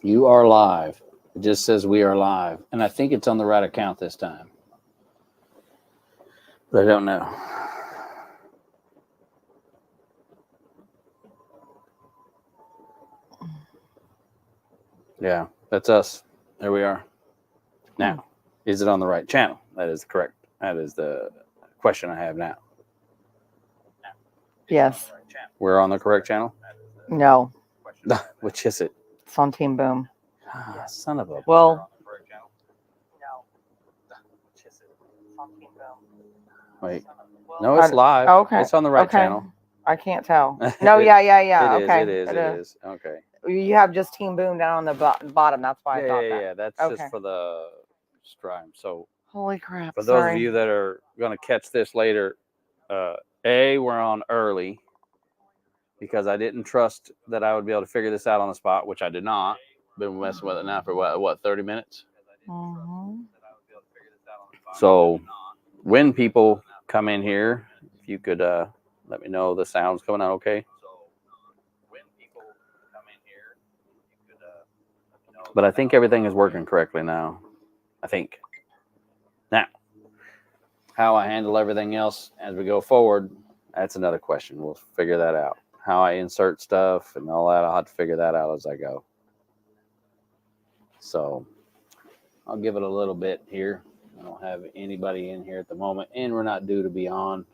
You are live. It just says we are live. And I think it's on the right account this time. But I don't know. Yeah, that's us. There we are. Now, is it on the right channel? That is correct. That is the question I have now. Yes. We're on the correct channel? No. Which is it? It's on Team Boom. Ah, son of a... Well. Wait. No, it's live. Okay. It's on the right channel. I can't tell. No, yeah. It is, Okay. it is. Okay. You have just Team Boom down on the bottom. That's why I thought that. Yeah. That's just for the stream. So, holy crap. for those of you that are going to catch this later, we're on early because I didn't trust that I would be able to figure this out on the spot, which I did not. Been messing with it now for what 30 minutes? Mm-hmm. So when people come in here, if you could let me know the sound's coming out okay. But I think everything is working correctly now. I think. Now, how I handle everything else as we go forward, that's another question. We'll figure that out. How I insert stuff and all that, I'll have to figure that out as I go. So I'll give it a little bit here. I don't have anybody in here at the moment, and we're not due to be on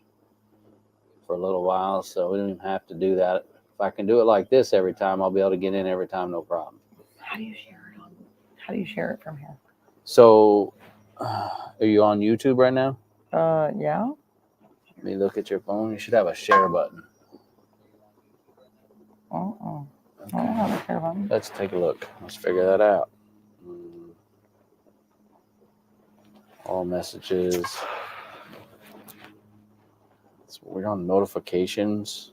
for a little while, so we don't even have to do that. If I can do it like this every time, I'll be able to get in every time, no problem. How do you share it from here? So, are you on YouTube right now? Yeah. Let me look at your phone. You should have a share button. Uh-uh. I don't have a share button. Let's take a look. Let's figure that out. All messages. We're on notifications.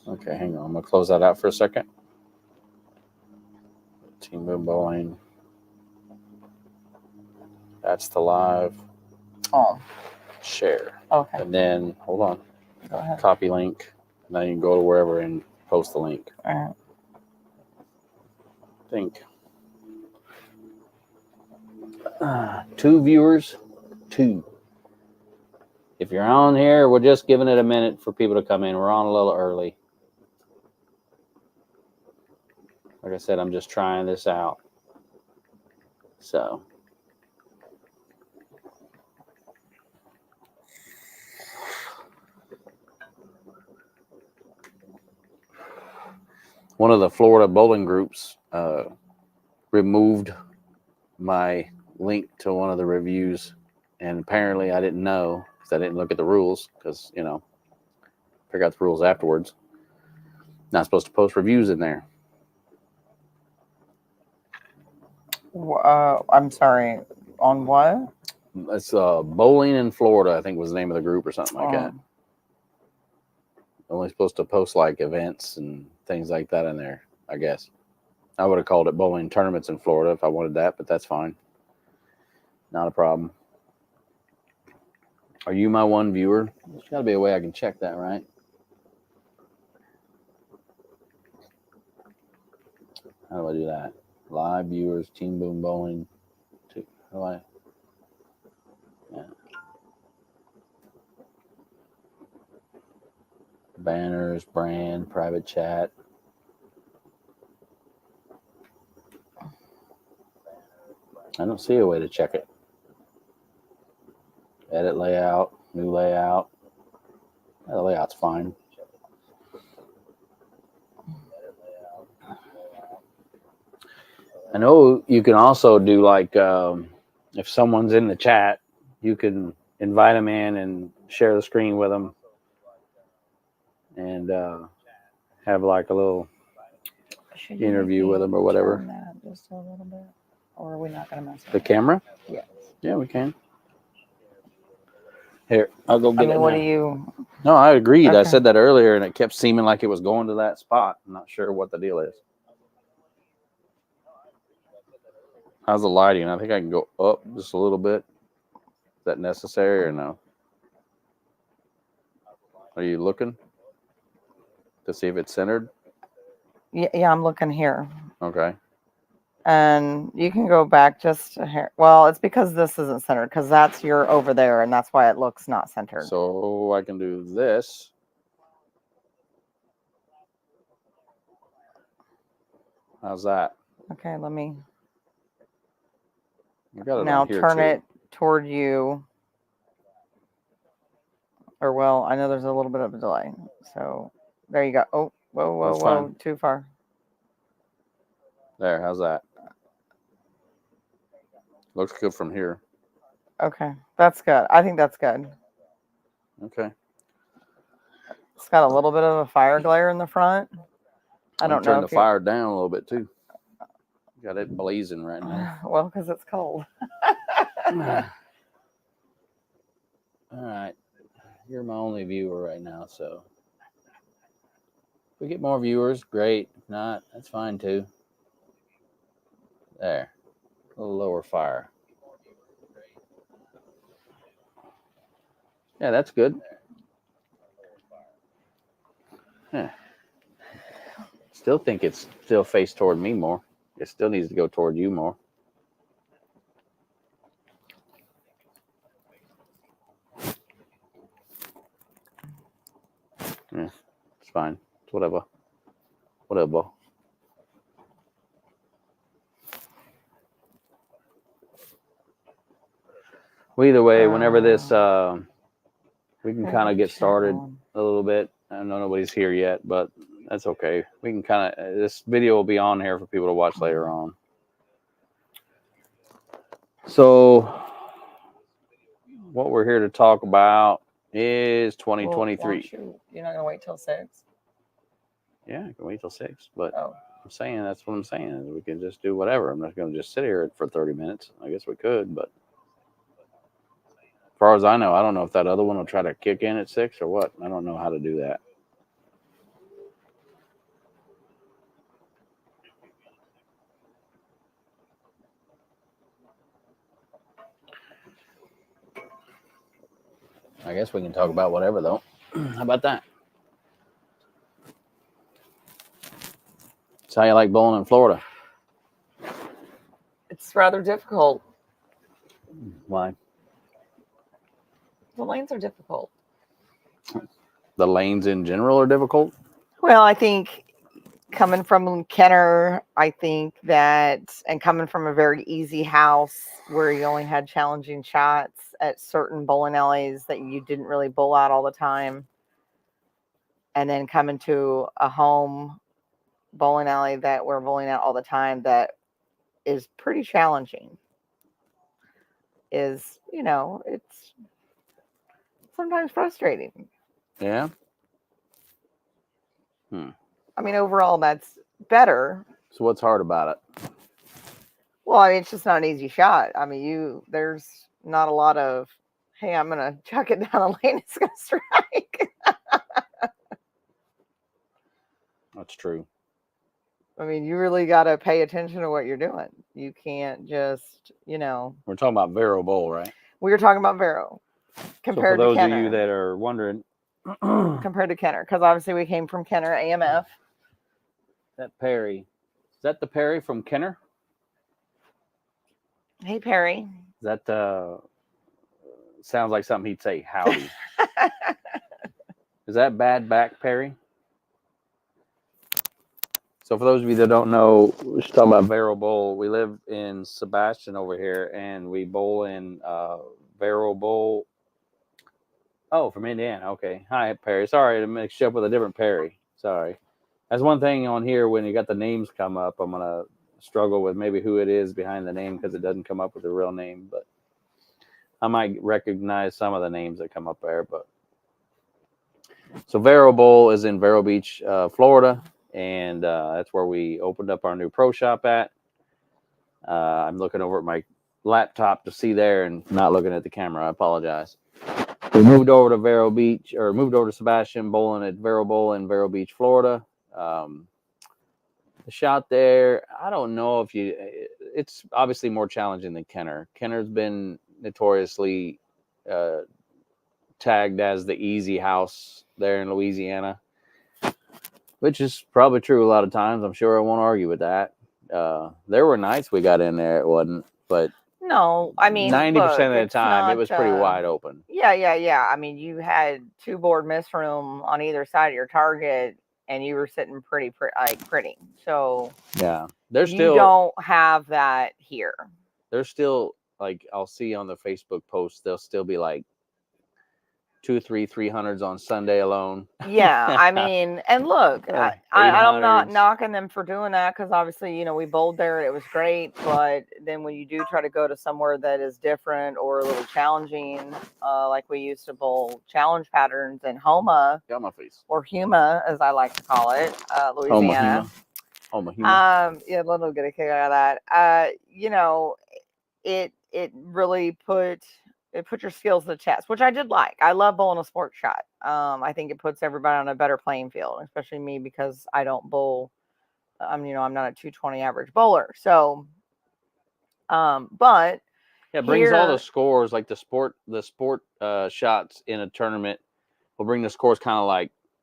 Okay, hang on. I'm going to close that out for a second. Team Boom Bowling. That's the live. Oh. Share. Okay. And then, hold on. Go ahead. Copy link. And then you can go to wherever and post the link. All right. I think. 2 viewers. 2. If you're on here, we're just giving it a minute for people to come in. We're on a little early. Like I said, I'm just trying this out. So. One of the Florida bowling groups removed my link to one of the reviews, and apparently I didn't know because I didn't look at the rules because, figure out the rules afterwards. Not supposed to post reviews in there. I'm sorry. On what? It's Bowling in Florida, I think was the name of the group or something like that. Only supposed to post like events and things like that in there, I guess. I would have called it Bowling Tournaments in Florida if I wanted that, but that's fine. Not a problem. Are you my one viewer? There's got to be a way I can check that, right? How do I do that? Live viewers, Team Boom Bowling. How do I? Yeah. Banners, brand, private chat. I don't see a way to check it. Edit layout, new layout. Yeah, the layout's fine. I know you can also do like if someone's in the chat, you can invite them in and share the screen with them and have like a little interview with them or whatever. Just a little bit. Or are we not going to mess with the camera? Yes. Yeah, we can. Here, I'll go get it. What do you? No, I agreed. Okay. I said that earlier, and it kept seeming like it was going to that spot. I'm not sure what the deal is. How's the lighting? I think I can go up just a little bit. Is that necessary or no? Are you looking? To see if it's centered. Yeah, I'm looking here. Okay. And you can go back just a hair. Well, it's because this isn't centered, because that's your over there, and that's why it looks not centered. So I can do this. How's that? Okay, let me I got it now on here turn too. it toward you. Or, well, I know there's a little bit of a delay. So there you go. Oh, whoa, That's whoa, fine. too far. There, how's that? Looks good from here. Okay, that's good. I think that's good. Okay. It's got a little bit of a fire glare in the front. I don't know Turn the if you. fire down a little bit too. Got it blazing right now. Well, because it's cold. All right. You're my only viewer right now, so if we get more viewers, great. If not, that's fine too. There. A little lower fire. Yeah, that's good. Yeah. Still think it's still faced toward me more. It still needs to go toward you more. Yeah, it's fine. It's whatever. Whatever. Well, either way, whenever this, we can kind of get started a little bit. I know nobody's here yet, but that's okay. We can kind of, this video will be on here for people to watch later on. So, what we're here to talk about is 2023. Well, you're not going to wait till 6? Yeah, I can wait till 6, but Oh. I'm saying, that's what I'm saying, is we can just do whatever. I'm not going to just sit here for 30 minutes. I guess we could, but as far as I know, I don't know if that other one will try to kick in at 6 or what. I don't know how to do that. I guess we can talk about whatever, though. How about that? That's how you like bowling in Florida. It's rather difficult. Why? The lanes are difficult. The lanes in general are difficult? Well, I think coming from Kenner, I think that, and coming from a very easy house where you only had challenging shots at certain bowling alleys that you didn't really bowl out all the time, and then coming to a home bowling alley that we're bowling out all the time that is pretty challenging, is, you know, it's sometimes frustrating. Yeah. I mean, overall, that's better. So what's hard about it? Well, I mean, it's just not an easy shot. I mean, there's not a lot of, hey, I'm going to chuck it down the lane, it's going to strike. That's true. I mean, you really got to pay attention to what you're doing. You can't just, you know. We're talking about Vero Bowl, right? We were talking about Vero compared to Kenner. So for those of you that are wondering. Compared to Kenner, because obviously we came from Kenner AMF. That Perry. Is that the Perry from Kenner? Hey, Perry. That sounds like something he'd say, howdy. Is that Bad Back Perry? So for those of you that don't know, we're just talking about Vero Bowl. We live in Sebastian over here, and we bowl in Vero Bowl. Oh, from Indiana. Okay. Hi, Perry. Sorry to mix you up with a different Perry. Sorry. That's one thing on here when you got the names come up. I'm going to struggle with maybe who it is behind the name because it doesn't come up with a real name. But I might recognize some of the names that come up there. But so Vero Bowl is in Vero Beach, Florida. And that's where we opened up our new pro shop at. I'm looking over at my laptop to see there and not looking at the camera. I apologize. We moved over to Vero Beach, or moved over to Sebastian, bowling at Vero Bowl in Vero Beach, Florida. The shot there, I don't know if it's obviously more challenging than Kenner. Kenner's been notoriously tagged as the easy house there in Louisiana. which is probably true a lot of times. I'm sure I won't argue with that. There were nights we got in there, it wasn't, but No, I mean, 90% look, of the it's time it not. was pretty wide open. Yeah. I mean, you had two board miss room on either side of your target, and you were sitting pretty. So Yeah, there's you still don't have that here. like I'll see on the Facebook posts, there'll still be like 300s on Sunday alone. Yeah, I mean, and look, I'm not 800s. knocking them for doing that because obviously, we bowled there, it was great. But then when you do try to go to somewhere that is different or a little challenging, like we used to bowl challenge patterns in Homa Got my face. or Huma, as I like to call it, Louisiana. Yeah, Lynn will get a kick out of that. It really put your skills to the test, which I did like. I love bowling a sport shot. I think it puts everybody on a better playing field, especially me because I don't bowl. I'm not a 220 average bowler. So, but Yeah, it brings all the here, scores, like the sport shots in a tournament will bring the scores kind of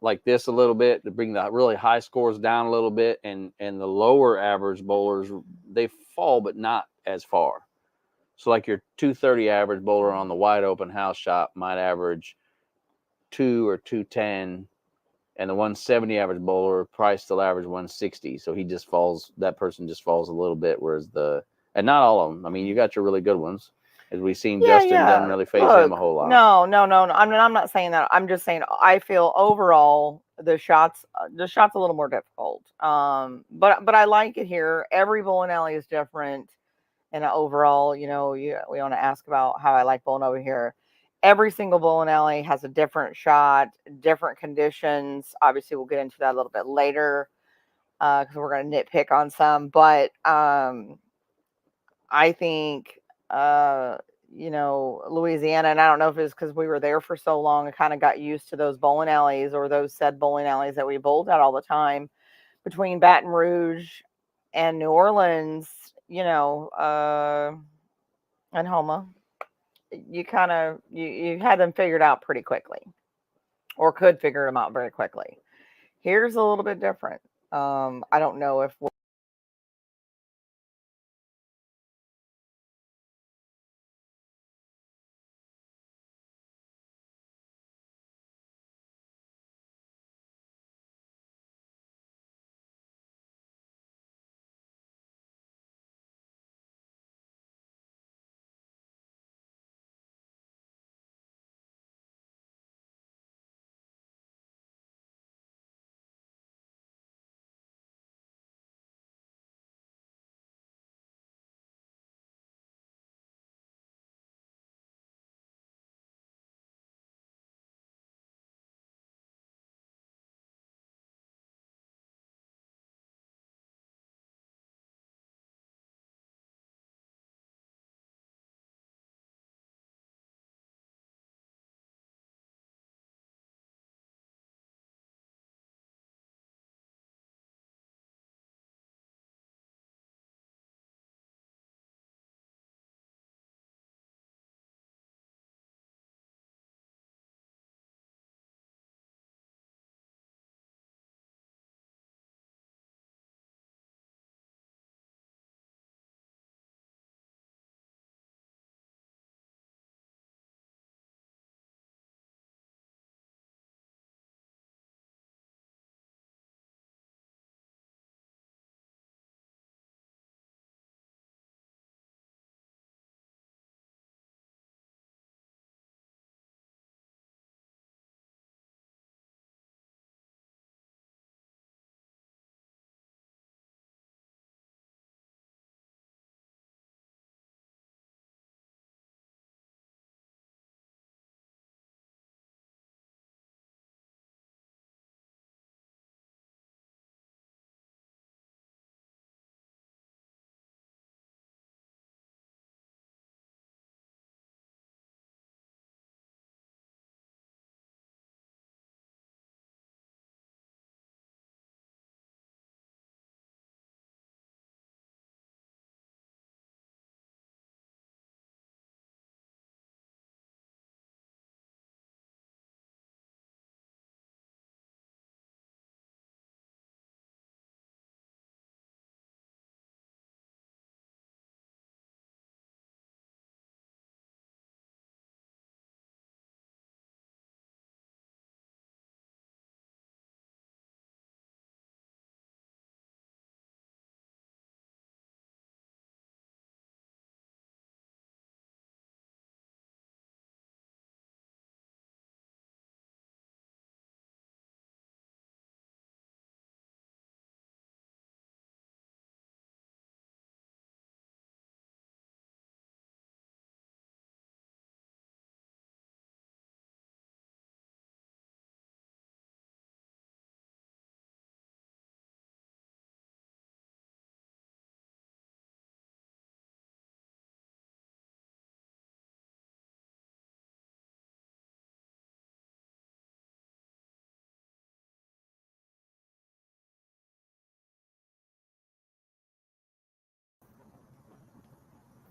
like this a little bit to bring the really high scores down a little bit, and the lower average bowlers, they fall but not as far. So like your 230 average bowler on the wide open house shot might average 2 or 210, and the 170 average bowler probably still average 160. So that person just falls a little bit, whereas and not all of them. I mean, you got your really good ones. As we've seen, Justin doesn't really phase him a whole lot. No. I'm not saying that. I'm just saying I feel overall the shots a little more difficult. But I like it here. Every bowling alley is different. And overall, we want to ask about how I like bowling over here. Every single bowling alley has a different shot, different conditions. Obviously, we'll get into that a little bit later because we're going to nitpick on some. But I think, Louisiana, and I don't know if it's because we were there for so long and kind of got used to those bowling alleys or those said bowling alleys that we bowled at all the time between Baton Rouge and New Orleans, and Homa, you kind of you had them figured out pretty quickly, or could figure them out very quickly. Here's a little bit different. I don't know if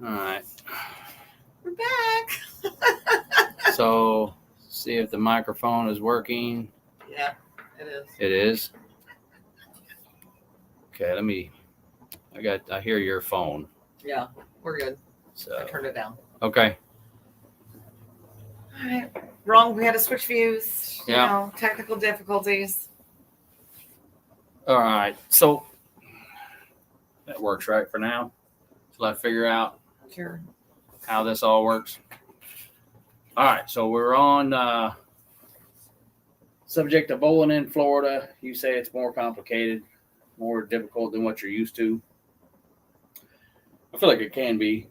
All right. We're back. So, see if the microphone is working. Yeah, it is. It is. Okay, I hear your phone. Yeah, we're good. So, I turned it down. okay. All right. Wrong. We had to switch views. Yeah. You know, technical difficulties. All right. So, that works right for now. Till I figure out Sure. how this all works. All right. So, we're on subject of bowling in Florida. You say it's more complicated, more difficult than what you're used to. I feel like it can be.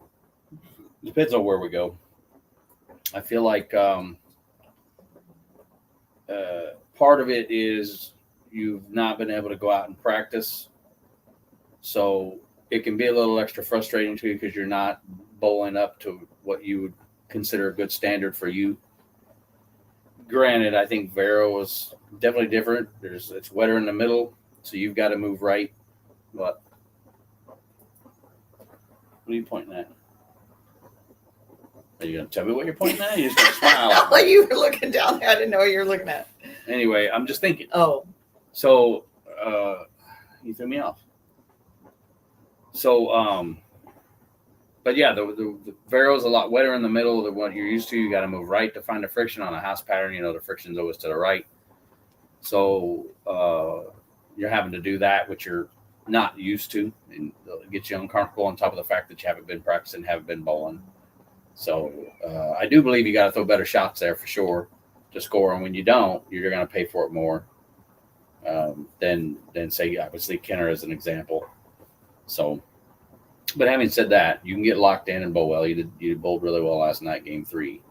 Depends on where we go. I feel like part of it is you've not been able to go out and practice. So it can be a little extra frustrating to you because you're not bowling up to what you would consider a good standard for you. Granted, I think Vero is definitely different. It's wetter in the middle, so you've got to move right. What are you pointing at? Are you going to tell me what you're pointing at? You're just going to smile. Like you were looking down there. I didn't know what you were looking at. Anyway, I'm just thinking. Oh. So, you threw me off. So, but yeah, the Vero's a lot wetter in the middle than what you're used to. You got to move right to find the friction on a house pattern. You know, the friction's always to the right. So, you're having to do that, which you're not used to, and it'll get you uncomfortable on top of the fact that you haven't been practicing, haven't been bowling. So, I do believe you got to throw better shots there for sure to score. And when you don't, you're going to pay for it more than say, obviously, Kenner as an example. So, but having said that, you can get locked in and bowl well. You bowled really well last night, game 3.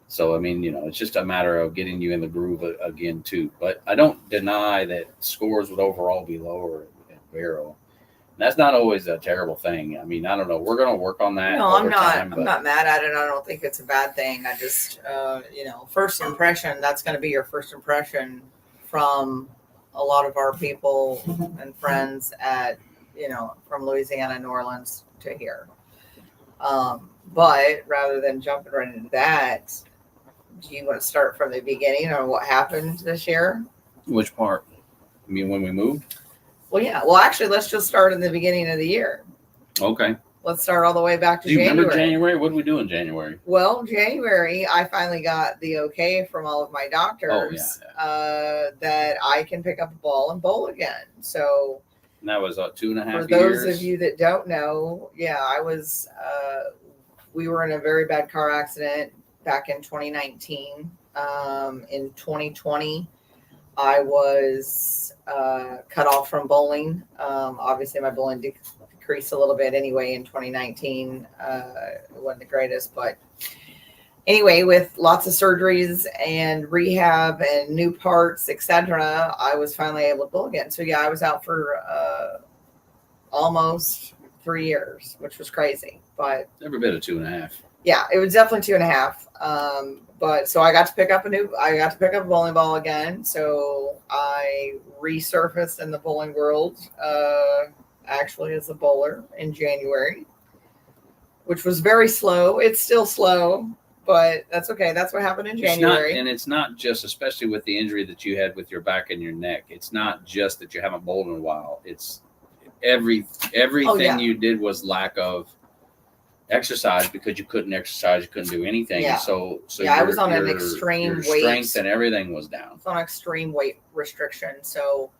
So, I mean, you know, it's just a matter of getting you in the groove again, too. But I don't deny that scores would overall be lower at Vero. That's not always a terrible thing. I mean, I don't know. We're going to work on that. No, I'm over not. time, I'm not mad at it. I don't think it's a bad thing. I just, you know, first impression. That's going to be your first impression from a lot of our people and friends at, you know, from Louisiana, New Orleans to here. But rather than jumping right into that, do you want to start from the beginning on what happened this year? Which part? I mean, when we moved? Well, yeah. Well, actually, let's just start in the beginning of the year. Okay. Let's start all the way back to Do you January. remember January? What did we do in January? Well, January, I finally got the okay from all of my doctors that I can pick up a ball and bowl again. So And that was 2.5 years. for those of you that don't know, I was, we were in a very bad car accident back in 2019. In 2020, I was cut off from bowling. Obviously, my bowling decreased a little bit anyway in 2019. It wasn't the greatest, but anyway, with lots of surgeries and rehab and new parts, etc., I was finally able to bowl again. So I was out for almost 3 years, which was crazy. But every bit of 2.5. Yeah, it was definitely 2.5. But so I got to pick up a bowling ball again. So I resurfaced in the bowling world, actually as a bowler in January, which was very slow. It's still slow, but that's okay. That's what happened in January. It's not just, especially with the injury that you had with your back and your neck. It's not just that you haven't bowled in a while. It's everything you did was lack of exercise because you couldn't exercise, you couldn't do anything. Yeah. So I was on an extreme your weight. Strength and everything was down. I was on extreme weight restriction. So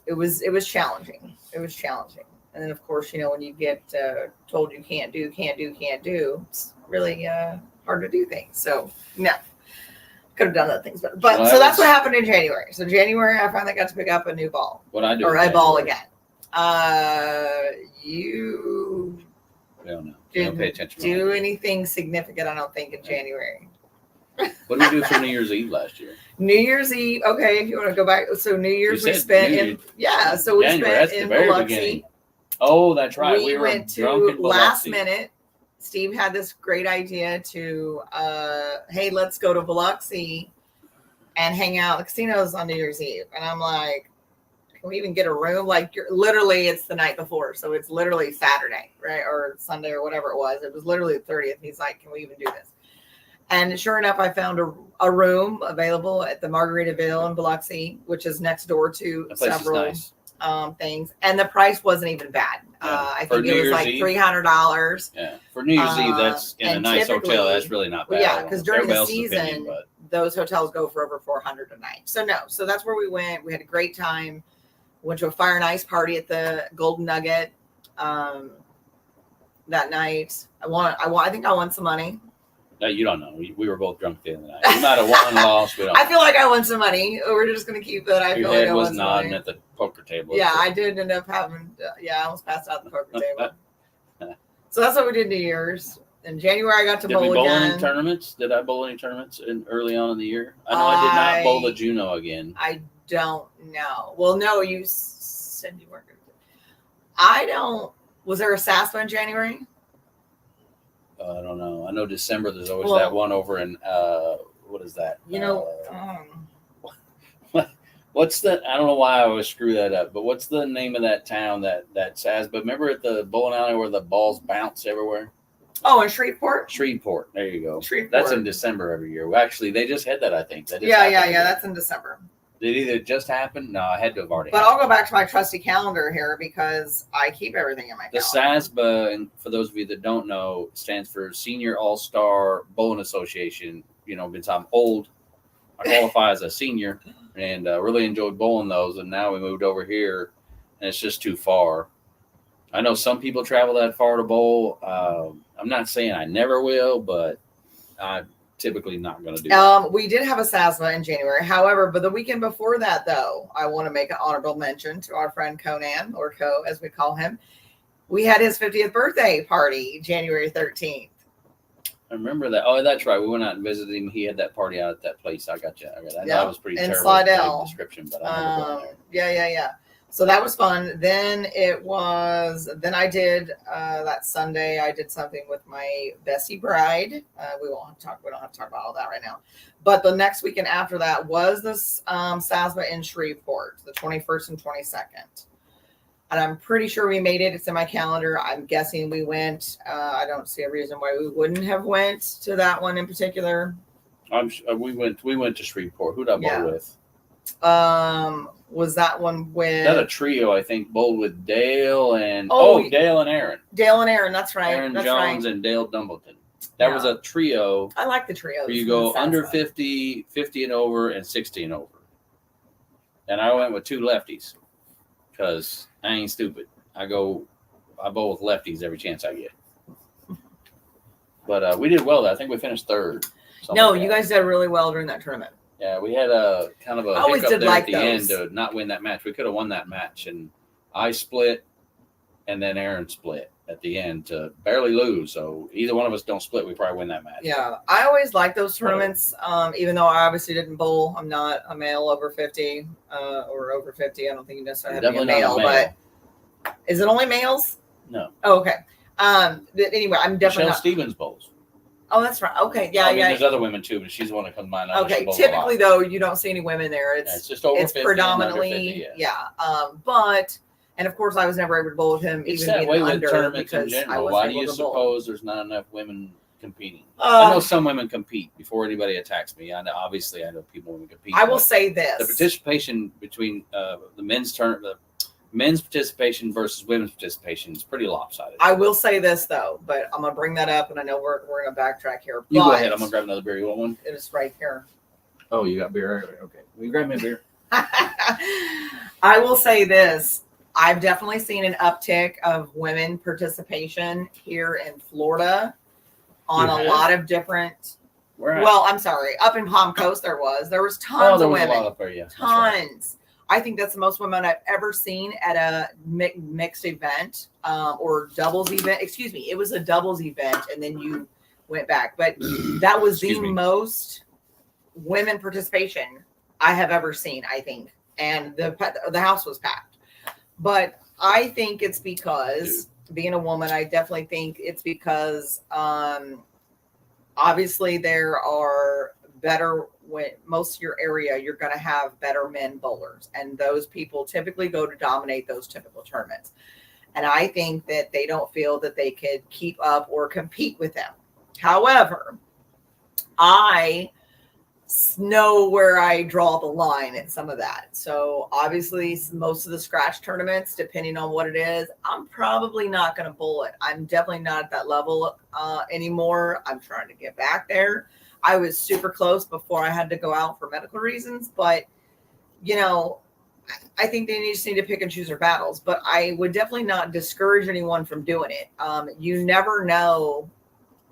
it was challenging. It was challenging. And then of course, when you get told you can't do, it's really hard to do things. So no. Could have done other things, but so that's what happened in January. So January, I finally got to pick up a new ball. What I do? Or a ball again. You don't didn't pay attention. Do anything significant? I don't think in January. What did we do for New Year's Eve last year? New Year's Eve. Okay, if you want to go back. So New Year's we spent in So we January, spent in Biloxi. Beginning. Oh, that's right. We went to last minute. Steve had this great idea to, hey, let's go to Biloxi and hang out. The casino's on New Year's Eve. And I'm like, can we even get a room? Like, literally, it's the night before. So it's literally Saturday, right? Or Sunday or whatever it was. It was literally the 30th. He's like, can we even do this? And sure enough, I found a room available at the Margaritaville in Biloxi, which is next door to That place several is nice. things. And the price wasn't even bad. Yeah. I For think New it was Year's like Eve? $300. Yeah, for New Year's Eve, that's in a and nice hotel. typically- That's really not bad. Well, yeah, because during Everybody the else's opinion, season, but those hotels go for over $400 a night. So no, so that's where we went. We had a great time. Went to a fire and ice party at the Golden Nugget that night. I think I won some money. no, you don't know. We were both drunk the other night. We might have won, lost. We don't. I feel like I won some money. We're just gonna keep that. I Your feel like head I was won some nodding money. at the poker table. Yeah, I did end up having. I almost passed out at the poker table. So that's what we did New Year's. In January, I got to Did bowl we bowl again. any tournaments? Did I bowl any tournaments early on in the year? I know I did not bowl the I- Juno again. I don't know. Well, no, you said you weren't going to. I don't. Was there a SASPA in January? I don't know. I know December. There's always Well- that one over in what is that? You know, What's the? I don't know why I always screw that up. But what's the name of that town that SAS? But remember at the bowling alley where the balls bounce everywhere? in Shreveport. Shreveport. There you go. Shreveport. That's in December every year. Well, actually, they just had that. I think. That just Yeah. happened. That's in December. Did either just happen? No, I had to have already. But happened. I'll go back to my trusty calendar here because I keep everything in my The calendar. SASBA, and for those of you that don't know, stands for Senior All Star Bowling Association. You know, since I'm old, I qualify as a senior, and really enjoyed bowling those. And now we moved over here, and it's just too far. I know some people travel that far to bowl. I'm not saying I never will, but I'm typically not going to do that. We did have a SASMA in January. However, but the weekend before that, though, I want to make an honorable mention to our friend Conan, or Co, as we call him. We had his 50th birthday party, January 13th. I remember that. Oh, that's right. We went out and visited him. He had that party out at that place. I got you. I know Yeah, that was pretty in terrible Slidell. description, but I remember going there. Yeah. So that was fun. Then I did that Sunday. I did something with my Bessie bride. We don't have to talk about all that right now. But the next weekend after that was this SASMA in Shreveport, the 21st and 22nd. And I'm pretty sure we made it. It's in my calendar. I'm guessing we went. I don't see a reason why we wouldn't have went to that one in particular. We went to Shreveport. Who'd I bowl Yeah. with? Was that one with That a trio, I think, bowled with Dale and Oh, Dale and Aaron. Dale and Aaron? That's right. Aaron That's Jones right. and Dale Dumbleton. That was a trio I like the trios. where you go Salsa. under 50, 50 and over, and 60 and over. And I went with two lefties because I ain't stupid. I bowl with lefties every chance I get. But we did well. I think we finished third. something No, like you that. guys did really well during that tournament. Yeah, we had a kind of a I always hiccup did there like at the those. end to not win that match. We could have won that match, and I split, and then Aaron split at the end to barely lose. So either one of us don't split, we probably win that match. Yeah, I always like those tournaments. Even though I obviously didn't bowl, I'm not a male over 50 or over 50. I don't think you necessarily have to be a Definitely not male, a male. but is it only males? No. Oh, okay. But anyway, I'm definitely Michelle not. Stevens bowls. Oh, that's right. Okay, yeah, I mean, yeah. there's other women too, but she's the one that comes to mind. I know she Okay, bowls a lot. typically though, you don't see any women there. Yeah, it's just over 50 predominantly, and under 50, But and of course, I was never able to bowl with him, It's even that being way with under tournaments in because I general. wasn't Why do able you to bowl. suppose there's not enough women competing? I Uh, know some women compete. Before anybody attacks me, I know people women compete. I will but say this: the participation between the men's participation versus women's participation is pretty lopsided. I will say this though, but I'm gonna bring that up, and I know we're gonna backtrack here. You but go ahead. I'm gonna grab another beer. You want one? It is right here. Oh, you got beer. Okay, will you grab me a beer? I will say this. I've definitely seen an uptick of women participation here in Florida on You a have? lot of different. Where at? Well, I'm sorry. Up in Palm Coast, there was there tons of was a women. lot up there. Yeah, that's right. Tons. I think that's the most women I've ever seen at a mixed event or doubles event. Excuse me, it was a doubles event, and then you went back. But that was the Excuse me. most women participation I have ever seen. I think, and the house was packed. But I think it's because being a woman, I definitely think it's because obviously there are better when most of your area, you're going to have better men bowlers, and those people typically go to dominate those typical tournaments. And I think that they don't feel that they could keep up or compete with them. However, I know where I draw the line in some of that. So obviously most of the scratch tournaments, depending on what it is, I'm probably not going to bowl it. I'm definitely not at that level anymore. I'm trying to get back there. I was super close before I had to go out for medical reasons, but you know, I think they just need to pick and choose their battles, but I would definitely not discourage anyone from doing it. You never know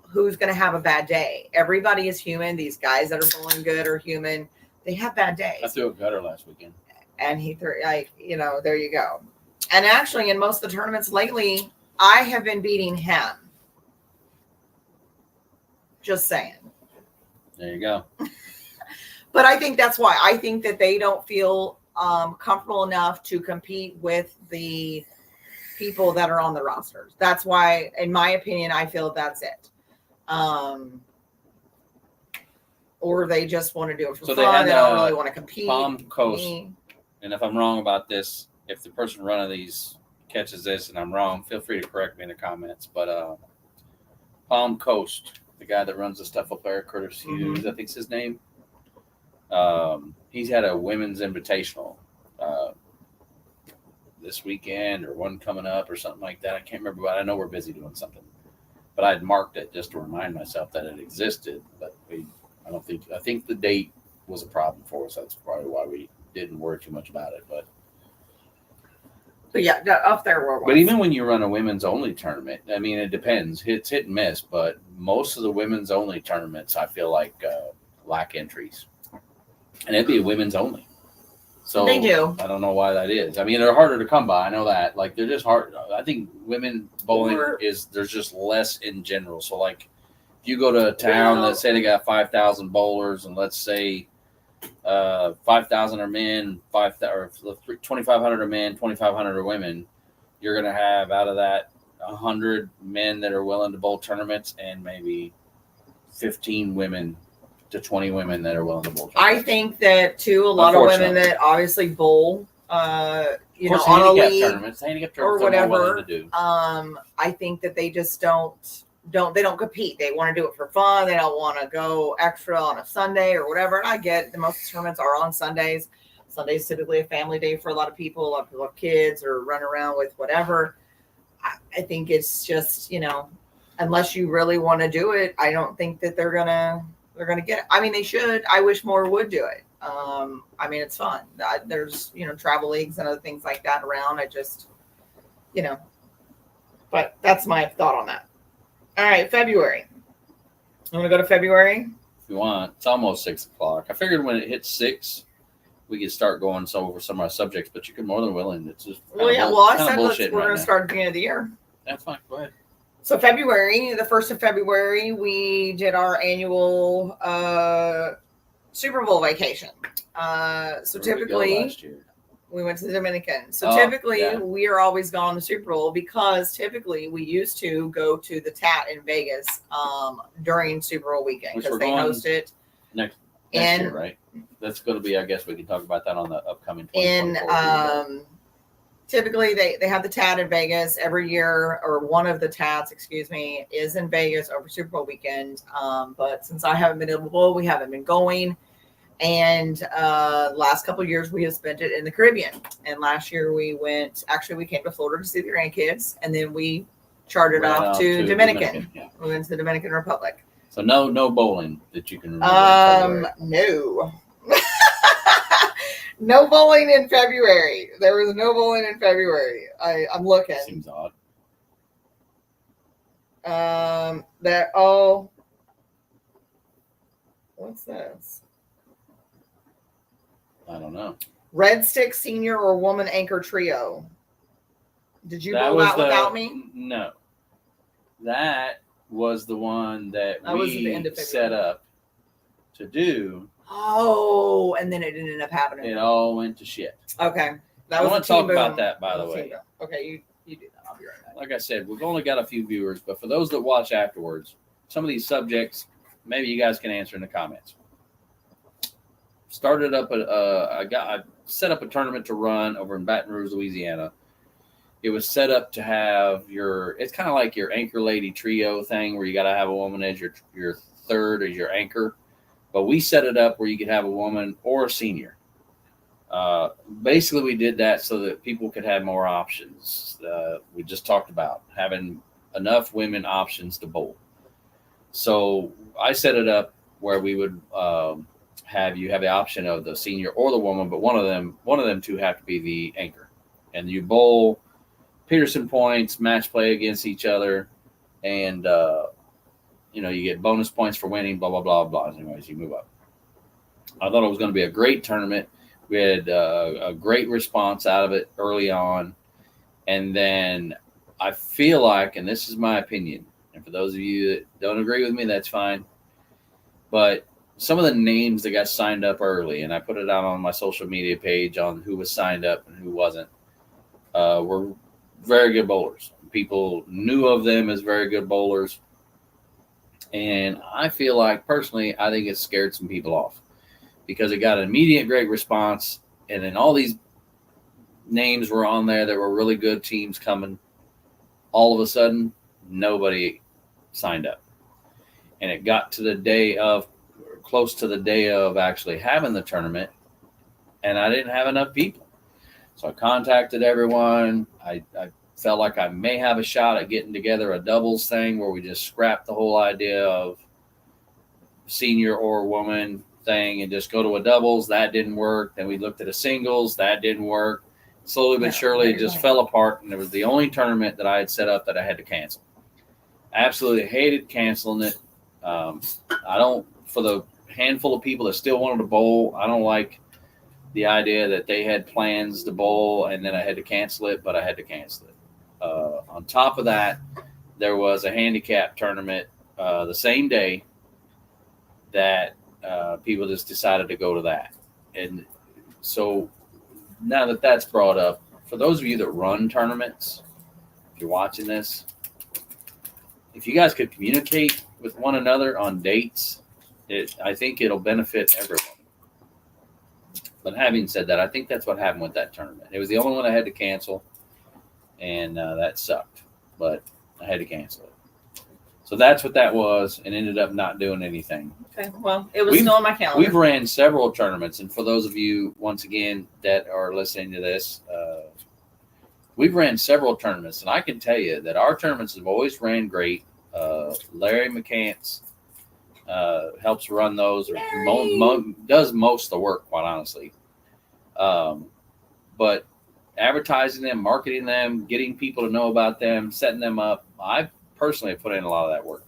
who's going to have a bad day. Everybody is human. These guys that are bowling good are human. They have bad days. I threw a gutter last weekend. And he threw, like, you know, there you go. And actually, in most of the tournaments lately, I have been beating him. Just saying. There you go. But I think that's why. I think that they don't feel comfortable enough to compete with the people that are on the rosters. That's why, in my opinion, I feel that's it. Or they just want to do it for fun. They don't really want to compete. Palm Coast, and if I'm wrong about this, if the person running these catches this and I'm wrong, feel free to correct me in the comments. But Palm Coast, the guy that runs the stuff up there, Curtis Hughes, I think's his name. He's had a women's invitational this weekend or one coming up or something like that. I can't remember, but I know we're busy doing something. But I'd marked it just to remind myself that it existed. But I think the date was a problem for us. That's probably why we didn't worry too much about it. But yeah, up there were. But even when you run a women's only tournament, I mean, it depends. It's hit and miss. But most of the women's only tournaments, I feel like lack entries, and it'd be a women's only. So they do. I don't know why that is. I mean, they're harder to come by. I know that. Like, they're just hard. I think women bowling there's just less in general. So, like, if you go to a town that say they got 5,000 bowlers, and let's say 5,000 are men, 2,500 are men, 2,500 are women, you're going to have out of that 100 men that are willing to bowl tournaments and maybe 15 women to 20 women that are willing to bowl tournaments. I think that too, a lot of women that obviously bowl, you know, on a league tournaments, or whatever. To do. I think that they just don't compete. They want to do it for fun. They don't want to go extra on a Sunday or whatever. And I get the most tournaments are on Sundays. Sunday's typically a family day for a lot of people. A lot of people have kids or run around with whatever. I think it's just, you know, unless you really want to do it, I don't think that they're gonna get it. I mean, they should. I wish more would do it. I mean, it's fun. There's, you know, travel leagues and other things like that around. I just, you know, but that's my thought on that. All right, February. I'm gonna go to February. If you want, it's almost 6 o'clock. I figured when it hits 6, we could start going over some of our subjects. But you can more than willing. It's just I said we're gonna start at the beginning of the year. That's fine. Go ahead. So February, the 1st of February, we did our annual Super Bowl vacation. So typically we went to the Dominican. So typically we are always gone to Super Bowl because typically we used to go to the TAT in Vegas during Super Bowl weekend because they host it next year, right? That's going to be, I guess we can talk about that on the upcoming 2024 typically they have the TAT in Vegas every year, or one of the TATs, excuse me, is in Vegas over Super Bowl weekend. But since I haven't been able to bowl, we haven't been going. And last couple of years we have spent it in the Caribbean. And last year we came to Florida to see the grandkids, and then we chartered off to Dominican. Yeah. We went to the Dominican Republic. So no bowling that you can remember. No. No bowling in February. There was no bowling in February. I'm looking. Seems odd. What's this? I don't know. Red Stick Senior or Woman Anchor Trio. Did you bowl that without me? No. That was the one that we set up to do. Oh, and then it ended up happening. It all went to shit. Okay. I want to talk about that, by the way. Okay, you do that. I'll be right back. Like I said, we've only got a few viewers, but for those that watch afterwards, some of these subjects, maybe you guys can answer in the comments. started up I set up a tournament to run over in Baton Rouge, Louisiana. It was set up to have it's kind of like your anchor lady trio thing where you got to have a woman as your third or your anchor. But we set it up where you could have a woman or a senior. Basically, we did that so that people could have more options. We just talked about having enough women options to bowl. So I set it up where we would have the option of the senior or the woman, but one of them two have to be the anchor. And you bowl Peterson points, match play against each other, and you get bonus points for winning, blah, blah, blah, blah. Anyways, you move up. I thought it was going to be a great tournament. We had a great response out of it early on. And then I feel like, and this is my opinion, and for those of you that don't agree with me, that's fine. But some of the names that got signed up early, and I put it out on my social media page on who was signed up and who wasn't, were very good bowlers. People knew of them as very good bowlers. And I feel like, personally, I think it scared some people off because it got an immediate great response. And then all these names were on there that were really good teams coming. All of a sudden, nobody signed up. And it got to close to the day of actually having the tournament, and I didn't have enough people. So I contacted everyone. I felt like I may have a shot at getting together a doubles thing where we just scrap the whole idea of senior or woman thing and just go to a doubles. That didn't work. Then we looked at a singles. That didn't work. Slowly but surely, it just fell apart, and it was the only tournament that I had set up that I had to cancel. Absolutely hated canceling it. For the handful of people that still wanted to bowl, I don't like the idea that they had plans to bowl and then I had to cancel it, but I had to cancel it. On top of that, there was a handicap tournament the same day that people just decided to go to that. And so now that that's brought up, for those of you that run tournaments, if you're watching this, if you guys could communicate with one another on dates, I think it'll benefit everyone. But having said that, I think that's what happened with that tournament. It was the only one I had to cancel, and that sucked. But I had to cancel it. So that's what that was, and ended up not doing anything. Okay, well, it was still on my calendar. We've ran several tournaments, and for those of you, once again, that are listening to this, we've ran several tournaments, and I can tell you that our tournaments have always ran great. Larry McCants helps run those, or does most of the work, quite honestly. But advertising them, marketing them, getting people to know about them, setting them up, I personally put in a lot of that work.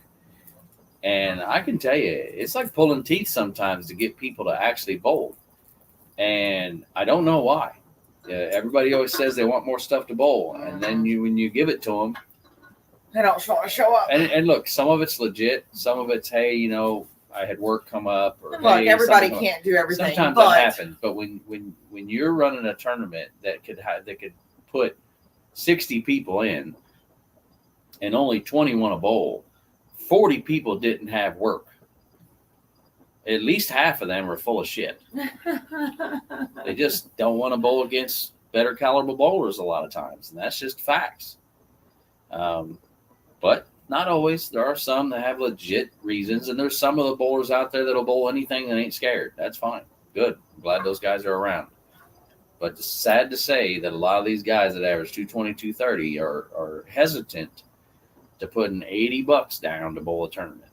And I can tell you, it's like pulling teeth sometimes to get people to actually bowl. And I don't know why. Everybody always says they want more stuff to bowl. And then when you give it to them, they don't show up. And look, some of it's legit. Some of it's, hey, I had work come up. Or, and look, hey, everybody can't do everything. Sometimes that happens. But when you're running a tournament that could put 60 people in, and only 20 want to bowl, 40 people didn't have work. At least half of them are full of shit. They just don't want to bowl against better caliber bowlers a lot of times, and that's just facts. But not always. There are some that have legit reasons, and there's some of the bowlers out there that'll bowl anything that ain't scared. That's fine. Good. I'm glad those guys are around. But it's sad to say that a lot of these guys that average 220, 230 are hesitant to put an $80 down to bowl a tournament.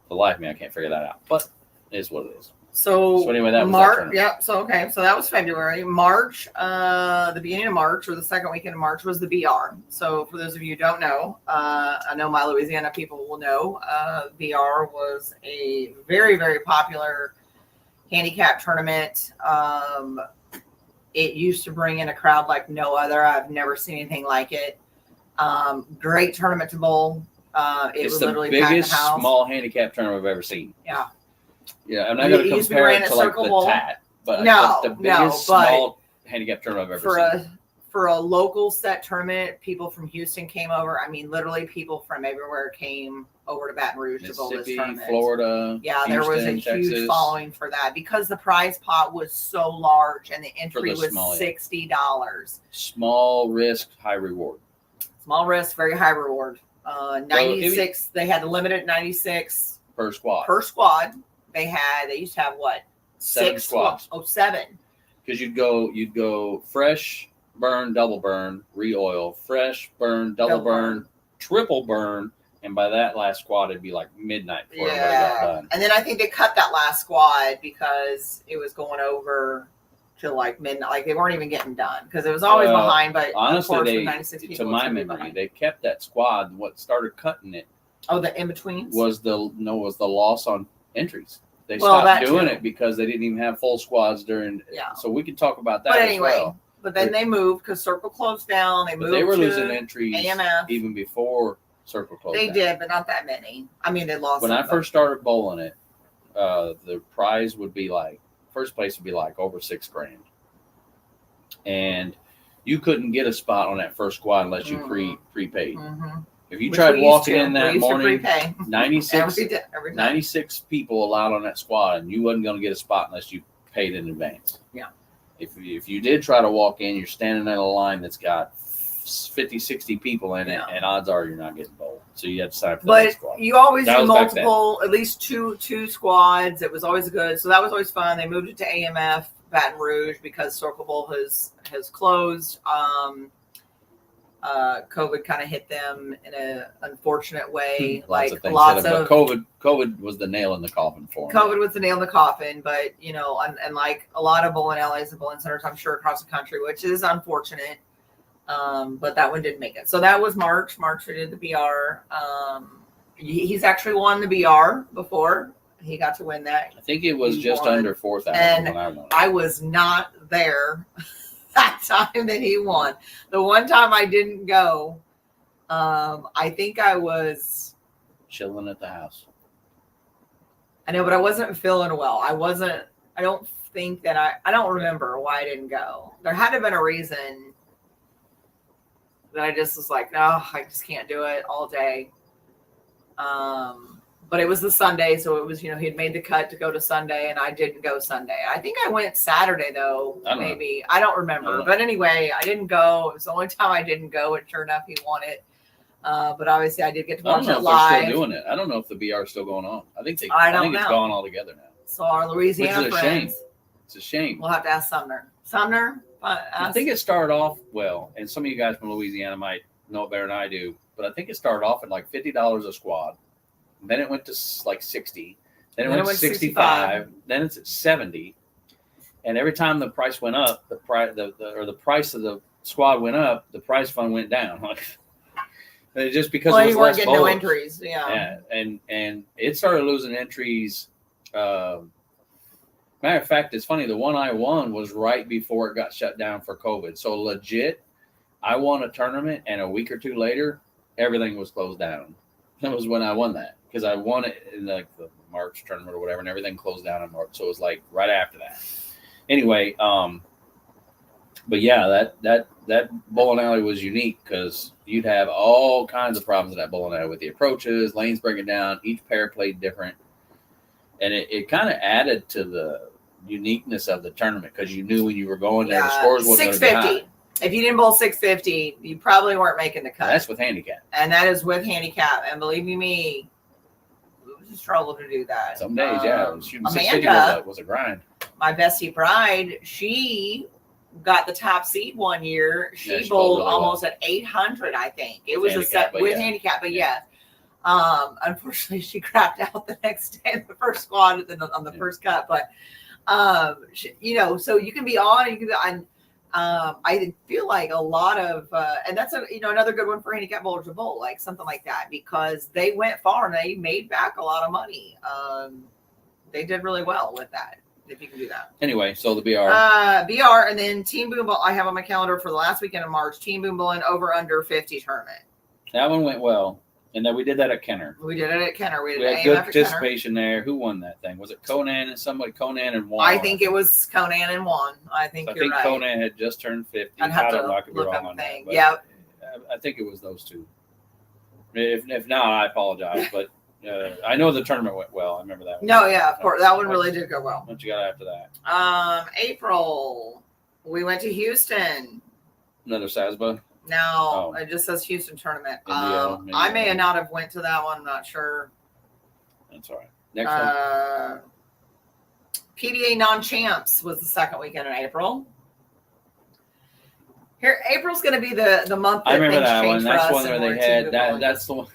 For the life of me, I can't figure that out. But it is what it is. So anyway, that was March. that Yep. So that was February. March, the beginning of March, or the second weekend of March, was the BR. So for those of you who don't know, I know my Louisiana people will know. BR was a very, very popular handicap tournament. It used to bring in a crowd like no other. I've never seen anything like it. Great tournament to bowl. It's was the literally biggest packed the house. small handicap tournament I've ever seen. Yeah. Yeah, I'm not going to compare it to like the bowl. TAT, but No, the biggest but small handicap tournament I've ever seen. For a local set tournament, people from Houston came over. I mean, literally people from everywhere came over to Baton Rouge to bowl this Mississippi, tournament. Florida. Yeah, there was a Houston, huge Texas. following for that because the prize pot was so large and the entry the was small, yeah. $60. Small risk, high reward. Small risk, very high reward. 96. They had the limit at 96 Per squad. per squad. They used to have what? 7 squads. Oh, 7. Because you'd go fresh, burn, double burn, re-oil, fresh, burn, double burn, triple burn, and by that last squad it'd be like midnight before everybody got done. And then I think they cut that last squad because it was going over to like midnight. Like they weren't even getting done because it was always behind. But honestly, of course, with 96 people, to my it's gonna be memory, behind. they kept that squad. What started cutting it The in betweens was the loss on entries. They Well, stopped that doing too. it because they didn't even have full squads during. Yeah. So we could talk about that But as anyway, well. but then they moved because Circle closed down. They But moved they were to losing entries AMF. even before Circle closed They down. did, but not that many. I mean, they lost. When I some, first started bowling it, the prize would be like first place would be like over $6,000, and you couldn't get a spot on that first squad unless you prepaid. Mhm. If you Which tried we used walking to. in We that used to morning, prepay 96, every time. 96 people allowed on that squad, and you wasn't going to get a spot unless you paid in advance. Yeah. If you did try to walk in, you're standing in a line that's got 50, 60 people in it, Yeah. and odds are you're not getting bowled. So you have to sign up for that But squad. you always That do was back then. multiple, at least two squads. It was always good. So that was always fun. They moved it to AMF Baton Rouge because Circle Bowl has closed. COVID kind of hit them in an unfortunate way. Lots like of things. lots But of COVID was the nail in the coffin for them. COVID was the nail in the coffin. But and like a lot of bowling alleys and bowling centers, I'm sure across the country, which is unfortunate. But that one didn't make it. So that was March. March we did the BR. He's actually won the BR before. He got to win that. I think it was He just won. under 4,000 And when I won. I was not there that time that he won. The one time I didn't go, I think I was, Chilling at the house. I know, but I wasn't feeling well. I don't think that I don't remember why I didn't go. There had to have been a reason that I just was like, no, I just can't do it all day. But it was the Sunday, so it was, he had made the cut to go to Sunday, and I didn't go Sunday. I think I went Saturday, though, I don't know. maybe. I don't remember. I don't know. But anyway, I didn't go. It was the only time I didn't go, and sure enough, he won it. But obviously, I did get to I watch don't know it if they're live. still doing it. I don't know if the BR is still going on. I think I don't think it's know. gone altogether now. So our Louisiana Which is a shame. friends, It's a shame. we'll have to ask Sumner. Sumner? I think it started off well, and some of you guys from Louisiana might know it better than I do, but I think it started off at like $50 a squad. Then it went to like 60. Then it went to 65. Then it's at 70. And every time the price went up, the price of the squad went up, the prize fund went down. Like just because Well, it was you weren't less getting no bowlers. entries. Yeah. And it started losing entries. Matter of fact, it's funny. The one I won was right before it got shut down for COVID. So legit, I won a tournament, and a week or two later, everything was closed down. That was when I won that because I won it in like the March tournament or whatever, and everything closed down in March. So it was like right after that. Anyway, but yeah, that bowling alley was unique because you'd have all kinds of problems in that bowling alley with the approaches, lanes breaking down. Each pair played different, and it kind of added to the uniqueness of the tournament because you knew when you were going there, the scores wasn't going to be high. 650. If you didn't bowl 650, you probably weren't making the cut. That's with handicap. And that is with handicap. And believe you me, it was a struggle to do that. Some days, yeah, shooting 650 Amanda, was a grind. my bestie bride, she got the top seed one year. She Yeah, she bowled bowled really almost at 800, I think. It was With a set handicap, but with yeah. handicap, but Yeah. yes. Unfortunately, she crapped out the next day in the first squad on the first cut. But so you can be on, you can be on. I feel like a lot of, and that's another good one for handicap bowlers to bowl, like something like that, because they went far and they made back a lot of money. They did really well with that. If you can do that. Anyway, so the BR. BR, and then Team Boom Bowl. I have on my calendar for the last weekend of March. Team Boom Bowling over under 50 tournament. That one went well, and then we did that at Kenner. We did it at Kenner. We did We had AMF good at Kenner. participation there. Who won that thing? Was it Conan and somebody? Conan and Juan. I think it was Conan and Juan. I think I you're think right. Conan had just turned 50. I'd have I to don't know. I could be look wrong up on thing. that. But Yeah. I think it was those two. If not, I apologize. But I know the tournament went well. I remember that one. No, yeah, of course. That one really did go well. What you got after that? April, we went to Houston. Another SASBA. No, Oh. it just says Houston tournament. India, maybe. I may have not have went to that one. I'm not sure. That's all right. Next one. PBA non-champs was the second weekend in April. Here, April's going to be the month that I remember things that change one. for That's us one where and they we're had into that. bowling. That's the one.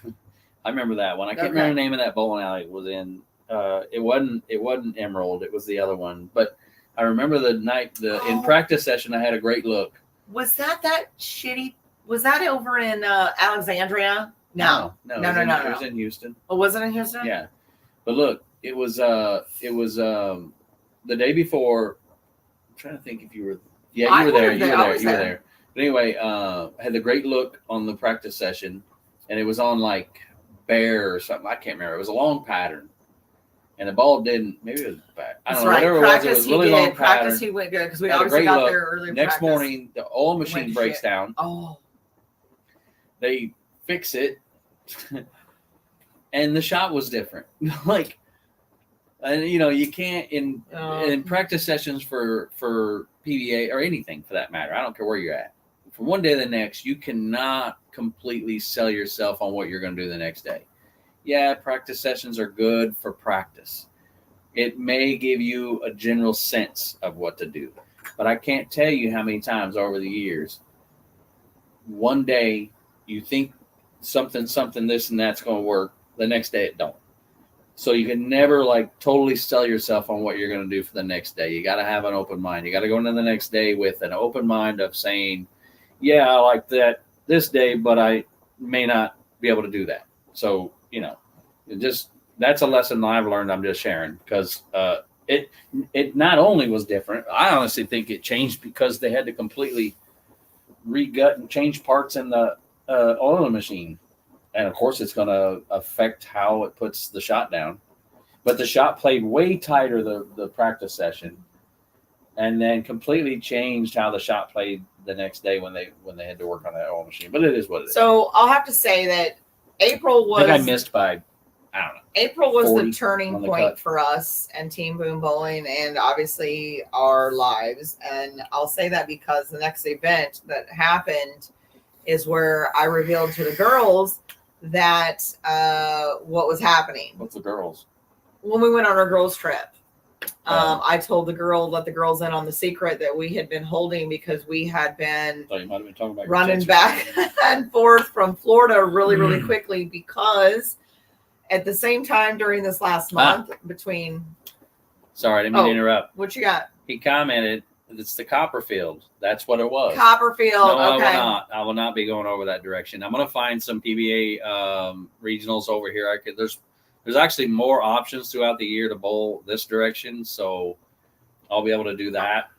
I remember that one. I can't Okay. remember the name of that bowling alley. It was in. It wasn't Emerald. It was the other one. But I remember the night in Oh. practice session. I had a great look. Was that shitty? Was that over in Alexandria? No. no, No, it was no, in, no, It no. was in Houston. Oh, was it in Houston? Yeah, but look, it was the day before. I'm trying to think if you were. Yeah, I you were there. was You were there. I there. was You were there. there. But anyway, I had the great look on the practice session, and it was on like bear or something. I can't remember. It was a long pattern, and the ball didn't. Maybe it was back. I That's don't know. right. Whatever Practice it was. It was he really did. long Practice pattern. he went good because we Had a obviously great got look. there early. Next practice. morning, the oil machine Went to breaks shit. down. Oh, They fix it, and the shot was different. Like, and you can't in practice sessions for PBA or anything for that matter. I don't care where you're at. From one day to the next, you cannot completely sell yourself on what you're going to do the next day. Yeah, practice sessions are good for practice. It may give you a general sense of what to do, but I can't tell you how many times over the years, one day you think something, this and that's going to work. The next day it don't. So you can never like totally sell yourself on what you're going to do for the next day. You got to have an open mind. You got to go into the next day with an open mind of saying, yeah, I like that this day, but I may not be able to do that. So, that's a lesson I've learned. I'm just sharing because it not only was different. I honestly think it changed because they had to completely regut and change parts in the oil machine. And of course, it's going to affect how it puts the shot down. But the shot played way tighter the practice session, and then completely changed how the shot played the next day when they had to work on that oil machine. But it is what it is. so I'll have to say that April was. I think I missed by, I don't know. April was 40 the turning on the point cut. for us and Team Boom Bowling and obviously our lives. And I'll say that because the next event that happened is where I revealed to the girls that what was happening. What's the girls? When we went on our girls trip, Oh. I let the girls in on the secret that we had been holding because we had been I thought you might have been talking about running your back and forth from Florida really, really quickly because at the same time during this last month between Sorry, I didn't mean to interrupt. what you got? He commented, it's the Copperfield. That's what it was. Copperfield. No, Okay. I will not be going over that direction. I'm going to find some PBA regionals over here. There's actually more options throughout the year to bowl this direction, so I'll be able to do that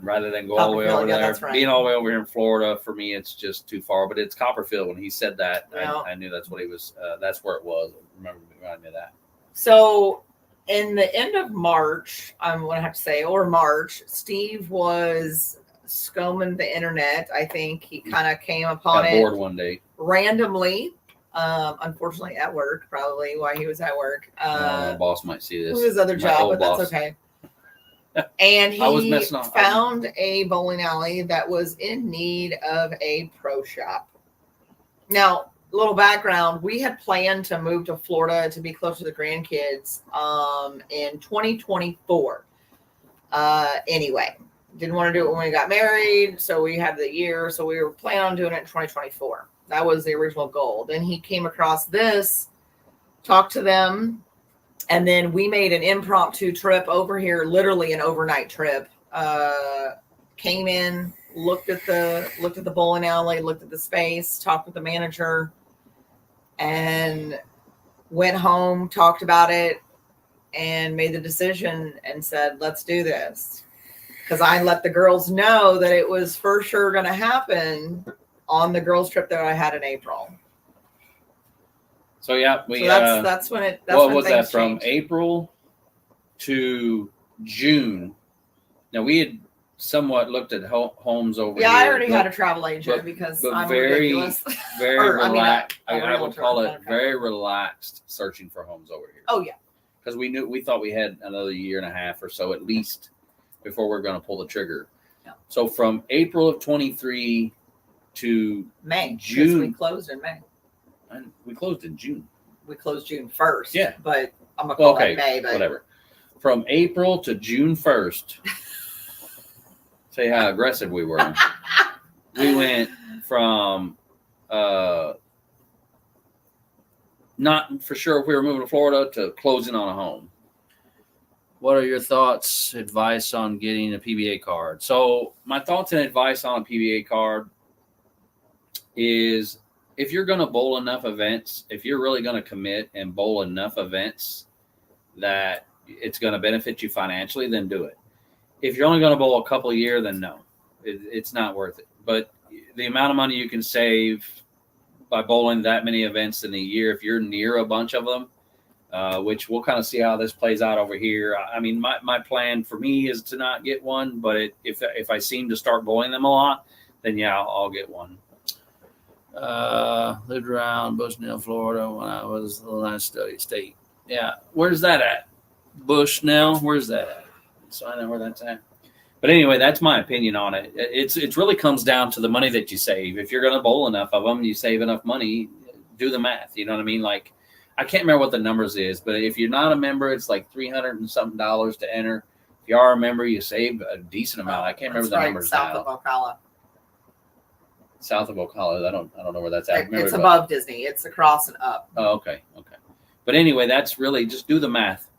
rather than go all the way Copperfield, over yeah, there. that's right. Being all the way over here in Florida, for me, it's just too far. But it's Copperfield. When he said that, Yeah. I knew that's what he was. That's where it was. Remind me of that. So in the end of March, I'm going to have to say, or March, Steve was scomming the internet. I think he kind of came upon Got it bored one day. randomly. Unfortunately at work, probably while he was at work. My boss might see this. His other My job, old but that's boss. okay. And I was he messing on- found a bowling alley that was in need of a pro shop. Now, little background, we had planned to move to Florida to be close to the grandkids in 2024. Anyway, didn't want to do it when we got married, so we had the year, so we were planning on doing it in 2024. That was the original goal. Then he came across this, talked to them, and then we made an impromptu trip over here, literally an overnight trip. Came in, looked at the bowling alley, looked at the space, talked with the manager, and went home, talked about it, and made the decision and said, let's do this. Because I let the girls know that it was for sure going to happen on the girls trip that I had in April. So yeah, So that's when it. That's what when was that things from changed. April to June? Now we had somewhat looked at homes over Yeah, here. I already had a travel agent but- because but I'm very- ridiculous. very Or, I mean, relaxed. a I would realtor, call not it a very relaxed searching for homes over here. Oh yeah. Because we thought we had another year and a half or so at least before we're going to pull the trigger. Yeah. So from April of 23 to May. 'Cause June. we closed in May. and we closed in June. We closed June 1st. Yeah. But I'm gonna Well, call okay, that May. But whatever. From April to June 1st. Say how aggressive we were. We went from not for sure if we were moving to Florida to closing on a home. What are your thoughts, advice on getting a PBA card? So my thoughts and advice on a PBA card is if you're going to bowl enough events, if you're really going to commit and bowl enough events that it's going to benefit you financially, then do it. If you're only going to bowl a couple a year, then no, it's not worth it. But the amount of money you can save by bowling that many events in a year, if you're near a bunch of them, which we'll kind of see how this plays out over here. I mean, my plan for me is to not get one, but if I seem to start bowling them a lot, then yeah, I'll get one. Lived around Bushnell, Florida when I was the last study state. Yeah, where's that at? Bushnell, where's that at? So I know where that's at. But anyway, that's my opinion on it. It really comes down to the money that you save. If you're going to bowl enough of them, you save enough money. Do the math. You know what I mean? Like, I can't remember what the numbers is, but if you're not a member, it's like $300 and something to enter. If you are a member, you save a decent amount. I can't remember the numbers south now. of Ocala. South of Ocala. I don't know where that's at. It's above Disney. It's across and up. Oh, okay. But anyway, that's really just do the math.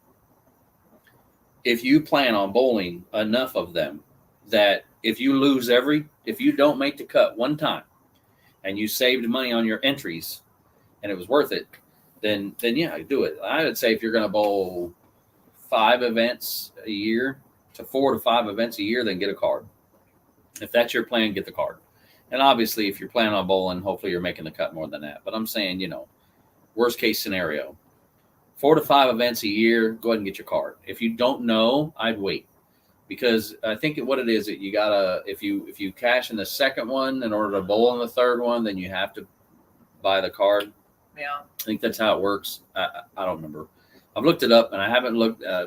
If you plan on bowling enough of them that if you don't make the cut one time and you saved money on your entries and it was worth it, then yeah, do it. I would say if you're going to bowl 5 events a year to 4 to 5 events a year, then get a card. If that's your plan, get the card. And obviously, if you're planning on bowling, hopefully you're making the cut more than that. But I'm saying, worst case scenario, 4 to 5 events a year, go ahead and get your card. If you don't know, I'd wait. Because I think what it is that you gotta, if you cash in the second one in order to bowl in the third one, then you have to buy the card. Yeah. I think that's how it works. I don't remember. I've looked it up and I haven't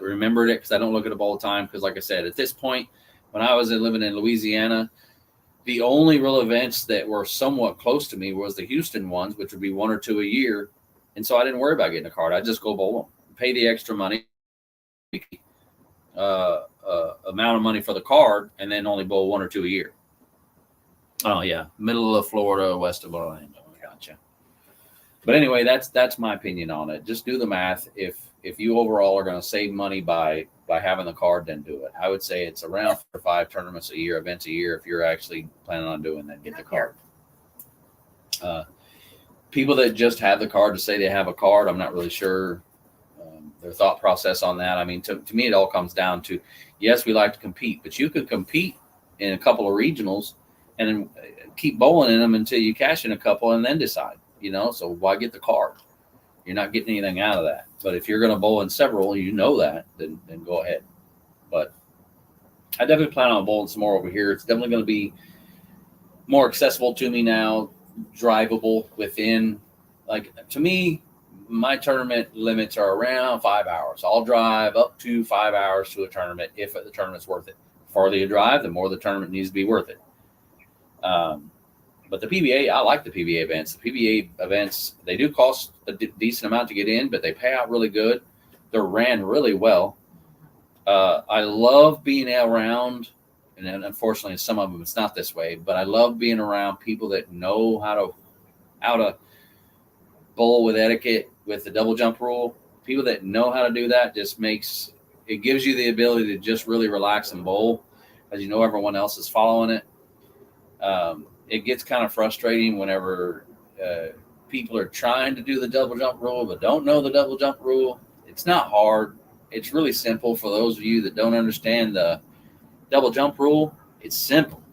remembered it because I don't look it up all the time. Because like I said, at this point, when I was living in Louisiana, the only real events that were somewhat close to me was the Houston ones, which would be 1 or 2 a year. And so I didn't worry about getting a card. I just go bowl them, pay the extra money, amount of money for the card, and then only bowl 1 or 2 a year. Oh yeah, middle of Florida, west of Orlando. Gotcha. But anyway, that's my opinion on it. Just do the math. If you overall are going to save money by having the card, then do it. I would say it's around 4 or 5 tournaments a year, events a year. If you're actually planning on doing that, get the card. People that just have the card to say they have a card, I'm not really sure their thought process on that. I mean, to me, it all comes down to, yes, we like to compete, but you could compete in a couple of regionals and then keep bowling in them until you cash in a couple and then decide, so why get the card? You're not getting anything out of that. But if you're going to bowl in several, that, then go ahead. But I definitely plan on bowling some more over here. It's definitely going to be more accessible to me now, drivable within, to me, my tournament limits are around 5 hours. I'll drive up to 5 hours to a tournament if the tournament's worth it. The farther you drive, the more the tournament needs to be worth it. But the PBA, I like the PBA events. The PBA events, they do cost a decent amount to get in, but they pay out really good. They're ran really well. I love being around, and unfortunately, some of them it's not this way, but I love being around people that know how to bowl with etiquette with the double jump rule. People that know how to do that gives you the ability to just really relax and bowl, as everyone else is following it. It gets kind of frustrating whenever people are trying to do the double jump rule but don't know the double jump rule. It's not hard. It's really simple for those of you that don't understand the double jump rule. It's simple.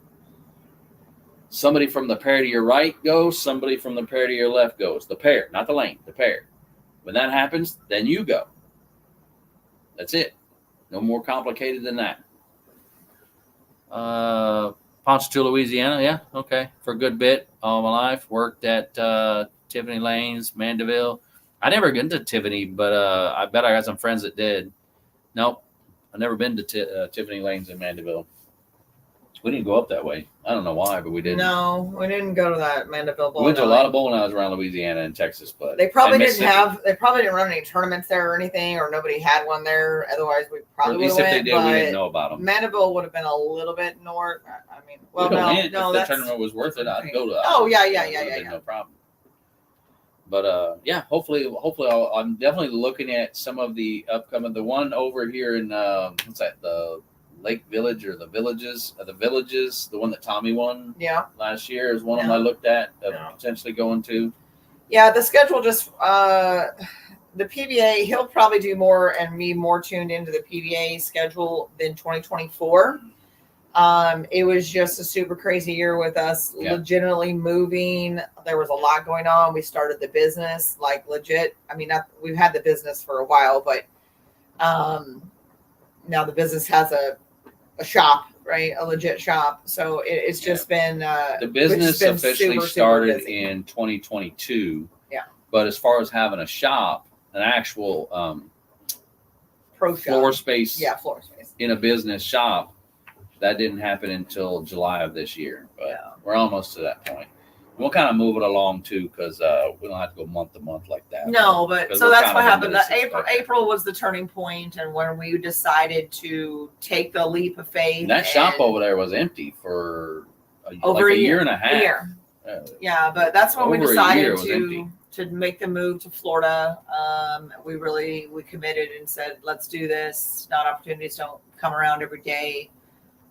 Somebody from the pair to your right goes, somebody from the pair to your left goes. The pair, not the lane, the pair. When that happens, then you go. That's it. No more complicated than that. Ponchatoula, Louisiana. Yeah, okay, for a good bit all my life. Worked at Tiffany Lanes, Mandeville. I never been to Tiffany, but I bet I got some friends that did. Nope, I've never been to Tiffany Lanes in Mandeville. We didn't go up that way. I don't know why, but we didn't. No, we didn't go to that Mandeville We Bowl. went to a lot of bowling alleys around Louisiana and Texas, but They probably and didn't Mississippi. they probably didn't run any tournaments there or anything, or nobody had one there. Otherwise, we Or at probably would least have if they went. did, we didn't But know about them. Mandeville would have been a little bit north. I mean, well, no, If the that's tournament was worth it, I'd go to that. Oh, yeah, It would've been yeah. no problem. But yeah, hopefully, I'm definitely looking at some of the upcoming. The one over here in what's that? The Lake Village or the Villages? The one that Tommy won Yeah. last year is one of them Yeah. I looked at Yeah. potentially going to. Yeah, the schedule just the PBA. He'll probably do more and me more tuned into the PBA schedule than 2024. It was just a super crazy year with us Yeah. legitimately moving. There was a lot going on. We started the business like legit. I mean, we've had the business for a while, but now the business has a shop, right? A legit shop. So it's just been The business been officially super, super started busy. in 2022. Yeah. But as far as having a shop, an actual pro floor shop. space Yeah, floor space. in a business shop, that didn't happen until July of this year. But Yeah. we're almost to that point. We'll kind of move it along too, because we don't have to go month to month like that. No, but 'Cause so we're that's kind what of happened. into this April expected. April was the turning point, and when we decided to take the leap of faith. And that shop and over there was empty for Over like a a year year. and a half. a year. Uh, Yeah, but that's when we Over a year decided it was empty. to make the move to Florida. We committed and said, let's do this. Not opportunities don't come around every day.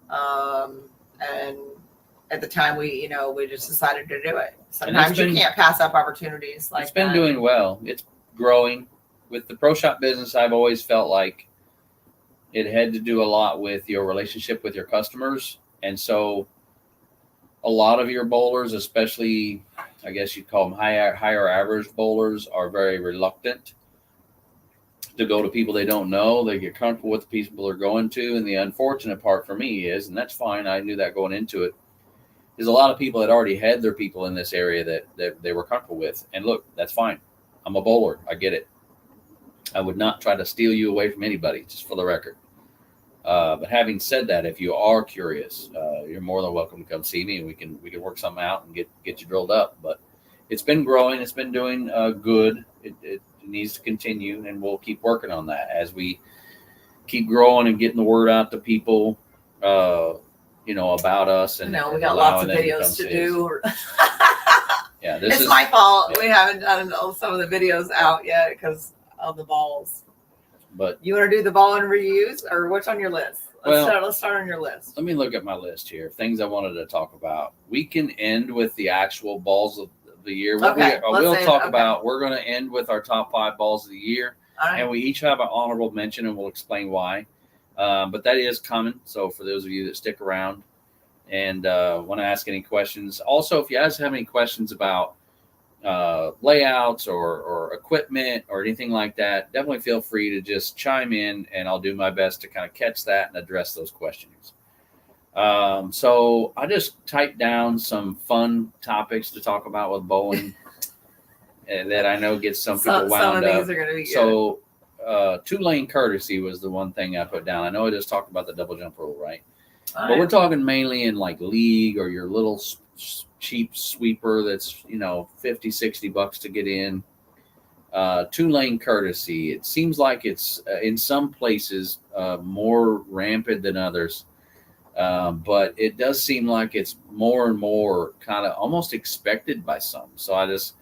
And at the time we just decided to do it. Sometimes you been- can't pass up opportunities like it's been that. doing well. It's growing. With the pro shop business, I've always felt like it had to do a lot with your relationship with your customers. And so a lot of your bowlers, especially, I guess you'd call them higher average bowlers, are very reluctant to go to people they don't know. They get comfortable with the people they're going to. And the unfortunate part for me is, and that's fine, I knew that going into it, is a lot of people that already had their people in this area that they were comfortable with. And look, that's fine. I'm a bowler. I get it. I would not try to steal you away from anybody, just for the record. But having said that, if you are curious, you're more than welcome to come see me, and we can work something out and get you drilled up. But it's been growing. It's been doing good. It needs to continue, and we'll keep working on that as we keep growing and getting the word out to people, about us. And we got lots of allowing them videos come to see us. do. Yeah, this It's is my fault. yeah. We haven't done some of the videos out yet because of the balls. But You want to do the ball and reuse, or what's on your list? Let's start on your list. let me look at my list here. Things I wanted to talk about. We can end with the actual balls of the year. What Okay, I will let's talk end, okay. about. We're going to end with our top 5 balls of the year. All right. And we each have an honorable mention, and we'll explain why. But that is coming. So for those of you that stick around and want to ask any questions, also if you guys have any questions about layouts or equipment or anything like that, definitely feel free to just chime in, and I'll do my best to kind of catch that and address those questions. So I just typed down some fun topics to talk about with bowling and that I know gets some people Some wound of up. these are going to be good. So, 2-lane courtesy was the one thing I put down. I know I just talked about the double jump rule, right? All But we're right. talking mainly in like league or your little cheap sweeper that's, $50-$60 to get in. 2-lane courtesy. It seems like it's in some places more rampant than others. But it does seem like it's more and more kind of almost expected by some. So I just,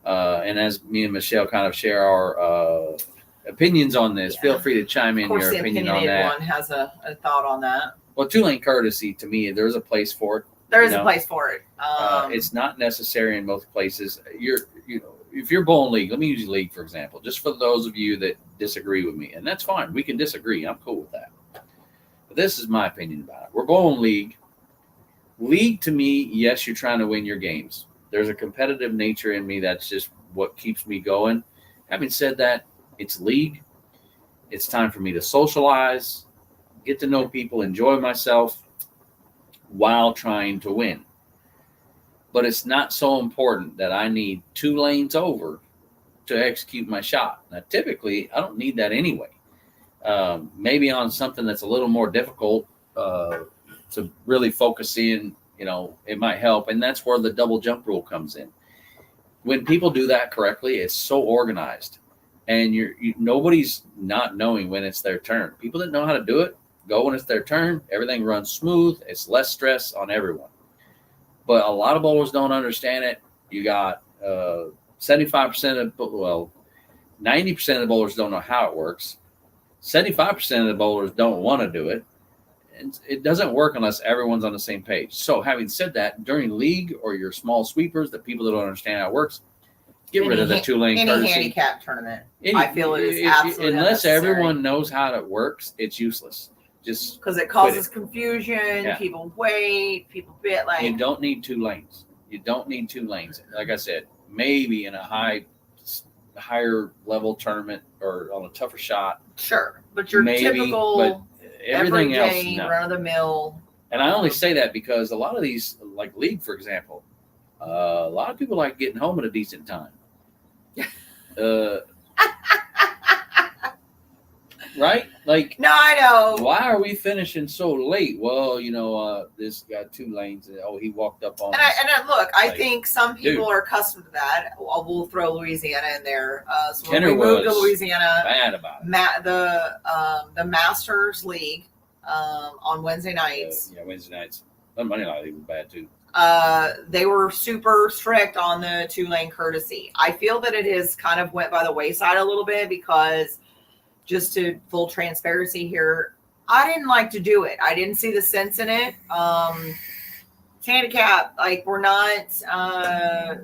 and as me and Michelle kind of share our opinions on this, Yeah. feel free to chime Of in course, your the opinion on opinionated that. one has a thought on that. Well, 2-lane courtesy, to me, there's a place for it. There is You a know, place for it. It's not necessary in most places. If you're bowling league, let me use league for example, just for those of you that disagree with me, and that's fine. We can disagree. I'm cool with that. But this is my opinion about it. We're bowling league. League to me, yes, you're trying to win your games. There's a competitive nature in me. That's just what keeps me going. Having said that, it's league. It's time for me to socialize, get to know people, enjoy myself. while trying to win. But it's not so important that I need 2 lanes over to execute my shot. Now, typically, I don't need that anyway. Maybe on something that's a little more difficult to really focus in, it might help. And that's where the double jump rule comes in. When people do that correctly, it's so organized. And nobody's not knowing when it's their turn. People that know how to do it, go when it's their turn. Everything runs smooth. It's less stress on everyone. But a lot of bowlers don't understand it. You got 75% of, 90% of the bowlers don't know how it works. 75% of the bowlers don't want to do it. And it doesn't work unless everyone's on the same page. So having said that, during league or your small sweepers, the people that don't understand how it works, get rid of the 2-lane Any courtesy. handicap tournament, I feel it is absolutely unless unnecessary. everyone knows how it works, it's useless. Just Because it causes confusion. Yeah. People wait. People bit like. you don't need 2 lanes. You don't need 2 lanes. Like I said, maybe in a higher level tournament or on a tougher shot, Sure, but your maybe, typical but everything else, everyday no. run of the mill. And I only say that because a lot of these, like league, for example, a lot of people like getting home at a decent time. Right? Like, No, I know. why are we finishing so late? Well, this got 2 lanes. And, he walked up on And us. look, I Like, think some people dude. are accustomed to that. We'll throw Louisiana in there. So when Kenner we moved to was Louisiana, bad about it. the Masters League on Wednesday nights. Wednesday nights. The Monday night league was bad too. They were super strict on the 2-lane courtesy. I feel that it has kind of went by the wayside a little bit because, just to full transparency here, I didn't like to do it. I didn't see the sense in it. It's handicap, like we're not, I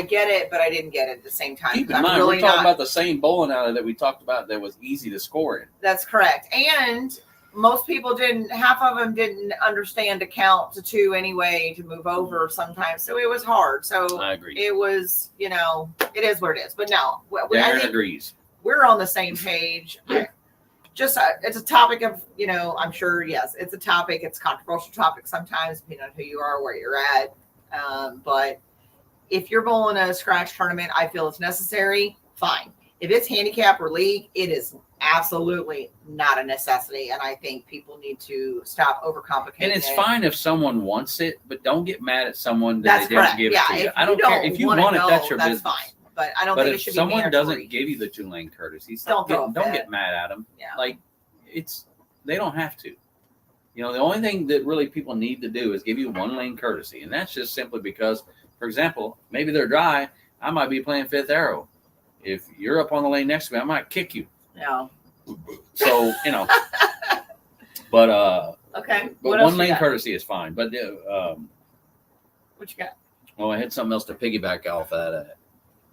get it, but I didn't get it at the same time. Keep in I'm mind, really we're talking not- about the same bowling alley that we talked about that was easy to score in. That's correct. And most people half of them didn't understand to count to 2 anyway to move over sometimes. So it was hard. So I agree. it was, it is what it is. But no, I Darren think agrees. we're on the same page. Just it's a topic of, I'm sure, yes, it's a topic. It's a controversial topic sometimes, depending on who you are, where you're at. But if you're bowling a scratch tournament, I feel it's necessary. Fine. If it's handicap or league, it is absolutely not a necessity. And I think people need to stop overcomplicating And it's it. fine if someone wants it, but don't get mad at someone that That's they didn't correct. give Yeah, it to you. if I don't you care. If you wanna want it, know, that's your that's business. fine. But I don't But think it if should someone be mandatory. doesn't give you the 2-lane courtesy, Don't throw a don't fit. get mad at them. Yeah. Like, they don't have to. The only thing that really people need to do is give you 1-lane courtesy. And that's just simply because, for example, maybe they're dry. I might be playing 5th arrow. If you're up on the lane next to me, I might kick you. Yeah. So, but Okay. but What else 1-lane you got? courtesy is fine. But What you got? I had something else to piggyback off of that,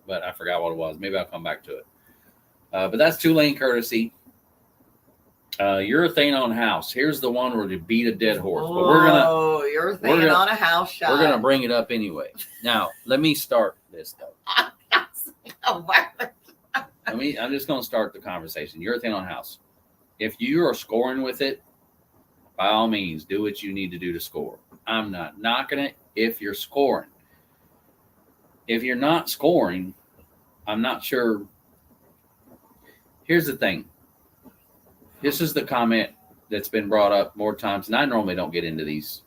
but I forgot what it was. Maybe I'll come back to it. But that's 2-lane courtesy. Urethane on house. Here's the one where you beat a dead horse. But You're thinking gonna- on a house shot. we're gonna bring it up anyway. Now, let me start this though. I'm just gonna start the conversation. Urethane on house. If you are scoring with it, by all means, do what you need to do to score. I'm not knocking it if you're scoring. If you're not scoring, I'm not sure. Here's the thing. This is the comment that's been brought up more times, and I normally don't get into these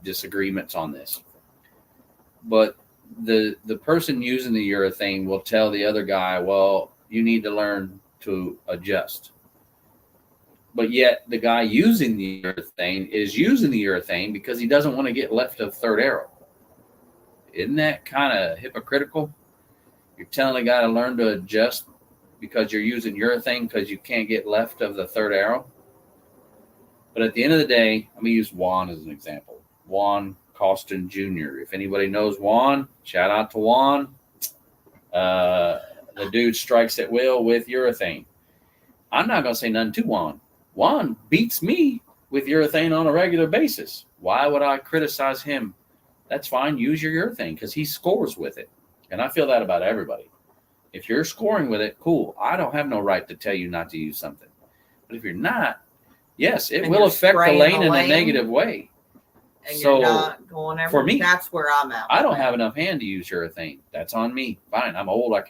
disagreements on this. But the person using the urethane will tell the other guy, well, you need to learn to adjust. But yet the guy using the urethane is using the urethane because he doesn't want to get left of 3rd arrow. Isn't that kind of hypocritical? You're telling a guy to learn to adjust because you're using urethane because you can't get left of the 3rd arrow. But at the end of the day, I'm going to use Juan as an example. Juan Costin Jr. If anybody knows Juan, shout out to Juan. The dude strikes at will with urethane. I'm not going to say nothing to Juan. Juan beats me with urethane on a regular basis. Why would I criticize him? That's fine. Use your urethane because he scores with it. And I feel that about everybody. If you're scoring with it, cool. I don't have no right to tell you not to use something. But if you're not, Yes, it And will you're affect the spraying lane the in a lane. negative way. and So, you're not going for everywhere. me, That's where I'm at. I don't with have it. enough hand to use urethane. That's on me. Fine, I'm old. I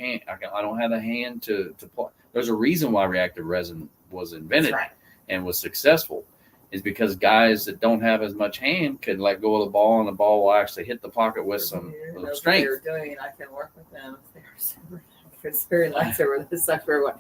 don't have the hand to play. There's a reason why reactive resin was That's invented right. and was successful, is because guys that don't have as much hand can let go of the ball, and the ball will actually hit the pocket with some You know little what strength. they're doing. I can work with them if they're super. If it's very lightsaber, this sucks for everyone.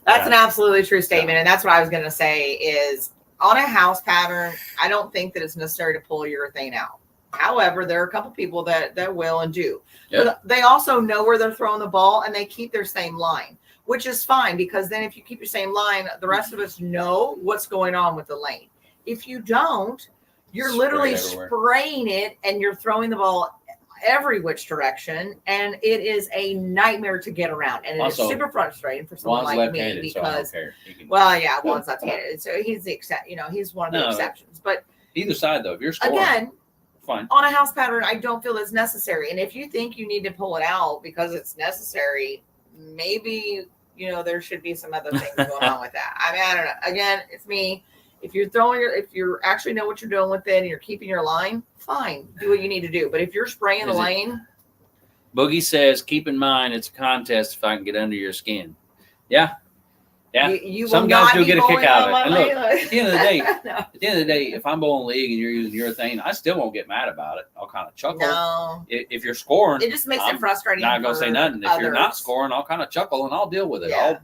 That's an absolutely true statement, and that's what I was going to say. Is on a house pattern, I don't think that it's necessary to pull urethane out. However, there are a couple people that will and do. Yeah. But they also know where they're throwing the ball, and they keep their same line, which is fine, because then if you keep your same line, the rest of us know what's going on with the lane. If you don't, you're Spray literally it everywhere. spraying it, and you're throwing the ball every which direction, and it is a nightmare to get around, and it's Also, super frustrating for someone Juan's like me left-handed, so I don't because, care. He can- well, yeah, Juan's left-handed, so he's the he's one of the No, exceptions. But either side, though, if you're scoring, again, fine. on a house pattern, I don't feel it's necessary. And if you think you need to pull it out because it's necessary, maybe there should be some other things going on with that. I mean, I don't know. Again, it's me. If you actually know what you're doing with it and you're keeping your line, fine, do what you need to do. But if you're spraying the Is it- lane, Boogie says, keep in mind it's a contest if I can get under your skin. Yeah. Yeah. you Some will guys not do be get a kick bowling out on of it. my And look, lane. at the end of the day, no. At the end of the day, if I'm bowling league and you're using urethane, I still won't get mad about it. I'll kind of chuckle. No. If you're scoring, It just makes I'm it frustrating. not gonna say for nothing. If you're not others. scoring, I'll kind of chuckle and I'll deal with it. Yeah.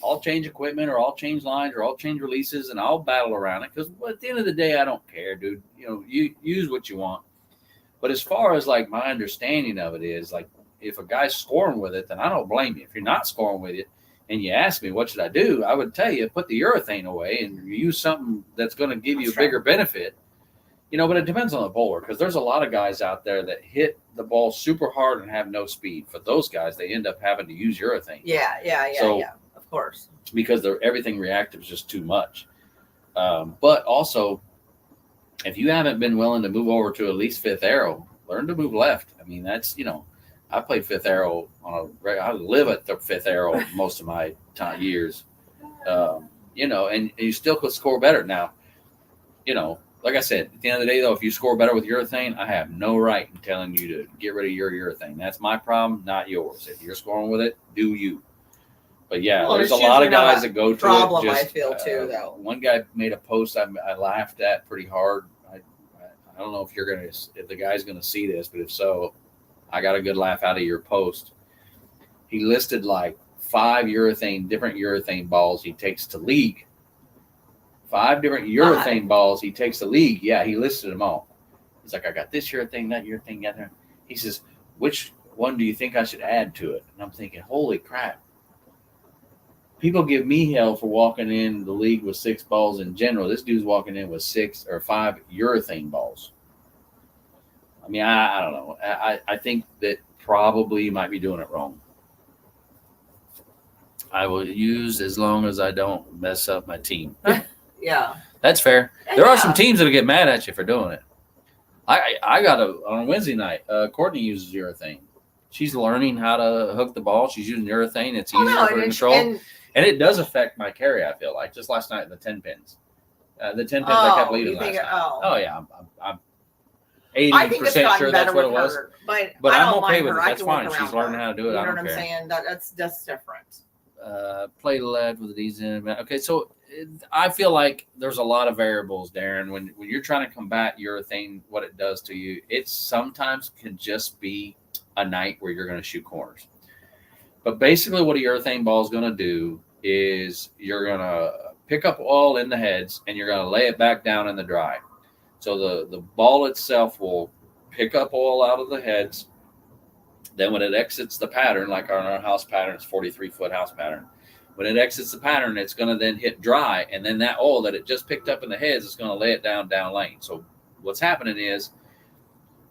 I'll change equipment, or I'll change lines, or I'll change releases, and I'll battle around it, because at the end of the day, I don't care, dude. You use what you want. But as far as like my understanding of it is, like, if a guy's scoring with it, then I don't blame you. If you're not scoring with it and you ask me what should I do, I would tell you put the urethane away and use something that's going to give you That's a bigger benefit. But it depends on the bowler, because there's a lot of guys out there that hit the ball super hard and have no speed. For those guys, they end up having to use urethane. Yeah. So- Of course. Because everything reactive is just too much. But also, if you haven't been willing to move over to at least fifth arrow, learn to move left. I mean, that's, I played fifth arrow I live at the fifth arrow most of my years, and you still could score better. Now, like I said, at the end of the day, though, if you score better with urethane, I have no right in telling you to get rid of your urethane. That's my problem, not yours. If you're scoring with it, do you. But yeah, Well, there's a it's lot of usually not guys that go to problem, it. I feel, too, though. One guy made a post I laughed at pretty hard. I don't know if the guy's gonna see this, but if so, I got a good laugh out of your post. He listed like 5 different urethane balls he takes to league. 5 different urethane balls he takes to league. Yeah, he listed them all. He's like, I got this urethane, that urethane, got there. He says, which one do you think I should add to it? And I'm thinking, holy crap. People give me hell for walking in the league with 6 balls in general. This dude's walking in with 6 or 5 urethane balls. I mean, I don't know. I think that probably you might be doing it wrong. I will use as long as I don't mess up my team. Yeah. That's fair. There are Yeah. some teams that'll get mad at you for doing it. I got on Wednesday night. Courtney uses urethane. She's learning how to hook the ball. She's using urethane. It's easier for her to control. And it does affect my carry, I feel like. Just last night, the 10 pins. The 10 pins I kept leading last night. Oh, yeah. I'm I think it's 80% gotten sure better that's what it with was. her, but But I I'm don't okay mind with her. it. I That's can work fine. She's around learning her. how to do it. You I know don't what I'm care. saying? That's different. Play lead with these in. Okay, so I feel like there's a lot of variables, Darren. When you're trying to combat urethane, what it does to you, it sometimes can just be a night where you're going to shoot corners. But basically, what a urethane ball is going to do is you're going to pick up oil in the heads and you're going to lay it back down in the dry. So the ball itself will pick up oil out of the heads. Then when it exits the pattern, like on our house pattern, it's 43-foot house pattern. When it exits the pattern, it's going to then hit dry. And then that oil that it just picked up in the heads is going to lay it down lane. So what's happening is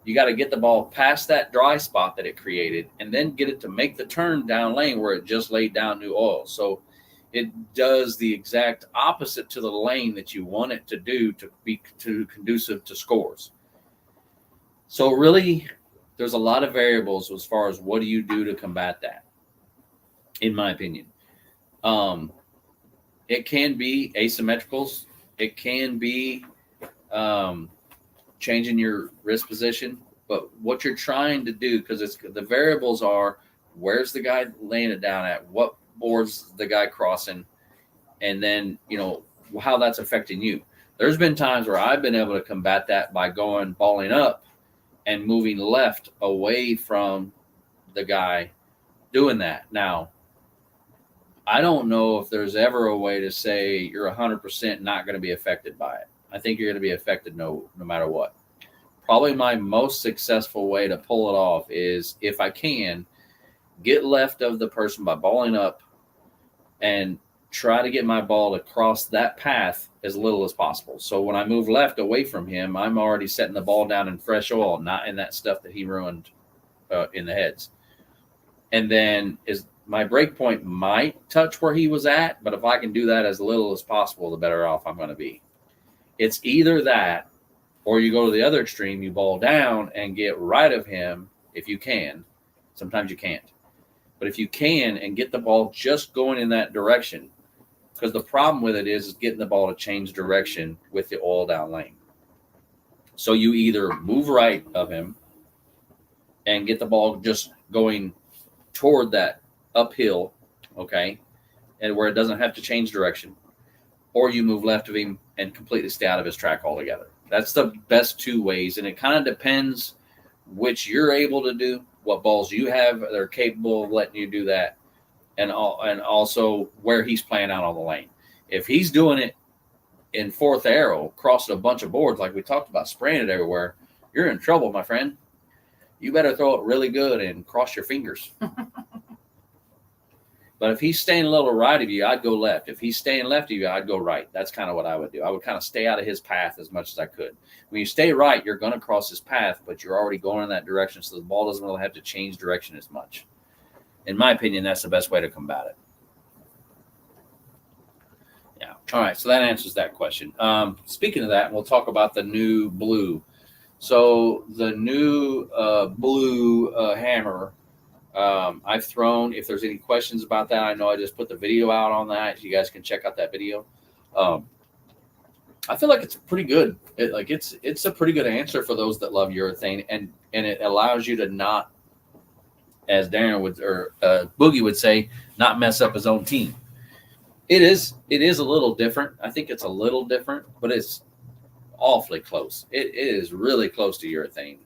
you got to get the ball past that dry spot that it created and then get it to make the turn down lane where it just laid down new oil. So it does the exact opposite to the lane that you want it to do to be conducive to scores. So really, there's a lot of variables as far as what do you do to combat that, in my opinion. It can be asymmetricals It can be changing your wrist position, but what you're trying to do, because it's the variables are where's the guy laying it down at, what boards the guy crossing, and then how that's affecting you. There's been times where I've been able to combat that by going balling up and moving left away from the guy doing that. Now, I don't know if there's ever a way to say you're 100% not going to be affected by it. I think you're going to be affected no matter what. Probably my most successful way to pull it off is if I can get left of the person by balling up and try to get my ball to cross that path as little as possible. So when I move left away from him, I'm already setting the ball down in fresh oil, not in that stuff that he ruined in the heads. And then my break point might touch where he was at, but if I can do that as little as possible, the better off I'm going to be. It's either that, or you go to the other extreme, you ball down and get right of him if you can. Sometimes you can't. But if you can and get the ball just going in that direction, because the problem with it is getting the ball to change direction with the oil down lane. So you either move right of him and get the ball just going toward that uphill, okay, and where it doesn't have to change direction, or you move left of him and completely stay out of his track altogether. That's the best two ways, and it kind of depends which you're able to do, what balls you have that are capable of letting you do that, and also where he's playing out on the lane. If he's doing it in fourth arrow, crossing a bunch of boards like we talked about, spraying it everywhere, you're in trouble, my friend. You better throw it really good and cross your fingers. But if he's staying a little right of you, I'd go left. If he's staying left of you, I'd go right. That's kind of what I would do. I would kind of stay out of his path as much as I could. When you stay right, you're going to cross his path, but you're already going in that direction, so the ball doesn't really have to change direction as much. In my opinion, that's the best way to combat it. Yeah. All right, so that answers that question. Speaking of that, we'll talk about the new blue. So the new blue hammer, I've thrown. If there's any questions about that, I know I just put the video out on that. You guys can check out that video. I feel like it's pretty good. It's a pretty good answer for those that love urethane, and it allows you to not, as Darren would or Boogie would say, not mess up his own team. It is a little different. I think it's a little different, but it's awfully close. It is really close to urethane.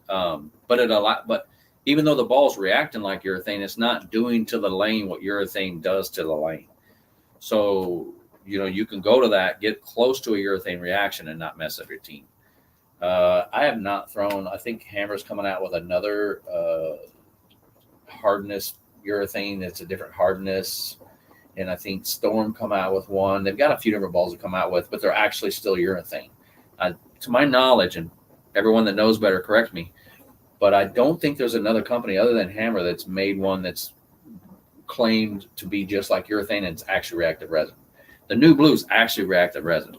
But even though the ball's reacting like urethane, it's not doing to the lane what urethane does to the lane. So, you can go to that, get close to a urethane reaction and not mess up your team. I have not thrown, I think Hammer's coming out with another hardness urethane. It's a different hardness. And I think Storm come out with one. They've got a few different balls to come out with, but they're actually still urethane. To my knowledge, and everyone that knows better, correct me, but I don't think there's another company other than Hammer that's made one that's claimed to be just like urethane and it's actually reactive resin. The new blue is actually reactive resin,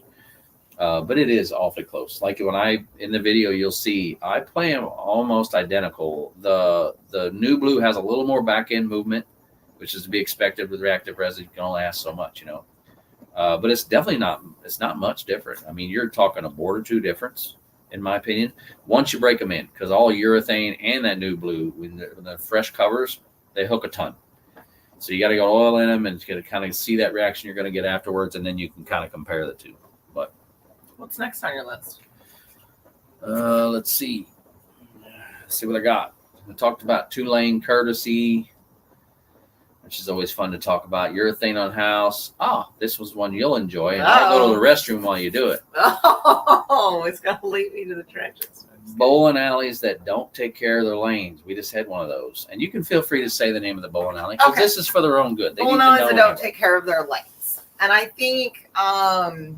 but it is awfully close. Like in the video, you'll see I play them almost identical. The new blue has a little more back end movement, which is to be expected with reactive resin. You can only ask so much, but it's definitely not much different. I mean, you're talking a board or two difference, in my opinion, once you break them in, because all urethane and that new blue, when the fresh covers, they hook a ton. So you got to go oil in them and you got to kind of see that reaction you're going to get afterwards, and then you can kind of compare the two. But what's next on your list? Let's see. What I got. I talked about 2-lane courtesy, which is always fun to talk about. Urethane on house. This was one you'll enjoy. And I'll go to the restroom while you do it. Oh, it's going to lead me to the trenches. Bowling alleys that don't take care of their lanes. We just had one of those. And you can feel free to say the name of the bowling alley, because this is for their own good. Bowling alleys that don't take care of their lanes. And I think, and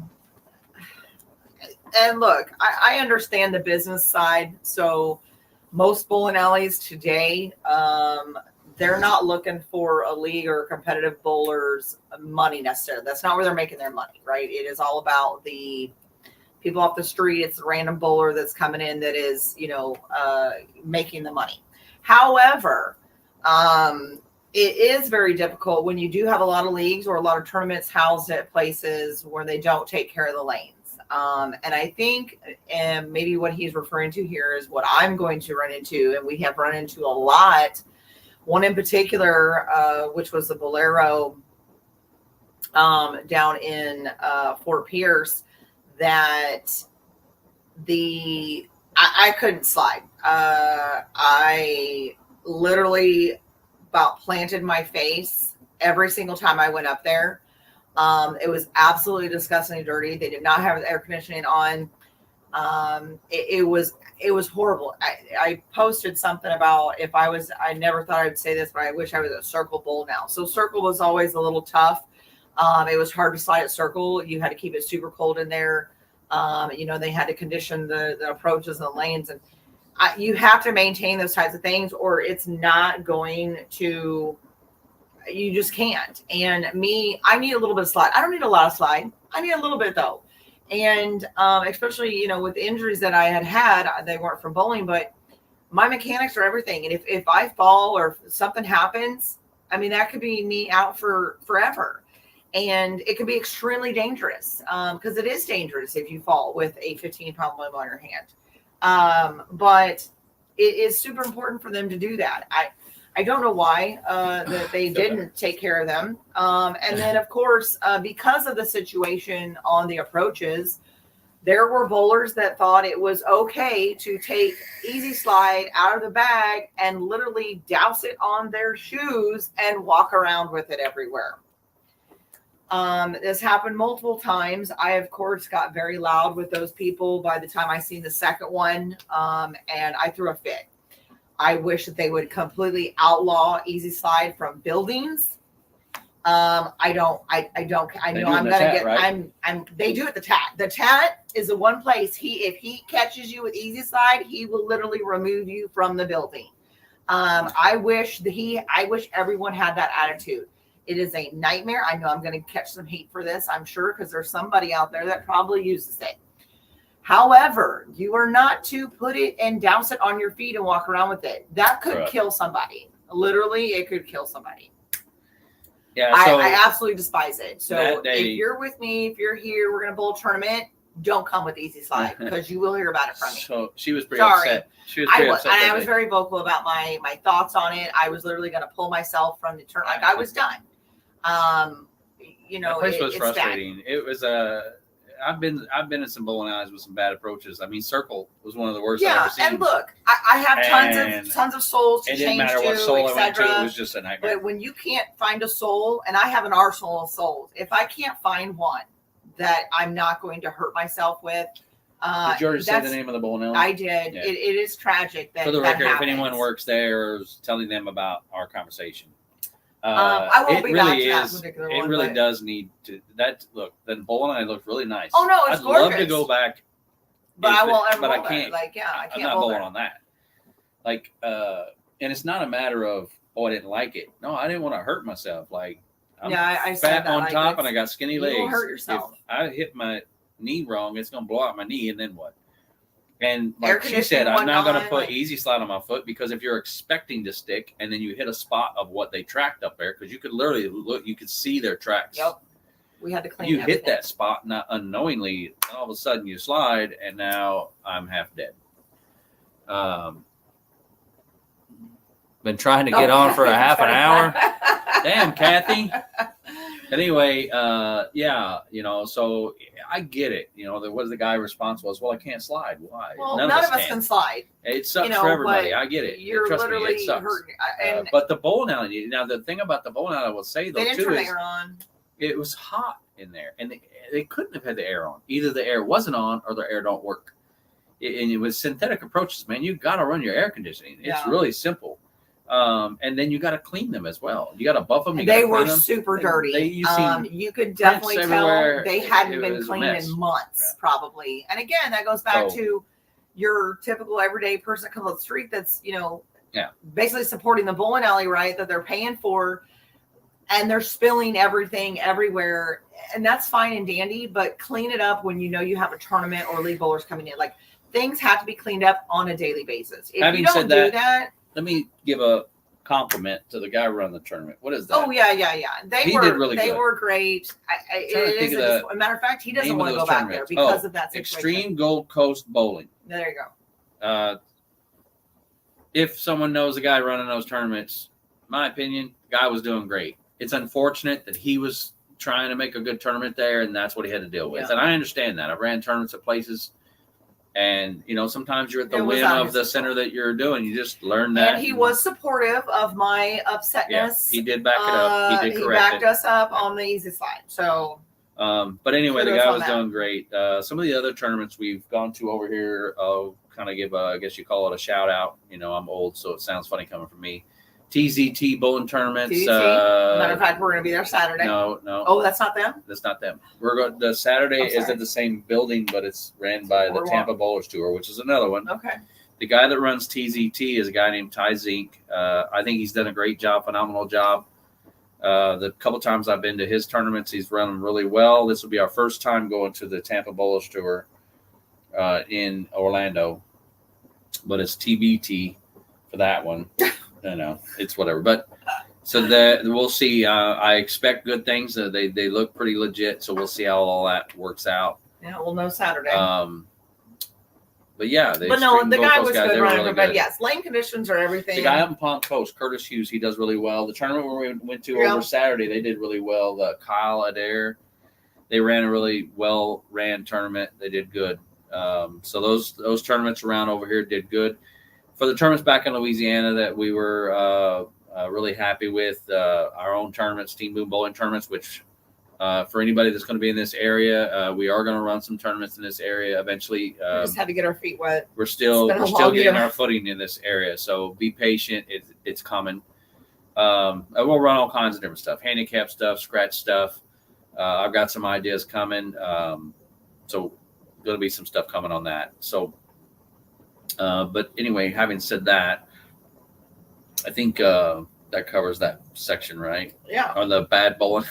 look, I understand the business side. So most bowling alleys today, they're not looking for a league or competitive bowlers money necessarily. That's not where they're making their money, right? It is all about the people off the street. It's the random bowler that's coming in that is, making the money. However, it is very difficult when you do have a lot of leagues or a lot of tournaments housed at places where they don't take care of the lanes. And I think, and maybe what he's referring to here is what I'm going to run into, and we have run into a lot. One in particular, which was the Bolero down in Fort Pierce, that I couldn't slide. I literally about planted my face every single time I went up there. It was absolutely disgustingly dirty. They did not have air conditioning on. It was horrible. I posted something about I never thought I would say this, but I wish I was at Circle Bowl now. So Circle was always a little tough. It was hard to slide at Circle. You had to keep it super cold in there. They had to condition the approaches and the lanes, and you have to maintain those types of things, or it's not going to. You just can't. And I need a little bit of slide. I don't need a lot of slide. I need a little bit though. And especially, with the injuries that I had, they weren't from bowling, but my mechanics are everything. And if I fall or if something happens, I mean, that could be me out for forever. And it could be extremely dangerous because it is dangerous if you fall with a 15-pound limb on your hand. But it is super important for them to do that. I don't know why that they didn't take care of them. And then, of course, because of the situation on the approaches, there were bowlers that thought it was okay to take Easy Slide out of the bag and literally douse it on their shoes and walk around with it everywhere. This happened multiple times. I, of course, got very loud with those people by the time I seen the second one, and I threw a fit. I wish that they would completely outlaw Easy Slide from buildings. I know I'm gonna get, right? They do it the TAT. The TAT is the one place if he catches you with Easy Slide, he will literally remove you from the building. I wish everyone had that attitude. It is a nightmare. I know I'm going to catch some hate for this, I'm sure, because there's somebody out there that probably uses it. However, you are not to put it and douse it on your feet and walk around with it. That could kill somebody. Literally, it could kill somebody. Yeah, so I absolutely despise it. So if you're with me, if you're here, we're going to bowl a tournament. Don't come with Easy Slide because you will hear about it from me. So she was pretty upset. She was pretty upset. I was very vocal about my thoughts on it. I was literally going to pull myself from the tournament. Like I was done. The place was frustrating. Bad. It was I've been in some bowling alleys with some bad approaches. I mean, Circle was one of the worst I've ever seen. And look, I have tons of souls to change to, it didn't matter what soul I went to. It was just a nightmare. But when you can't find a soul, and I have an arsenal of souls, if I can't find one that I'm not going to hurt myself with. Did you already say the name of the bowling alley? I did. Yeah. It is tragic that. For the record, if anyone works there, telling them about our conversation. I won't be back to that particular one. It really does need to. Look, the bowling alley looked really nice. Oh no, it's gorgeous. I'd love to go back, but I won't ever. But I can't. I can't. I'm not bowling on that. And it's not a matter of I didn't like it. No, I didn't want to hurt myself. I'm fat on top and I got skinny legs. You'll hurt yourself. If I hit my knee wrong, it's gonna blow out my knee, and then what? And like she said, I'm not going to put Easy Slide on my foot because if you're expecting to stick and then you hit a spot of what they tracked up there, because you could literally look, you could see their tracks. Yep. We had to clean everything. Hit that spot not unknowingly, all of a sudden you slide, and now I'm half dead. Been trying to get on for a half an hour. Damn, Kathy. Anyway, so I get it. What is the guy responsible as? Well, I can't slide. Why? Well, none of us can slide. It sucks for everybody. I get it. Trust me, it sucks. But the bowling alley. Now, the thing about the bowling alley, I will say though, too, is it was hot in there, and they couldn't have had the air on. Either the air wasn't on, or the air don't work. And it was synthetic approaches, man. You got to run your air conditioning. It's really simple. And then you got to clean them as well. You got to buff them. They were super dirty. You could definitely tell they hadn't been cleaned in months, probably. And again, that goes back to your typical everyday person that comes on the street that's, basically supporting the bowling alley, right? That they're paying for, and they're spilling everything everywhere. And that's fine and dandy, but clean it up when you have a tournament or league bowlers coming in. Things have to be cleaned up on a daily basis. If you don't do that, let me give a compliment to the guy running the tournament. What is that? Oh yeah. They He were did really they good. were great. trying to It think is of the a matter of fact, he doesn't name of want to those go back there tournaments. because Oh, of that situation. Extreme Gold Coast Bowling. There you go. If someone knows the guy running those tournaments, my opinion, the guy was doing great. It's unfortunate that he was trying to make a good tournament there, and that's what he had to deal with. Yeah. And I understand that. I ran tournaments at places, and sometimes you're at the It was whim out of his the control. center that you're doing. You just learn that. And he was supportive of my upsetness. Yeah, he did back it up. He did He correct backed it. us up on the easy side. So But anyway, the Kudos guy on was that. doing great. Some of the other tournaments we've gone to over here, I'll kind of give, I guess you call it a shout out. I'm old, so it sounds funny coming from me. TZT bowling tournaments. matter of fact, we're going to be there Saturday. No, Oh, that's not them. that's not them. We're going. The Saturday I'm is sorry. at the same building, but it's ran by the Boardwalk. Tampa Bowlers Tour, which is another one. Okay. The guy that runs TZT is a guy named Ty Zink. I think he's done a great job, phenomenal job. The couple times I've been to his tournaments, he's run them really well. This will be our first time going to the Tampa Bowlers Tour in Orlando, but it's TBT for that one. It's whatever. But so that we'll see. I expect good things. They look pretty legit, so we'll see how all that works out. Yeah, we'll know Saturday. But yeah, but no, Extreme the Gold guy Coast was guys, good they were running. really But good. yes, lane conditions are everything. The guy up in Palm Coast, Curtis Hughes, he does really well. The tournament where we went to Yeah. over Saturday, they did really well. The Kyle Adair, they ran a really well ran tournament. They did good. So those tournaments around over here did good. For the tournaments back in Louisiana that we were really happy with, our own tournaments, Team Boom Bowling tournaments, which for anybody that's going to be in this area, we are going to run some tournaments in this area eventually. We just had to get our feet wet. We're still It's been a getting long year. our footing in this area, so be patient. It's coming. And we'll run all kinds of different stuff, handicap stuff, scratch stuff. I've got some ideas coming, so going to be some stuff coming on that. So, but anyway, having said that, I think that covers that section, right? Yeah. On the bad bowling.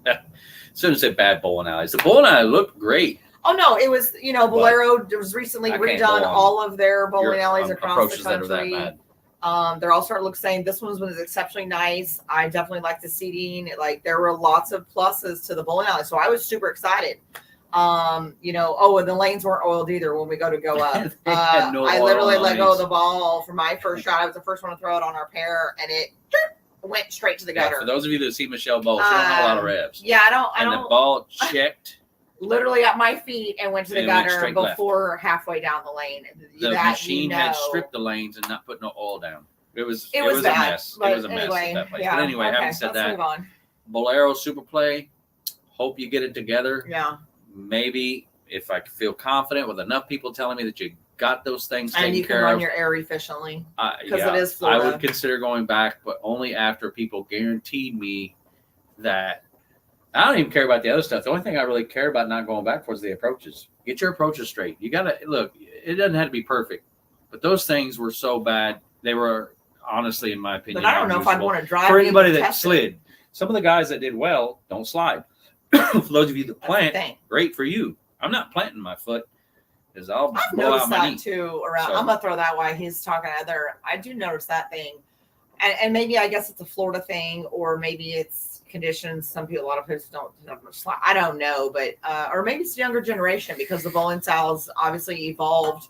As soon as I said bad bowling alleys, the bowling alley looked great. Oh no, it was Bolero was recently I can't redone go on all of their bowling Your, alleys across approaches the that are that country. bad. They're all starting to look saying this one was exceptionally nice. I definitely like the seating. Like there were lots of pluses to the bowling alley, so I was super excited. And the lanes weren't oiled either when we go up. They had no I oil literally on let go of these. the ball for my first shot. I was the first one to throw it on our pair, and it went straight to the Yeah, gutter. for those of you that see Michelle Bowl, she don't have a lot of reps. Yeah, I And the don't. ball checked. Literally at my feet and went to the And went gutter straight left. before halfway down the lane. The That, machine had stripped the lanes and not put no oil down. It was It a was bad. mess. But It was a mess anyway, at that place. yeah. But anyway, okay, having said let's that, move on. Bolero Super Play. Hope you get it together. Yeah, Maybe if I feel confident with enough people telling me that you got those things taken and you can care run of, your air efficiently. 'cause yeah, it is I Florida. would consider going back, but only after people guaranteed me that. I don't even care about the other stuff. The only thing I really care about not going back for is the approaches. Get your approaches straight. You got to look. It doesn't have to be perfect, but those things were so bad. They were honestly, in my opinion, But I don't know if I'd unusable. want to drive For these anybody and that test it. slid. Some of the guys that did well don't slide. For those of you that That's the plant, thing. great for you. I'm not planting my foot because I'll I've blow noticed out my that knee. too. Around, So- I'm gonna throw that while he's talking. I do notice that thing, and maybe I guess it's a Florida thing, or maybe it's conditions. Some people, a lot of people don't have much slide. I don't know, but or maybe it's the younger generation because the bowling styles obviously evolved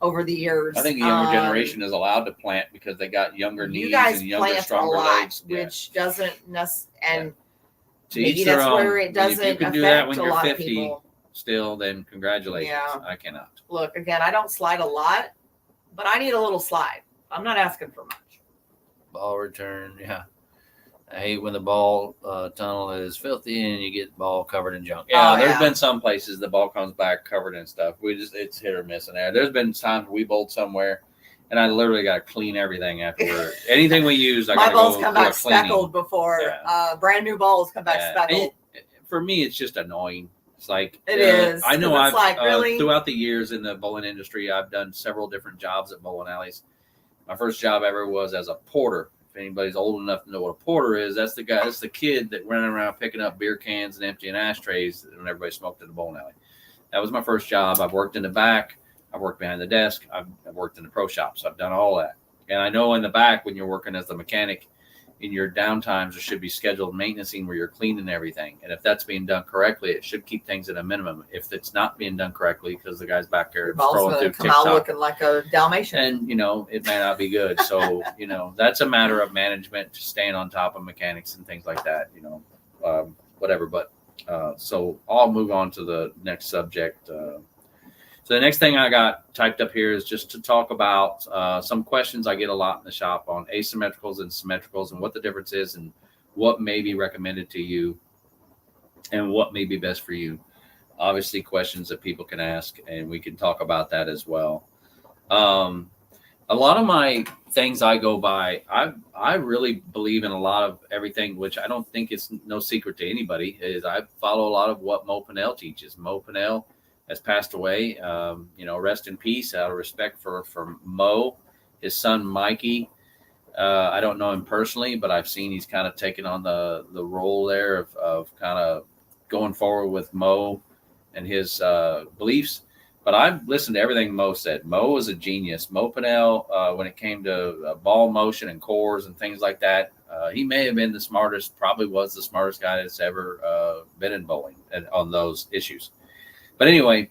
over the years. I think the younger generation is allowed to plant because they got younger You knees guys and younger, plant a stronger lot, legs. Yeah. which doesn't and To maybe each their that's own. where it If doesn't you can do that affect when a you're lot of 50 people. still, then congratulations. Yeah. I cannot. Look, again, I don't slide a lot, but I need a little slide. I'm not asking for much. Ball return, yeah. I hate when the ball tunnel is filthy and you get the ball covered in junk. Yeah, Oh, there's yeah. been some places the ball comes back covered in stuff. It's hit or miss in there. There's been times we bowled somewhere and I literally got to clean everything afterward. Anything we use, I My got to balls go come do a back cleaning. speckled before. Yeah. Brand new balls come back Yeah. speckled. For me, it's just annoying. It's like It is, I know 'cause it's I've like, really? throughout the years in the bowling industry, I've done several different jobs at bowling alleys. My first job ever was as a porter. If anybody's old enough to know what a porter is, that's the guy. That's the kid that running around picking up beer cans and emptying ashtrays when everybody smoked at the bowling alley. That was my first job. I've worked in the back. I've worked behind the desk. I've worked in the pro shops. I've done all that. And I know in the back when you're working as the mechanic, in your downtimes, there should be scheduled maintenancing where you're cleaning everything. And if that's being done correctly, it should keep things at a minimum. If it's not being done correctly because the guy's back there Your ball's scrolling gonna through come out TikTok, looking like a Dalmatian. and it may not be good. So that's a matter of management, just staying on top of mechanics and things like that. Whatever. But so I'll move on to the next subject. So the next thing I got typed up here is just to talk about some questions I get a lot in the shop on asymmetricals and symmetricals and what the difference is and what may be recommended to you and what may be best for you. Obviously, questions that people can ask, and we can talk about that as well. A lot of my things I go by, I really believe in a lot of everything, which I don't think it's no secret to anybody, is I follow a lot of what Mo Pinnell teaches. Mo Pinnell has passed away. Rest in peace, out of respect for Mo. His son, Mikey, I don't know him personally, but I've seen he's kind of taken on the role there of kind of going forward with Mo and his beliefs. But I've listened to everything Mo said. Mo was a genius. Mo Pinnell, when it came to ball motion and cores and things like that, he may have been the smartest, probably was the smartest guy that's ever been in bowling on those issues. But anyway,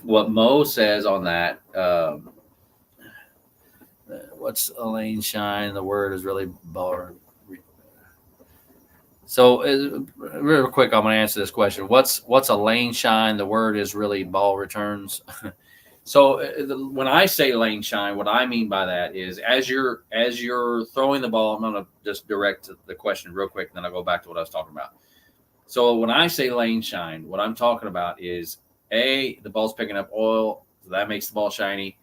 what Mo says on that, what's a lane shine? The word is really bar. So real quick, I'm going to answer this question. What's a lane shine? The word is really ball returns. So when I say lane shine, what I mean by that is as you're throwing the ball, I'm going to just direct the question real quick, and then I'll go back to what I was talking about. So when I say lane shine, what I'm talking about is A, the ball's picking up oil, so that makes the ball shiny.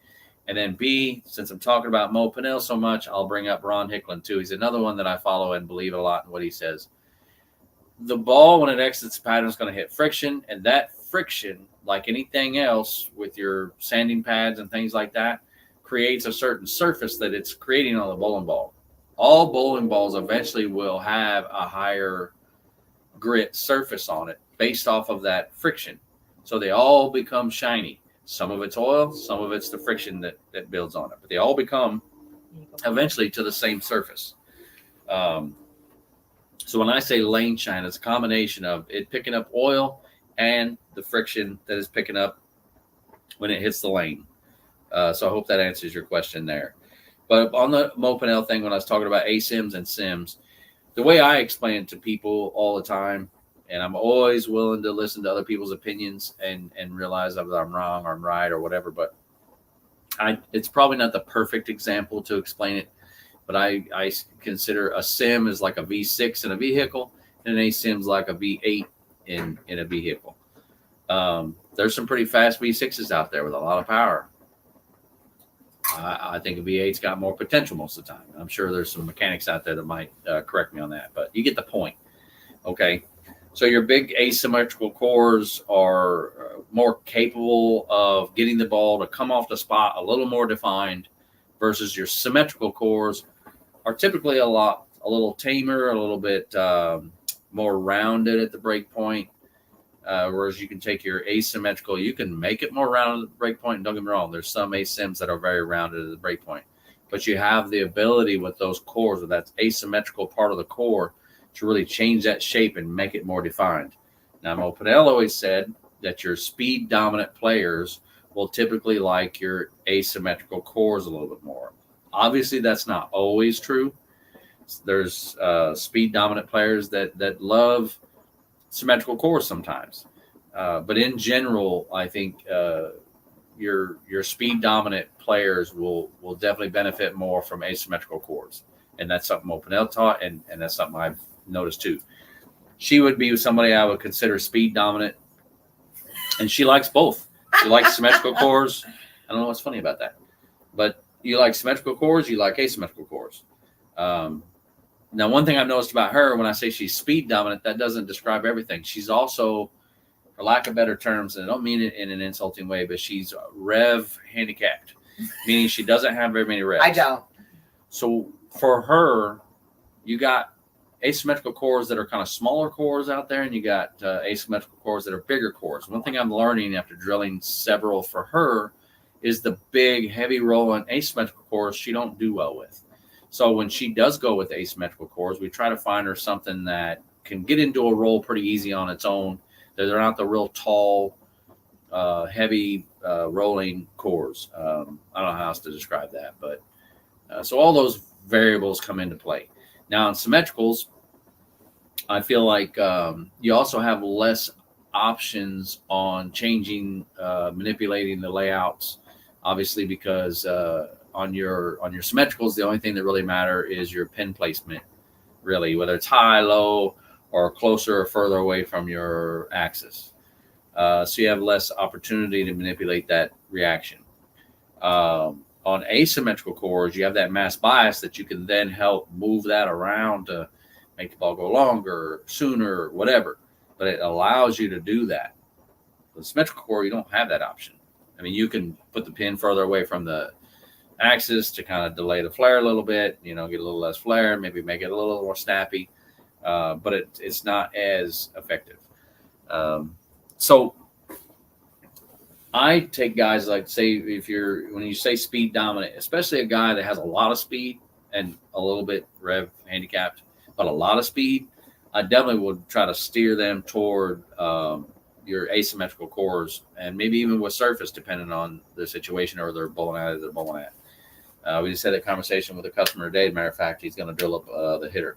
And then B, since I'm talking about Mo Pinnell so much, I'll bring up Ron Hicklin too. He's another one that I follow and believe a lot in what he says. The ball, when it exits the pattern, is going to hit friction, and that friction, like anything else with your sanding pads and things like that, creates a certain surface that it's creating on the bowling ball. All bowling balls eventually will have a higher grit surface on it based off of that friction. So they all become shiny. Some of it's oil, some of it's the friction that builds on it, but they all become eventually to the same surface. So when I say lane shine, it's a combination of it picking up oil and the friction that is picking up when it hits the lane. So I hope that answers your question there. But on the Mo Pinnell thing, when I was talking about ASIMs and SIMs, the way I explain it to people all the time, and I'm always willing to listen to other people's opinions and realize that I'm wrong or I'm right or whatever, but it's probably not the perfect example to explain it, but I consider a sim is like a V6 in a vehicle, and an ASIM's like a V8 in a vehicle. There's some pretty fast V6s out there with a lot of power. I think a V8's got more potential most of the time. I'm sure there's some mechanics out there that might correct me on that, but you get the point. Okay. So your big asymmetrical cores are more capable of getting the ball to come off the spot a little more defined versus your symmetrical cores are typically a little tamer, a little bit more rounded at the break point. Whereas you can take your asymmetrical, you can make it more rounded at the break point. And don't get me wrong, there's some ASIMs that are very rounded at the break point, but you have the ability with those cores, with that asymmetrical part of the core, to really change that shape and make it more defined. Now, Mo Pinnell always said that your speed dominant players will typically like your asymmetrical cores a little bit more. Obviously, that's not always true. There's speed dominant players that love symmetrical cores sometimes. But in general, I think your speed dominant players will definitely benefit more from asymmetrical cores. And that's something Mo Pinnell taught, and that's something I've noticed too. She would be somebody I would consider speed dominant, and she likes both. She likes symmetrical cores. I don't know what's funny about that, but you like symmetrical cores, you like asymmetrical cores. Now, one thing I've noticed about her, when I say she's speed dominant, that doesn't describe everything. She's also, for lack of better terms, and I don't mean it in an insulting way, but she's rev handicapped, meaning she doesn't have very many revs. I don't. So for her, you got asymmetrical cores that are kind of smaller cores out there, and you got asymmetrical cores that are bigger cores. One thing I'm learning after drilling several for her is the big, heavy rolling asymmetrical cores she don't do well with. So when she does go with asymmetrical cores, we try to find her something that can get into a roll pretty easy on its own. They're not the real tall, heavy rolling cores. I don't know how else to describe that, but so all those variables come into play. Now in symmetricals, I feel like you also have less options on changing, manipulating the layouts. Obviously, because on your symmetricals, the only thing that really matter is your pin placement, really, whether it's high, low, or closer or further away from your axis. So you have less opportunity to manipulate that reaction. On asymmetrical cores, you have that mass bias that you can then help move that around to make the ball go longer, sooner, whatever. But it allows you to do that. With a symmetrical core, you don't have that option. I mean, you can put the pin further away from the axis to kind of delay the flare a little bit, get a little less flare, maybe make it a little more snappy, but it's not as effective. So I take guys like, say, when you say speed dominant, especially a guy that has a lot of speed and a little bit rev handicapped, but a lot of speed, I definitely would try to steer them toward your asymmetrical cores, and maybe even with surface, depending on the situation or they're bowling at. We just had a conversation with a customer today. As a matter of fact, he's going to drill up the hitter.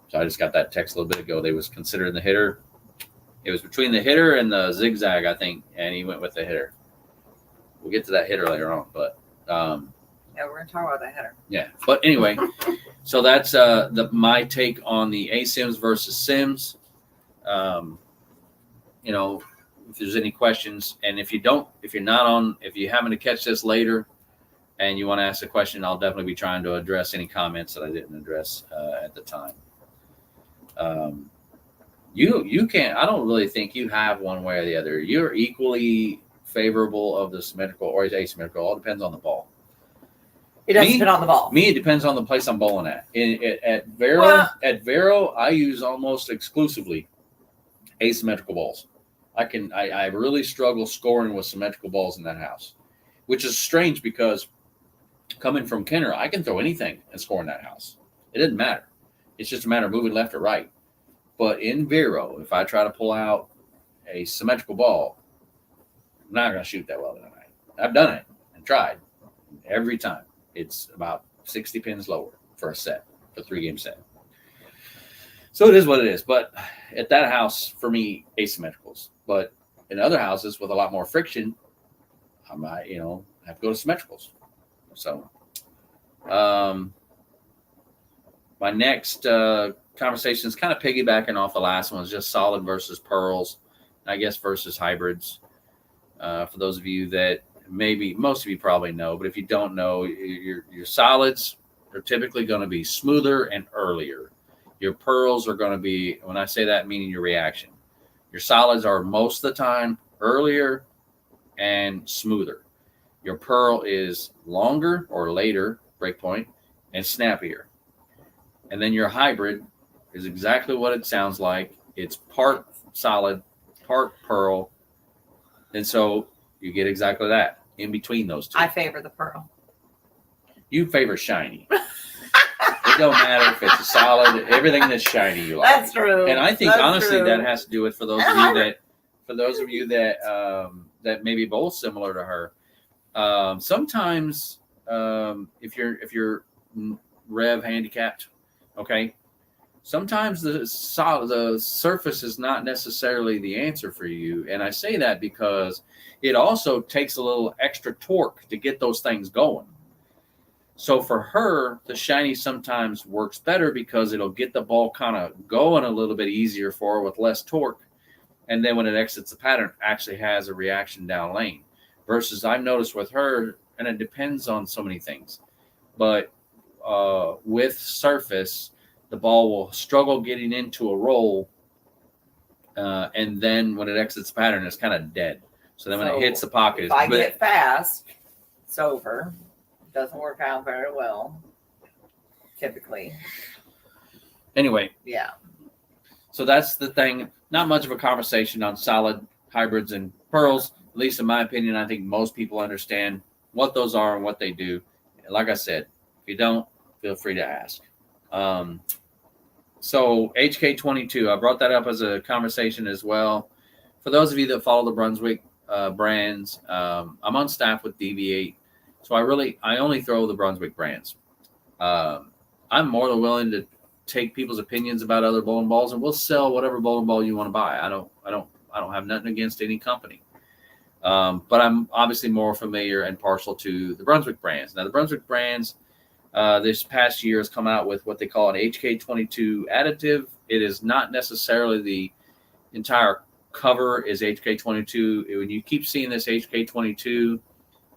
So I just got that text a little bit ago. They was considering the hitter. It was between the hitter and the zigzag, I think, and he went with the hitter. We'll get to that hitter later on, but yeah, we're going to talk about that header. yeah. But anyway, so that's my take on the ASIMs versus Sims. If there's any questions, and if you happen to catch this later and you want to ask a question, I'll definitely be trying to address any comments that I didn't address at the time. You can't, I don't really think you have one way or the other. You're equally favorable of the symmetrical or asymmetrical. All depends on the ball. It does depend on the ball. Me, it depends on the place I'm bowling at. At Vero, I use almost exclusively asymmetrical balls. I really struggle scoring with symmetrical balls in that house, which is strange because coming from Kenner, I can throw anything and score in that house. It doesn't matter. It's just a matter of moving left or right. But in Vero, if I try to pull out a symmetrical ball, I'm not going to shoot that well tonight. I've done it and tried every time. It's about 60 pins lower for a set, for a 3-game set. So it is what it is. But at that house, for me, asymmetricals. But in other houses with a lot more friction, I might, have to go to symmetricals. So my next conversation is kind of piggybacking off the last one. It's just solid versus pearls, I guess, versus hybrids. For those of you that maybe, most of you probably know, but if you don't know, your solids are typically going to be smoother and earlier. Your pearls are going to be, when I say that, meaning your reaction. Your solids are most of the time earlier and smoother. Your pearl is longer or later, breakpoint, and snappier. And then your hybrid is exactly what it sounds like. It's part solid, part pearl. And so you get exactly that in between those two. I favor the pearl. You favor shiny. It don't matter if it's a solid, everything that's shiny you like. That's true. And I think That's honestly true. that has to do with for those of you that maybe both similar to her. Sometimes if you're rev handicapped, okay, sometimes the surface is not necessarily the answer for you. And I say that because it also takes a little extra torque to get those things going. So for her, the shiny sometimes works better because it'll get the ball kind of going a little bit easier for her with less torque. And then when it exits the pattern, actually has a reaction down lane. Versus I've noticed with her, and it depends on so many things, but with surface, the ball will struggle getting into a roll. And then when it exits the pattern, it's kind of dead. So then when it hits the pocket, if I get fast, it's over. Doesn't work out very well, typically. Anyway. Yeah. So that's the thing. Not much of a conversation on solid hybrids and pearls, at least in my opinion, I think most people understand what those are and what they do. Like I said, if you don't, feel free to ask. So HK22, I brought that up as a conversation as well. For those of you that follow the Brunswick brands, I'm on staff with Deviate, so I only throw the Brunswick brands. I'm more than willing to take people's opinions about other bowling balls, and we'll sell whatever bowling ball you want to buy. I don't have nothing against any company. But I'm obviously more familiar and partial to the Brunswick brands. Now, the Brunswick brands this past year has come out with what they call an HK22 additive. It is not necessarily the entire cover is HK22. When you keep seeing this HK22,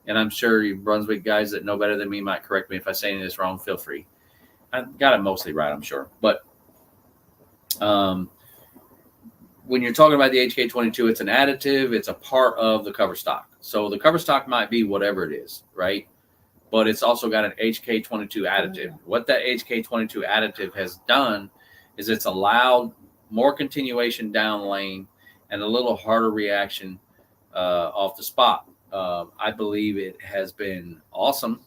and I'm sure you Brunswick guys that know better than me might correct me if I say any of this wrong, feel free. I got it mostly right, I'm sure. But when you're talking about the HK22, it's an additive. It's a part of the cover stock. So the cover stock might be whatever it is, right? But it's also got an HK22 additive. What that HK22 additive has done is it's allowed more continuation down lane and a little harder reaction off the spot. I believe it has been awesome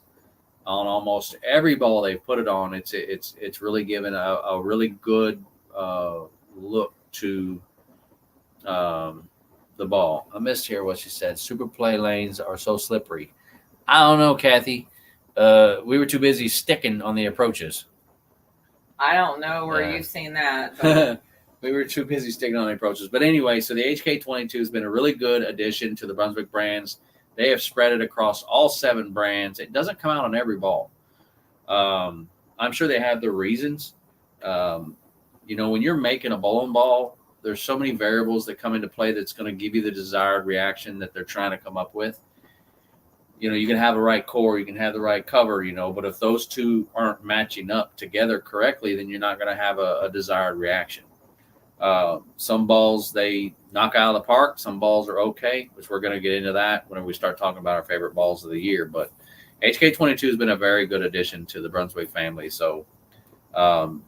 on almost every ball they've put it on. It's really given a really good look to the ball. I missed here what she said. Super play lanes are so slippery. I don't know, Kathy. We were too busy sticking on the approaches. I don't know where you've seen that. But We were too busy sticking on the approaches. But anyway, so the HK22 has been a really good addition to the Brunswick brands. They have spread it across all 7 brands. It doesn't come out on every ball. I'm sure they have their reasons. When you're making a bowling ball, there's so many variables that come into play that's going to give you the desired reaction that they're trying to come up with. You can have the right core, you can have the right cover, but if those two aren't matching up together correctly, then you're not going to have a desired reaction. Some balls, they knock out of the park. Some balls are okay, which we're going to get into that when we start talking about our favorite balls of the year. But HK22 has been a very good addition to the Brunswick family. So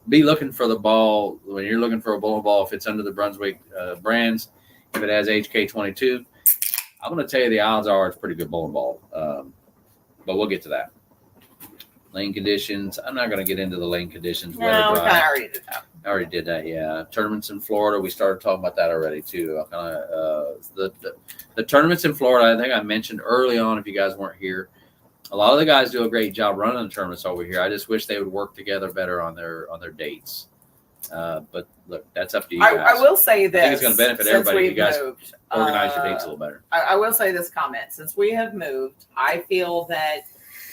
be looking for the ball when you're looking for a bowling ball. If it's under the Brunswick brands, if it has HK22, I'm going to tell you the odds are it's a pretty good bowling ball. But we'll get to that. Lane conditions. I'm not going to get into the lane conditions. no, we kind of already did that. I already did that, yeah. Tournaments in Florida, we started talking about that already too. The tournaments in Florida, I think I mentioned early on, if you guys weren't here, a lot of the guys do a great job running the tournaments over here. I just wish they would work together better on their dates. But look, that's up to you guys. I will say this. I think it's going to benefit everybody if you guys moved, organize your dates a little better. I will say this comment. Since we have moved, I feel that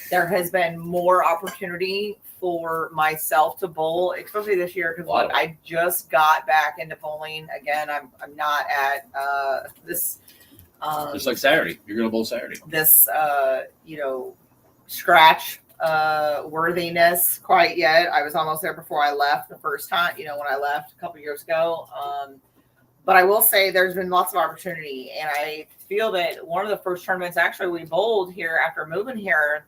there has been more opportunity for myself to bowl, especially this year, because Wow. I just got back into bowling again. I'm not at this Just like Saturday. You're going to bowl Saturday. this scratch worthiness quite yet. I was almost there before I left the first time, when I left a couple years ago. But I will say there's been lots of opportunity, and I feel that one of the first tournaments actually we bowled here after moving here,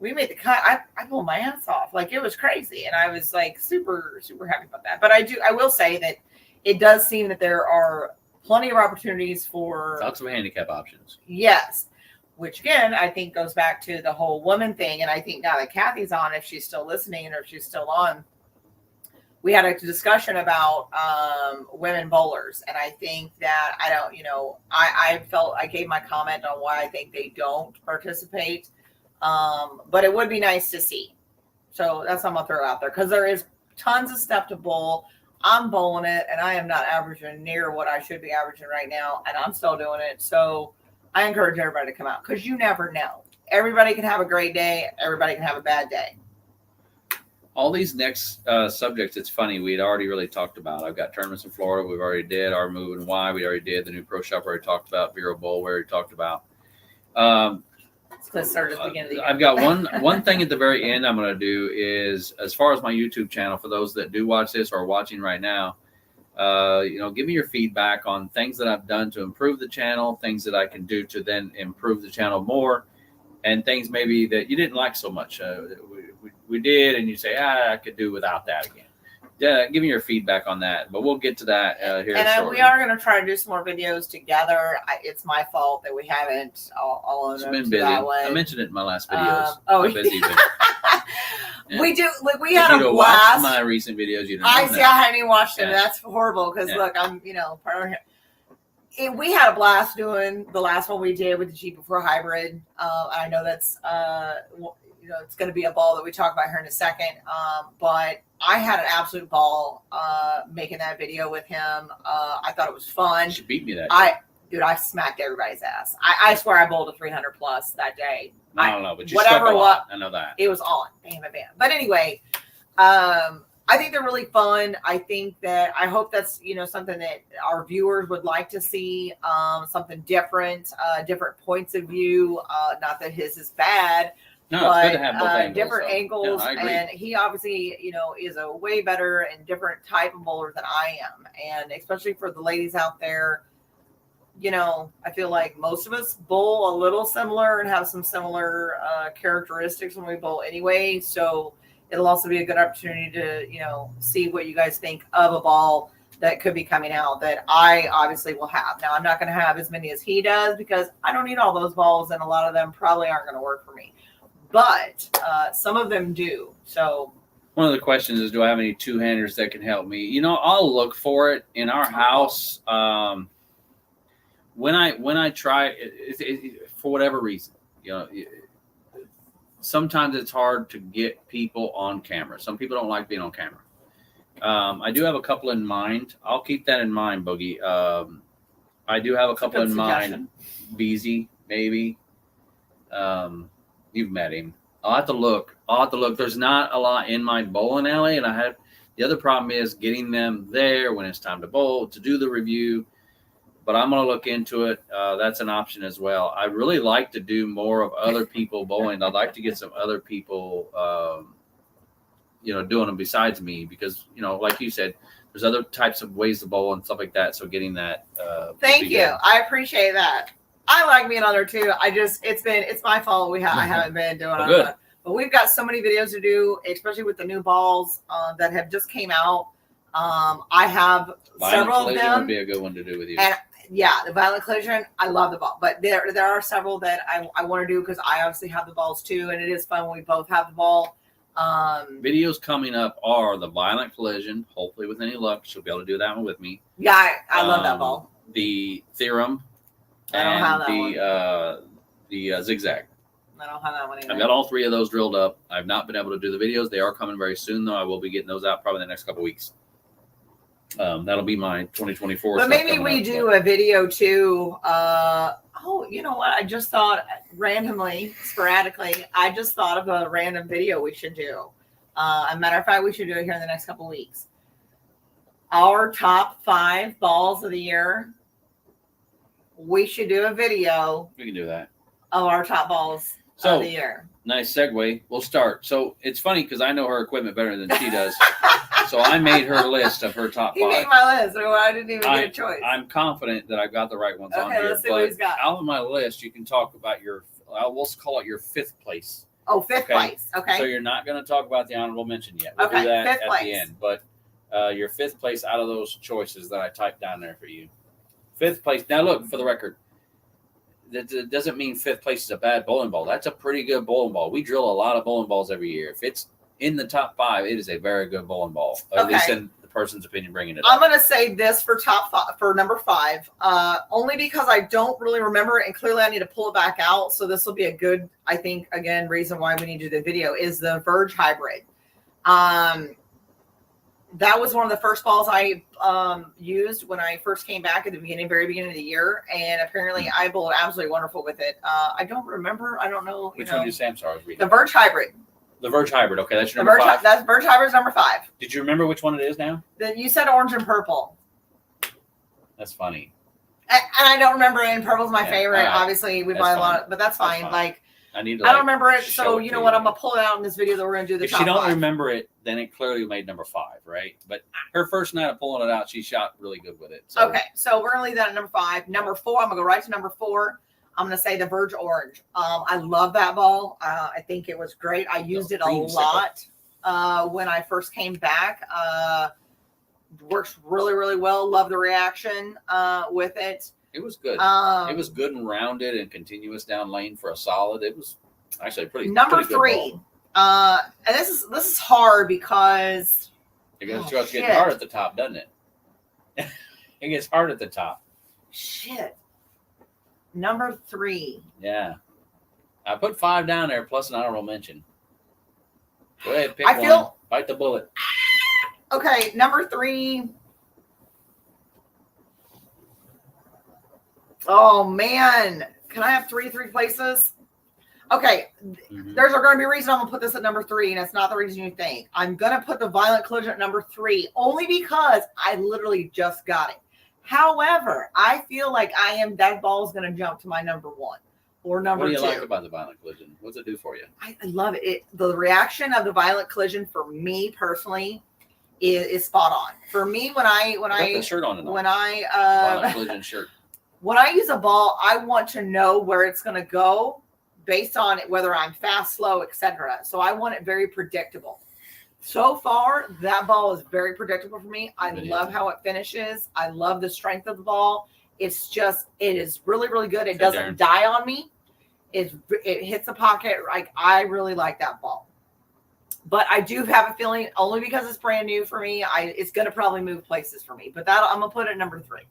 we made the cut. I pulled my ass off. Like, it was crazy. And I was like super, super happy about that. But I will say that it does seem that there are plenty of opportunities for Lots of handicap options. yes, which again, I think goes back to the whole woman thing. And I think now that Kathy's on, if she's still listening or if she's still on, we had a discussion about women bowlers. And I think that I felt I gave my comment on why I think they don't participate. But it would be nice to see. So that's what I'm going to throw out there, because there is tons of stuff to bowl. I'm bowling it, and I am not averaging near what I should be averaging right now, and I'm still doing it. So I encourage everybody to come out, because you never know. Everybody can have a great day. Everybody can have a bad day. All these next subjects, it's funny, we had already really talked about. I've got tournaments in Florida. We've already did our move and why. We already did the new pro shop. We already talked about Vero Bowl. We already talked about. Let's start at the beginning of the year. I've got one thing at the very end I'm going to do is, as far as my YouTube channel, for those that do watch this or are watching right now, give me your feedback on things that I've done to improve the channel, things that I can do to then improve the channel more, and things maybe that you didn't like so much. We did, and you say, I could do without that again. Yeah, give me your feedback on that, but we'll get to that here And shortly. we are going to try to do some more videos together. It's my fault that we haven't all It's of been them busy. that way. I mentioned it in my last videos. oh, How busy been. Yeah. We do. Like we If had you'd a have watched blast. my recent videos, you'd have I known see. that. I hadn't even watched them. Yeah. That's horrible because Yeah. look, I'm part of him. We had a blast doing the last one we did with the Jeep before hybrid. I know that's it's going to be a ball that we talk about here in a second. But I had an absolute ball making that video with him. I thought it was fun. She beat me that. I smacked everybody's ass. I swear I bowled a 300 plus that day. I don't know, but you whatever swept a lot. I know that. It was on. Bam, bam, bam. But anyway, I think they're really fun. I hope that's, something that our viewers would like to see, something different, different points of view. Not that his is bad, No, but it's good to have both angles. different so. angles. Yeah, I agree. And he obviously, is a way better and different type of bowler than I am. And especially for the ladies out there, I feel like most of us bowl a little similar and have some similar characteristics when we bowl anyway. So it'll also be a good opportunity to, see what you guys think of a ball that could be coming out that I obviously will have. Now, I'm not going to have as many as he does because I don't need all those balls, and a lot of them probably aren't going to work for me. But some of them do. So one of the questions is, do I have any two-handers that can help me? I'll look for it in our house. When I try it, for whatever reason, sometimes it's hard to get people on camera. Some people don't like being on camera. I do have a couple in mind. I'll keep that in mind, Boogie. I do have a couple in mind. Beezy, maybe. You've met him. I'll have to look. There's not a lot in my bowling alley, and the other problem is getting them there when it's time to bowl to do the review. But I'm going to look into it. That's an option as well. I really like to do more of other people bowling. I'd like to get some other people, doing them besides me because, like you said, there's other types of ways to bowl and stuff like that. So getting that. Thank you. Good. I appreciate that. I like being on there too. It's my fault. I haven't been doing it. But we've got so many videos to do, especially with the new balls that have just came out. I have several of them. Would be a good one to do with you. And yeah, the Violent Collision, I love the ball. But there are several that I want to do because I obviously have the balls too. And it is fun when we both have the ball. Videos coming up are the Violent Collision. Hopefully, with any luck, she'll be able to do that one with me. Yeah, I love that ball. The Theorem. I don't have that one. The Zigzag. I don't have that one either. I've got all three of those drilled up. I've not been able to do the videos. They are coming very soon, though. I will be getting those out probably in the next couple of weeks. That'll be my 2024. But maybe we do a video too. You know what? I just thought randomly, sporadically, I just thought of a random video we should do. As a matter of fact, we should do it here in the next couple of weeks. Our top 5 balls of the year. We should do a video. We can do that. Of our top balls of the year. Nice segue. We'll start. So it's funny because I know her equipment better than she does. So I made her list of her top 5. He made my list, so I didn't even get a choice. I'm confident that I've got the right ones on Okay, here. let's see what he's got. Out of my list, you can talk about we'll call it your 5th place. Oh, 5th place. Okay. So you're not going to talk about the honorable mention yet. We'll Okay, do that 5th at place. the end. But your 5th place out of those choices that I typed down there for you. 5th place. Now, look, for the record, that doesn't mean 5th place is a bad bowling ball. That's a pretty good bowling ball. We drill a lot of bowling balls every year. If it's in the top 5, it is a very good bowling ball. At least in the person's opinion bringing it up. I'm going to say this for for number 5, only because I don't really remember it, and clearly I need to pull it back out. So this will be a good, I think, again, reason why we need to do the video is the Verge Hybrid. That was one of the first balls I used when I first came back at the very beginning of the year, and apparently I bowled absolutely wonderful with it. I don't remember. I don't know. Which one did you say? I'm sorry, I was reading. The Verge Hybrid. The Verge Hybrid. Okay, that's your number 5. That's Verge Hybrid's number 5. Did you remember which one it is now? Then you said orange and purple. That's funny. And I don't remember it, and purple's my Yeah, favorite. all right. Obviously, we That's buy a fine. lot, but that's fine. fine. Like, I need to. I don't remember it, show so it you to know what? I'm gonna pull it out in this video that we're gonna do the If top she don't 5. remember it, then it clearly made number 5, right? But her first night of pulling it out, she shot really good with it. So. Okay, so we're gonna leave that at number 5. Number 4, I'm gonna go right to number 4. I'm gonna say the Verge Orange. I love that ball. I think it was great. I used it a creamsicle. lot. when I first came back. Works really, really well. Love the reaction with it. It was good. It was good and rounded and continuous down lane for a solid. It was actually pretty. Number pretty good three. ball. And this is hard because It gets Oh, getting shit. hard at the top, doesn't it? It gets hard at the top. shit. Number three. Yeah. I put 5 down there plus an honorable mention. Go ahead, pick I one. feel- Bite the bullet. Okay, number three. Oh man, can I have three places? Okay, Mhm. there's going to be a reason I'm going to put this at number three, and it's not the reason you think. I'm going to put the Violent Collision at number three only because I literally just got it. However, I feel like that ball is going to jump to my number one or number What do you two. like about the Violent Collision? What's it do for you? I love it. The reaction of the Violent Collision for me personally is spot on. For me, when I got the I shirt on tonight. when Violent I Collision shirt. when I use a ball, I want to know where it's going to go based on it, whether I'm fast, slow, etc. So I want it very predictable. So far, that ball is very predictable for me. I Video. love how it finishes. I love the strength of the ball. It is really, really good. It Hey, doesn't Darren. die on me. It hits the pocket. Like, I really like that ball. But I do have a feeling, only because it's brand new for me, it's going to probably move places for me. But I'm going to put it at number three.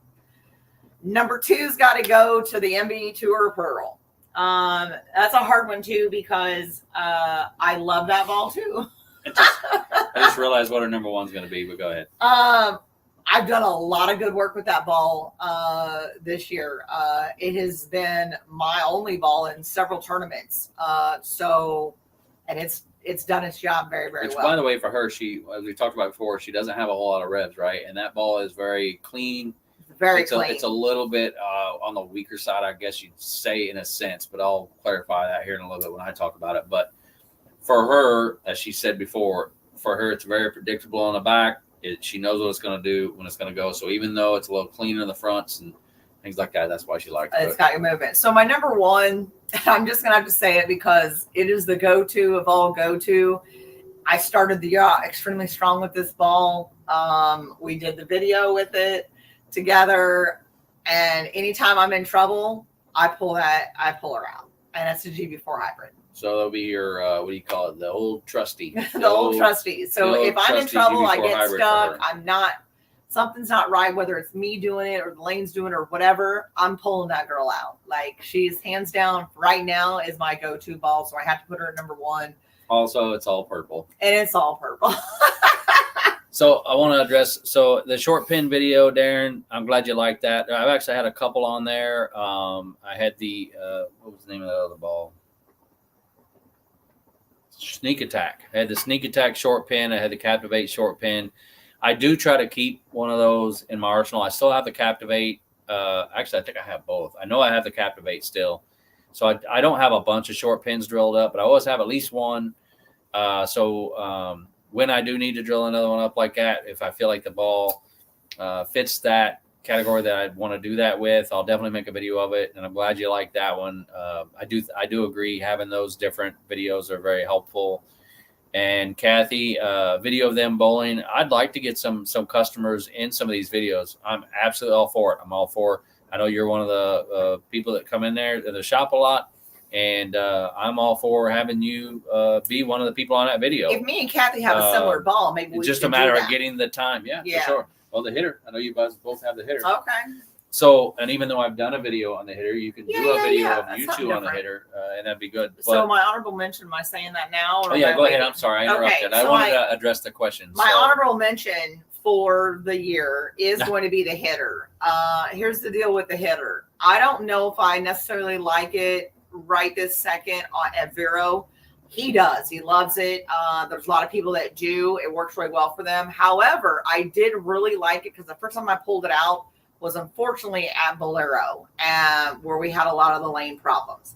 Number two's got to go to the MBE Tour Pearl. That's a hard one too because I love that ball too. I just realized what our number one's going to be, but go ahead. I've done a lot of good work with that ball this year. It has been my only ball in several tournaments. And it's done its job very, very Which, well. by the way, for her, as we talked about before, she doesn't have a whole lot of revs, right? And that ball is very clean. Very it's clean. It's a little bit on the weaker side, I guess you'd say, in a sense, but I'll clarify that here in a little bit when I talk about it. But for her, as she said before, for her, it's very predictable on the back. She knows what it's going to do when it's going to go. So even though it's a little cleaner in the fronts and things like that, that's why she liked it. It's got your movement. So my number one, I'm just going to have to say it because it is the go-to of all go-to. I started the year extremely strong with this ball. We did the video with it together, and anytime I'm in trouble, I pull her out, and it's a GB4 hybrid. So that'll be your, what do you call it? The old trusty. The old trusty. So the old if I'm in trusty trouble, I GB4 get hybrid for stuck, her. something's not right, whether it's me doing it or the lane's doing it or whatever, I'm pulling that girl out. Like, she's hands down right now is my go-to ball. So I have to put her at number one, Also, it's all purple. and it's all purple. So I want to address, the short pin video, Darren, I'm glad you liked that. I've actually had a couple on there. I had the, what was the name of the other ball? Sneak Attack. I had the Sneak Attack short pin. I had the Captivate short pin. I do try to keep one of those in my arsenal. I still have the Captivate. Actually, I think I have both. I know I have the Captivate still. So I don't have a bunch of short pins drilled up, but I always have at least one. When I do need to drill another one up like that, if I feel like the ball fits that category that I want to do that with, I'll definitely make a video of it. And I'm glad you like that one. I do agree having those different videos are very helpful. And Kathy, video of them bowling. I'd like to get some customers in some of these videos. I'm absolutely all for it. I'm all for. I know you're one of the people that come in there to the shop a lot. And I'm all for having you be one of the people on that video. If me and Kathy have a similar ball, maybe we It's just should a matter do of that. getting the time. Yeah, Yeah. for sure. Well, the hitter. I know you guys both have the hitter. Okay. So, and even though I've done a video on the hitter, you can do a video of That's you something two on the different. hitter, and that'd be good. So But, my honorable mention, am I saying that now? Or oh, yeah, am I go ahead. waiting? I'm sorry. I Okay, interrupted. I so wanted to address the question. My So, honorable mention for the year is going to be the hitter. Here's the deal with the hitter. I don't know if I necessarily like it right this second at Vero. He does. He loves it. There's a lot of people that do. It works really well for them. However, I did really like it because the first time I pulled it out was unfortunately at Bolero, where we had a lot of the lane problems.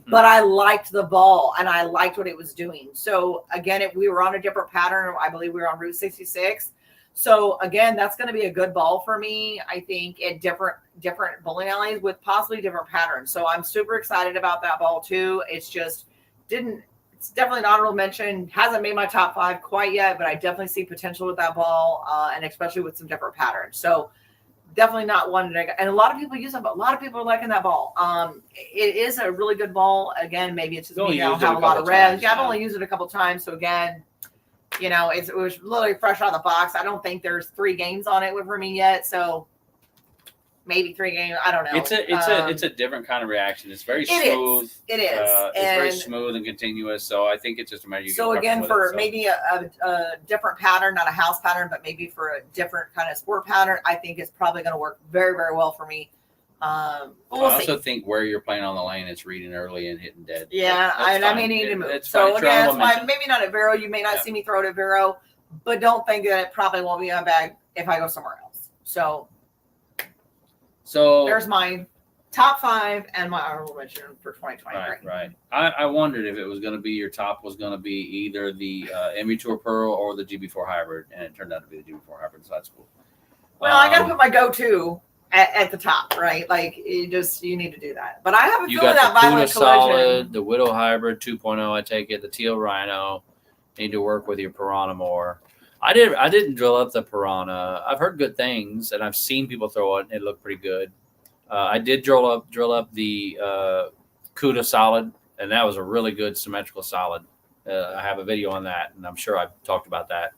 But I liked the ball and I liked what it was doing. So again, if we were on a different pattern, I believe we were on Route 66. So again, that's going to be a good ball for me, I think, at different bowling alleys with possibly different patterns. So I'm super excited about that ball too. It's just it's definitely an honorable mention. Hasn't made my top 5 quite yet, but I definitely see potential with that ball, and especially with some different patterns. So definitely not one that and a lot of people use them, but a lot of people are liking that ball. It is a really good ball. Again, maybe it's just You've me. I only don't used it have a a lot couple of revs. times, Yeah, I've yeah. only used it a couple times. So again, you know, it was literally fresh out of the box. I don't think there's 3 games on it for me yet. So maybe 3 games. I don't know. It's a different kind of reaction. It's very smooth. It is. It's very And smooth and continuous. So I think it's just a matter you so get again, comfortable for with it, so. maybe a different pattern, not a house pattern, but maybe for a different kind of sport pattern, I think it's probably going to work very, very well for me. But we'll I also see. think where you're playing on the lane, it's reading early and hitting dead. Yeah, That's I may fine. need to move. It's So fine. again, that's Honorable why mention. maybe not at Vero. You may not Yeah. see me throw it at Vero, but don't think that it probably won't be in my bag if I go somewhere else. So So there's my top 5 and my honorable mention for 2023. right. I wondered if it was going to be your top was going to be either the MV Tour Pearl or the GB4 Hybrid, and it turned out to be the GB4 Hybrid. So that's cool. Well, I got to put my go-to at the top, right? Like you need to do that. But I have a You feeling got that the Violent Cuda Collision. Solid, the Widow Hybrid 2.0. I take it. The Teal Rhino. Need to work with your Piranha more. I didn't drill up the Piranha. I've heard good things, and I've seen people throw it, and it looked pretty good. I did drill up the Cuda Solid, and that was a really good symmetrical solid. I have a video on that, and I'm sure I've talked about that.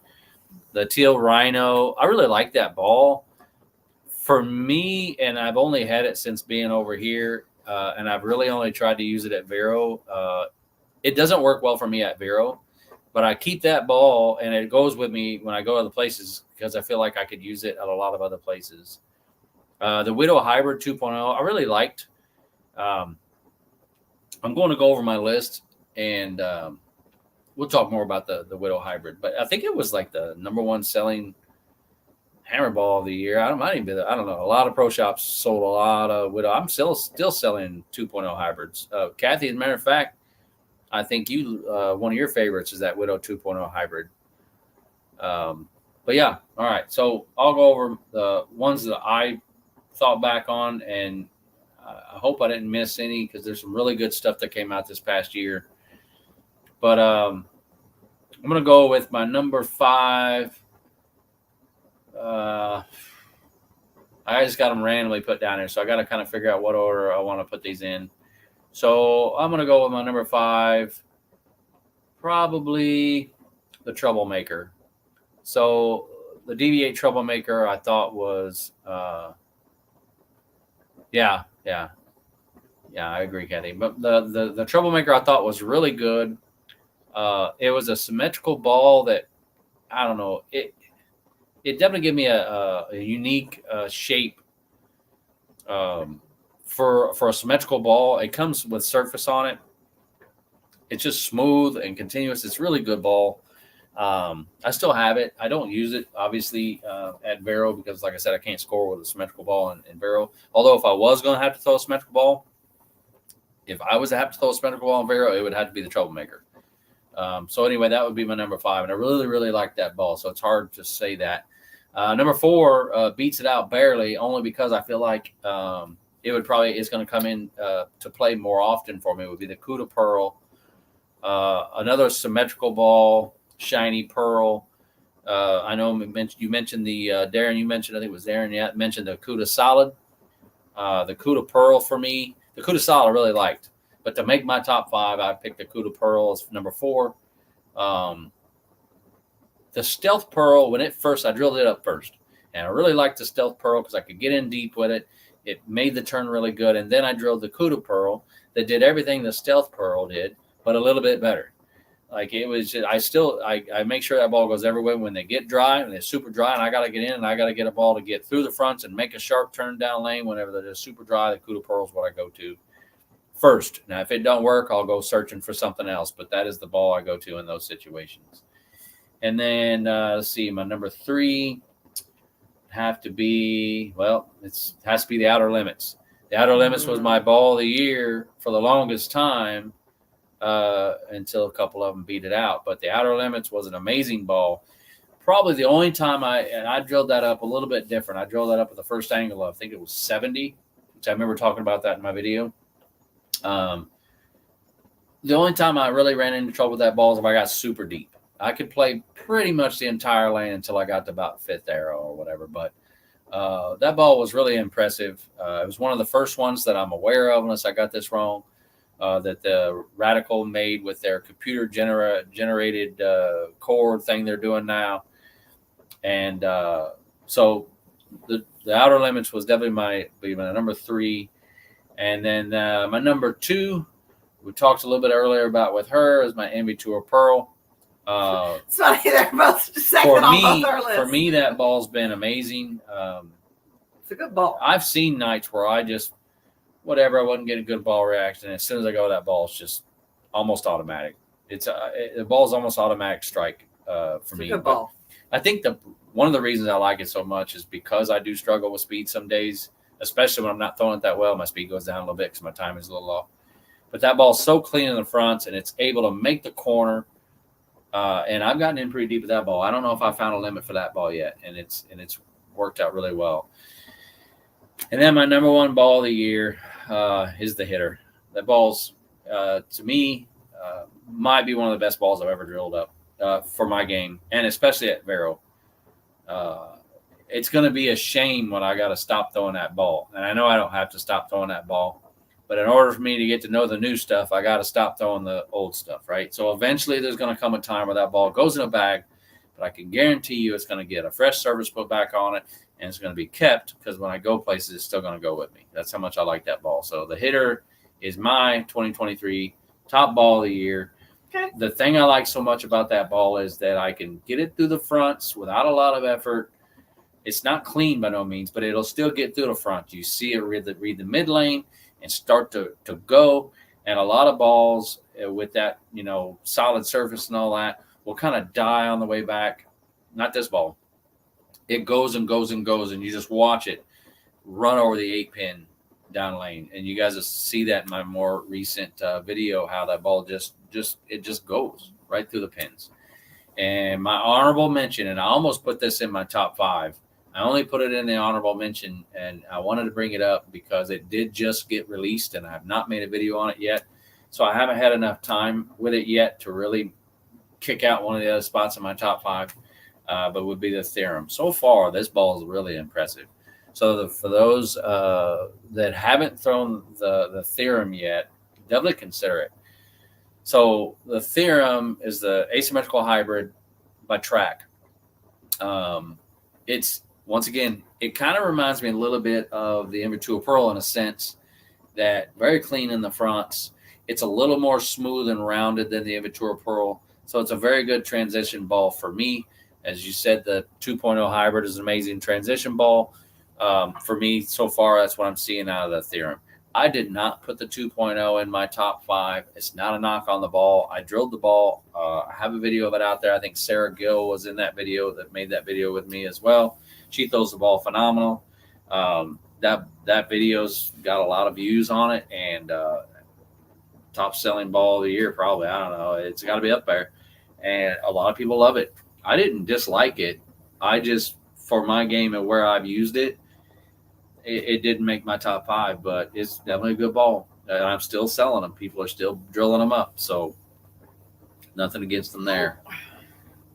The Teal Rhino, I really like that ball. For me, and I've only had it since being over here, and I've really only tried to use it at Vero. It doesn't work well for me at Vero, but I keep that ball, and it goes with me when I go other places because I feel like I could use it at a lot of other places. The Widow Hybrid 2.0, I really liked. I'm going to go over my list, and we'll talk more about the Widow Hybrid. But I think it was like the #1 selling hammer ball of the year. I don't know. A lot of pro shops sold a lot of Widow. I'm still selling 2.0 hybrids. Kathy, as a matter of fact, I think one of your favorites is that Widow 2.0 hybrid. But yeah, all right. So I'll go over the ones that I thought back on, and I hope I didn't miss any because there's some really good stuff that came out this past year. But I'm going to go with my number 5. I just got them randomly put down here, so I got to kind of figure out what order I want to put these in. So I'm going to go with my number 5, probably the Troublemaker. So the DV8 Troublemaker I thought was, yeah, I agree, Kathy. But the Troublemaker I thought was really good. It was a symmetrical ball that, I don't know, it definitely gave me a unique shape for a symmetrical ball. It comes with surface on it. It's just smooth and continuous. It's a really good ball. I still have it. I don't use it, obviously, at Vero because, like I said, I can't score with a symmetrical ball in Vero. Although if I was going to have to throw a symmetrical ball, in Vero, it would have to be the Troublemaker. So anyway, that would be my number 5, and I really, really like that ball. So it's hard to say that. Number 4 beats it out barely, only because I feel like it's going to come in to play more often for me. It would be the Cuda Pearl, another symmetrical ball, shiny pearl. I know you mentioned the Darren. You mentioned, I think it was Darren. Yeah, mentioned the Cuda Solid, the Cuda Pearl for me. The Cuda Solid I really liked, but to make my top 5, I picked the Cuda Pearl as number 4. The Stealth Pearl, when I drilled it up first, and I really liked the Stealth Pearl because I could get in deep with it. It made the turn really good, and then I drilled the Cuda Pearl that did everything the Stealth Pearl did, but a little bit better. Like it was, I make sure that ball goes everywhere when they get dry, and they're super dry, and I got to get in, and I got to get a ball to get through the fronts and make a sharp turn down lane whenever they're just super dry. The Cuda Pearl is what I go to first. Now, if it don't work, I'll go searching for something else, but that is the ball I go to in those situations. And then, let's see, my number 3 have to be, it has to be the Outer Limits. The Outer Limits was my ball of the year for the longest time until a couple of them beat it out. But the Outer Limits was an amazing ball. Probably the only time I drilled that up a little bit different. I drilled that up at the first angle of, I think it was 70, which I remember talking about that in my video. The only time I really ran into trouble with that ball is if I got super deep. I could play pretty much the entire lane until I got to about fifth arrow or whatever. But that ball was really impressive. It was one of the first ones that I'm aware of, unless I got this wrong, that the Radical made with their computer generated chord thing they're doing now. And so the Outer Limits was definitely my number 3. And then my number 2, we talked a little bit earlier about with her, is my Envy Tour Pearl. It's funny, they're both second on both our lists. For me, that ball's been amazing. It's a good ball. I've seen nights where I just, whatever, I wasn't getting a good ball reaction. As soon as I go, that ball's just almost automatic. The ball's almost automatic strike for me. It's a good ball. I think one of the reasons I like it so much is because I do struggle with speed some days, especially when I'm not throwing it that well. My speed goes down a little bit because my time is a little off. But that ball's so clean in the fronts, and it's able to make the corner. And I've gotten in pretty deep with that ball. I don't know if I found a limit for that ball yet, and it's worked out really well. And then my number 1 ball of the year is the hitter. That ball's to me might be one of the best balls I've ever drilled up for my game, and especially at Vero. It's going to be a shame when I got to stop throwing that ball, and I know I don't have to stop throwing that ball. But in order for me to get to know the new stuff, I got to stop throwing the old stuff, right? So eventually there's going to come a time where that ball goes in a bag, but I can guarantee you it's going to get a fresh service put back on it, and it's going to be kept because when I go places, it's still going to go with me. That's how much I like that ball. So the hitter is my 2023 top ball of the year. Okay. The thing I like so much about that ball is that I can get it through the fronts without a lot of effort. It's not clean by no means, but it'll still get through the front. You see it read the mid lane and start to go. And a lot of balls with that, solid surface and all that will kind of die on the way back. Not this ball. It goes and goes and goes, and you just watch it run over the 8-pin down lane. And you guys will see that in my more recent video, how that ball just goes right through the pins. And my honorable mention, and I almost put this in my top 5. I only put it in the honorable mention, and I wanted to bring it up because it did just get released, and I have not made a video on it yet. So I haven't had enough time with it yet to really kick out one of the other spots in my top 5, but would be the Theorem. So far, this ball is really impressive. So for those that haven't thrown the Theorem yet, definitely consider it. So the Theorem is the asymmetrical hybrid by Track. It's, once again, it kind of reminds me a little bit of the Envy Tour Pearl in a sense that very clean in the fronts. It's a little more smooth and rounded than the Envy Tour Pearl. So it's a very good transition ball for me. As you said, the 2.0 hybrid is an amazing transition ball. For me, so far, that's what I'm seeing out of the Theorem. I did not put the 2.0 in my top 5. It's not a knock on the ball. I drilled the ball. I have a video of it out there. I think Sarah Gill was in that video that made that video with me as well. She throws the ball phenomenal. That video's got a lot of views on it, and top selling ball of the year probably. I don't know. It's got to be up there, and a lot of people love it. I didn't dislike it. I just, for my game and where I've used it, it didn't make my top 5, but it's definitely a good ball. And I'm still selling them. People are still drilling them up. So nothing against them there.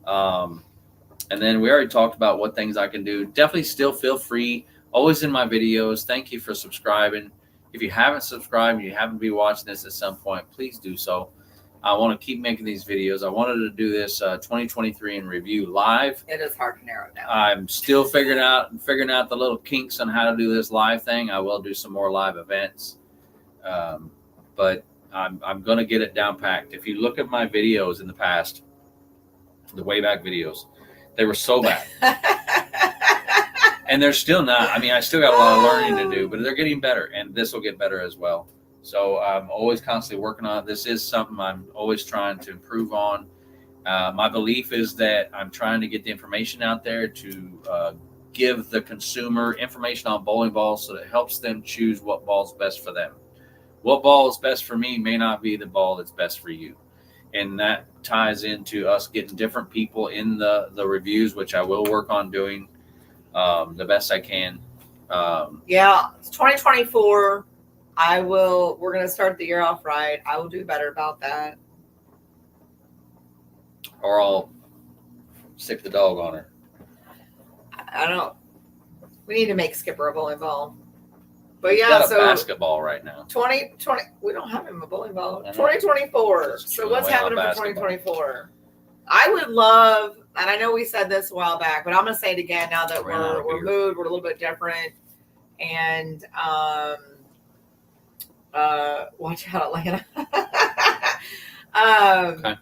And then we already talked about what things I can do. Definitely still feel free. Always in my videos. Thank you for subscribing. If you haven't subscribed and you happen to be watching this at some point, please do so. I want to keep making these videos. I wanted to do this 2023 in review live. It is hard to narrow it down. I'm still figuring out the little kinks on how to do this live thing. I will do some more live events, but I'm going to get it down packed. If you look at my videos in the past, the way back videos, they were so bad. And they're still not. I mean, I still got a lot of learning to do, but they're getting better, and this will get better as well. So I'm always constantly working on it. This is something I'm always trying to improve on. My belief is that I'm trying to get the information out there to give the consumer information on bowling balls so that it helps them choose what ball is best for them. What ball is best for me may not be the ball that's best for you. And that ties into us getting different people in the reviews, which I will work on doing the best I can. Yeah, it's 2024. We're going to start the year off right. I will do better about that. Or I'll stick the dog on her. I don't. We need to make Skipper a bowling ball. But He's yeah, got a so basketball right now. 2020. We don't have him a bowling ball. I know. 2024. Just So chewing what's away on happening for basketball. 2024? I would love, and I know we said this a while back, but I'm going to say it again now that Ran out of we're beer. moved, we're a little bit different, and watch out, Atlanta. Okay.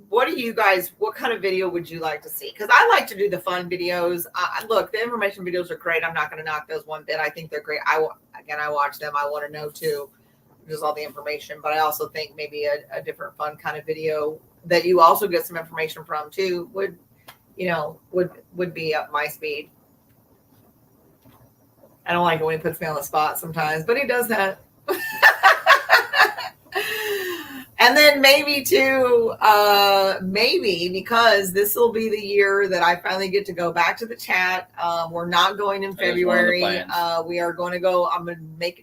What kind of video would you like to see? Because I like to do the fun videos. Look, the information videos are great. I'm not going to knock those one bit. I think they're great. I watch them. I want to know too, just all the information. But I also think maybe a different fun kind of video that you also get some information from too would be up my speed. I don't like it when he puts me on the spot sometimes, but he does that. And then maybe too, maybe because this will be the year that I finally get to go back to the chat. We're not going in That is one of the February. plans. We are going to go.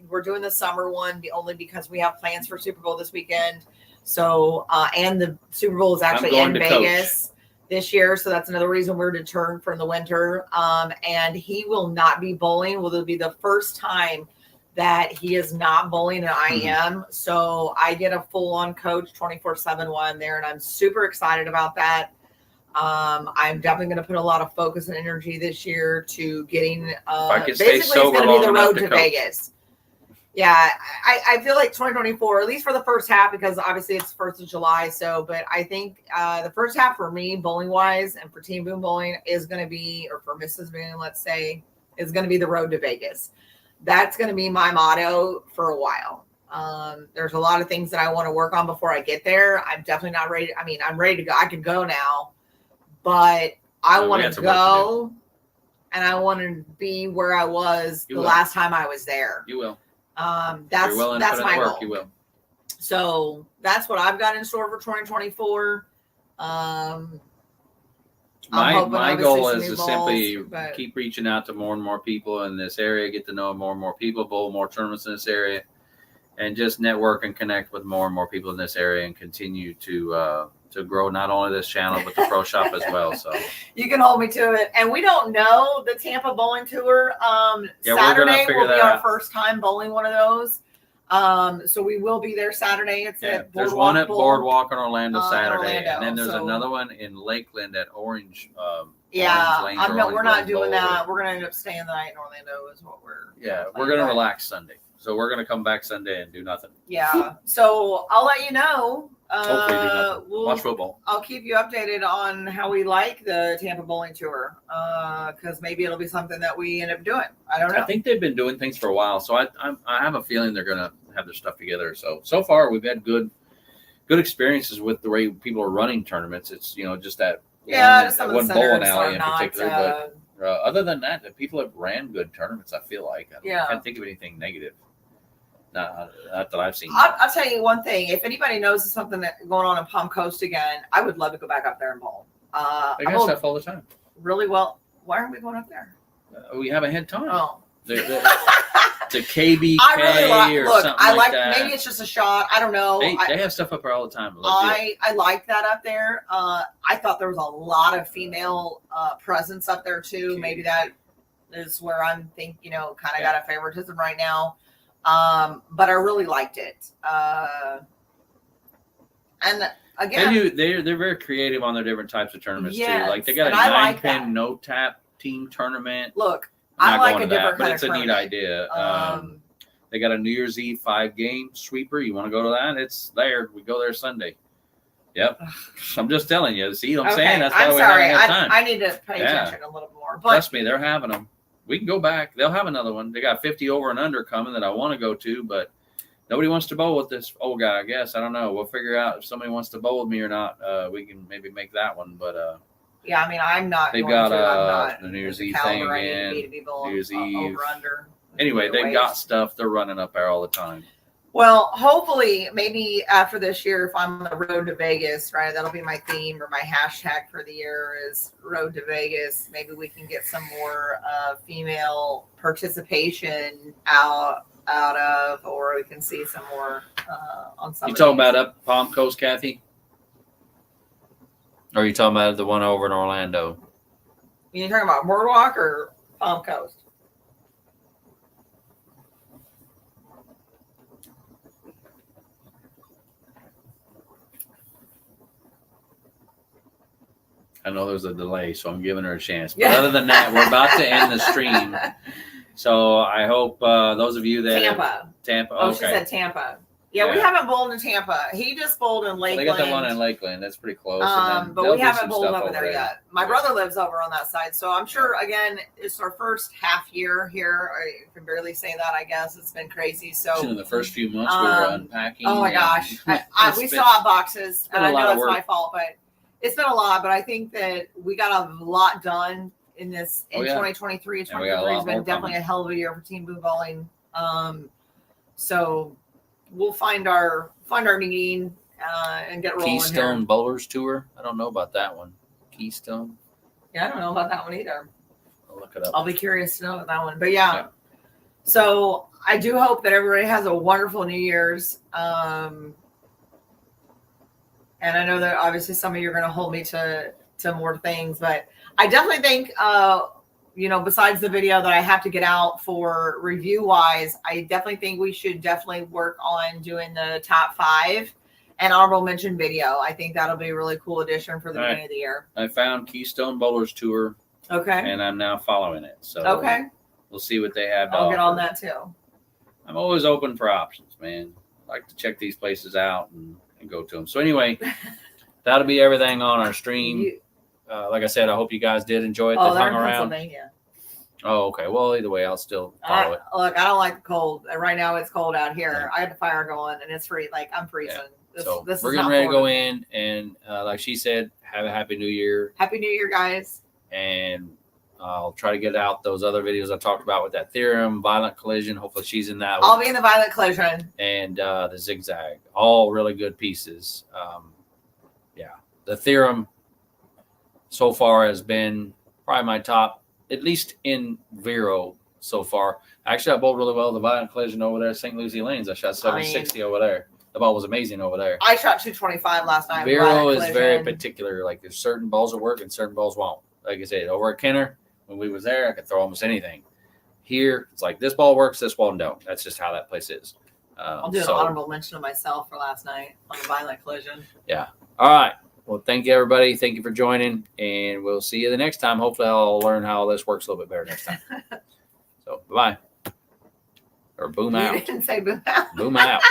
We're doing the summer one only because we have plans for Super Bowl this weekend. So, and the Super Bowl is actually in going to coach. Vegas this year. So that's another reason we're deterred from the winter. And he will not be bowling. Will be the first time that he is not bowling and I am. So I get a full-on coach 24/7 while I'm there, and I'm super excited about that. I'm definitely going to put a lot of focus and energy this year to getting I can stay basically it's sober going to be the long enough road to to coach. Vegas. Yeah, I feel like 2024, at least for the first half, because obviously it's 1st of July. So, but I think the first half for me, bowling wise, and for Team Boom Bowling is going to be, or for Mrs. Boom, let's say, is going to be the road to Vegas. That's going to be my motto for a while. There's a lot of things that I want to work on before I get there. I'm definitely not ready. I mean, I'm ready to go. I can go now, but I We want have to some work to go and I want to be where I was You the will. last time I was there. You will. That's You're willing to that's put in my the work. goal. You will. So that's what I've got in store for 2024. I'm My hoping, my obviously, goal some is new to simply balls, but- keep reaching out to more and more people in this area, get to know more and more people, bowl more tournaments in this area, and just network and connect with more and more people in this area, and continue to grow not only this channel but the pro shop as well. So You can hold me to it. And we don't know the Tampa Bowling Tour. Yeah, we're gonna Saturday figure will be that our out. first time bowling one of those. So we will be there Saturday. It's yeah, at there's Boardwalk one at Bowl. Boardwalk in Orlando in Saturday, Orlando, and then there's so- another one in Lakeland at Orange. Yeah, Orange Lanes or Orange we're not Grove doing Bowl. that. We're gonna end up staying the night in Orlando is what we're Yeah, we're planning, gonna but- relax Sunday, so we're gonna come back Sunday and do nothing. Yeah. So I'll let you know. Hopefully, do nothing. Watch football. I'll keep you updated on how we like the Tampa Bowling Tour. Because maybe it'll be something that we end up doing. I don't know. I think they've been doing things for a while, so I have a feeling they're gonna have their stuff together. So far we've had good experiences with the way people are running tournaments. It's just that Some of one the bowling centers alley are in not. particular, but other than that, the people have ran good tournaments. I feel like I Yeah. can't think of anything negative. Not that I've seen. I'll tell you one thing. If anybody knows of something that's going on in Palm Coast again, I would love to go back up there and bowl. They I got bowled stuff all the time. really well. Why aren't we going up there? We haven't had time. Oh. The KBK I really like. or Look, something I like like. that. Maybe it's just a shot. I don't know. They have stuff up there all the time. Legit. I like that up there. I thought there was a lot of female presence up there too. Maybe that is where I'm kind of got a favoritism right now. But I really liked it. And again, They're very creative on their different types of tournaments too. Yes, Like they got a and I like 9-pin that. no tap team tournament. look, I'm I not like going a to that, different but kind it's of a neat tournament. idea. They got a New Year's Eve 5-game sweeper. You want to go to that? It's there. We go there Sunday. Yep. I'm just telling you. See what I'm saying? That's why I'm we sorry. haven't had time. I need to pay Yeah. attention a little more. But Trust me, they're having them. We can go back. They'll have another one. They got 50 over and under coming that I want to go to, but nobody wants to bowl with this old guy, I guess. I don't know. We'll figure out if somebody wants to bowl with me or not. We can maybe make that one. But yeah, I mean, I'm not. They've going got, to. I'm not the New Year's the Eve caliber thing I need again. to be to be bowling New Year's Eve. over under. anyway, they've ways. got stuff. They're running up there all the time. Well, hopefully, maybe after this year, if I'm on the road to Vegas, right, that'll be my theme or my hashtag for the year is Road to Vegas. Maybe we can get some more female participation out out of, or we can see some more on some. You of talking these. about up Palm Coast, Kathy? Or are you talking about the one over in Orlando? You talking about Boardwalk or Palm Coast? I know there's a delay, so I'm giving her a chance. But Yeah. other than that, we're about to end the stream. So I hope those of you that Tampa. Okay. Oh, she said Tampa. Yeah, we Yeah. haven't bowled in Tampa. He just bowled in Well, Lakeland. they got that one in Lakeland. That's pretty close. And then But they'll we do haven't some bowled stuff over there yet. My Yeah. brother lives over on that side, so I'm sure. Again, it's our first half year here. I can barely say that. I guess it's been crazy. So In the first few months, we were unpacking. oh my and gosh, it's we been- still have boxes, been and a I lot know of it's work. my fault, but it's been a lot. But I think that we got a lot done in this in Oh, yeah. 2023. And we got a 2023 has lot been more definitely coming. a hell of a year for Team Boo Bowling. So we'll find our knitting and get rolling Keystone here. Bowlers Tour. I don't know about that one. Keystone. Yeah, I don't know about that one either. I'll look it up. I'll be curious to know about that one. But yeah. Yeah. So I do hope that everybody has a wonderful New Year's. And I know that obviously some of you are going to hold me to more things, but I definitely think, besides the video that I have to get out for review wise, I definitely think we should definitely work on doing the top 5 and honorable mention video. I think that'll be a really cool addition for the All right. beginning of the year. I found Keystone Bowlers Tour, Okay. and I'm now following it. So Okay. we'll see what they have to I'll get offer. on that too. I'm always open for options, man. I like to check these places out and go to them. So anyway, that'll be everything on our stream. Like I said, I hope you guys did enjoy it. Oh, That they're hung in around. Pennsylvania. Oh, okay. Well, either way, I'll still follow it. Look, I don't like the cold. Right now it's cold out here. I had the fire going and it's I'm freezing. Yeah. This We're is getting not ready to go Florida. in, and like she said, have a happy New Year. Happy New Year, guys. And I'll try to get out those other videos I talked about with that theorem, violent collision. Hopefully, she's in that I'll one. be in the violent collision. And the zigzag, all really good pieces. The theorem so far has been probably my top, at least in Vero so far. Actually, I bowled really well the violent collision over there at St. Lucie Lanes. I shot 760 over there. The ball was amazing over there. I shot 225 last night. Vero violent is very collision. particular. Like there's certain balls that work and certain balls won't. Like I said, over at Kenner, when we was there, I could throw almost anything. Here, it's like this ball works, this one don't. That's just how that place is. I'll do an honorable mention of myself for last night on the violent collision. All right. Well, thank you, everybody. Thank you for joining, and we'll see you the next time. Hopefully, I'll learn how this works a little bit better next time. So, bye-bye. Or boom You out. didn't say boo out. Boom out.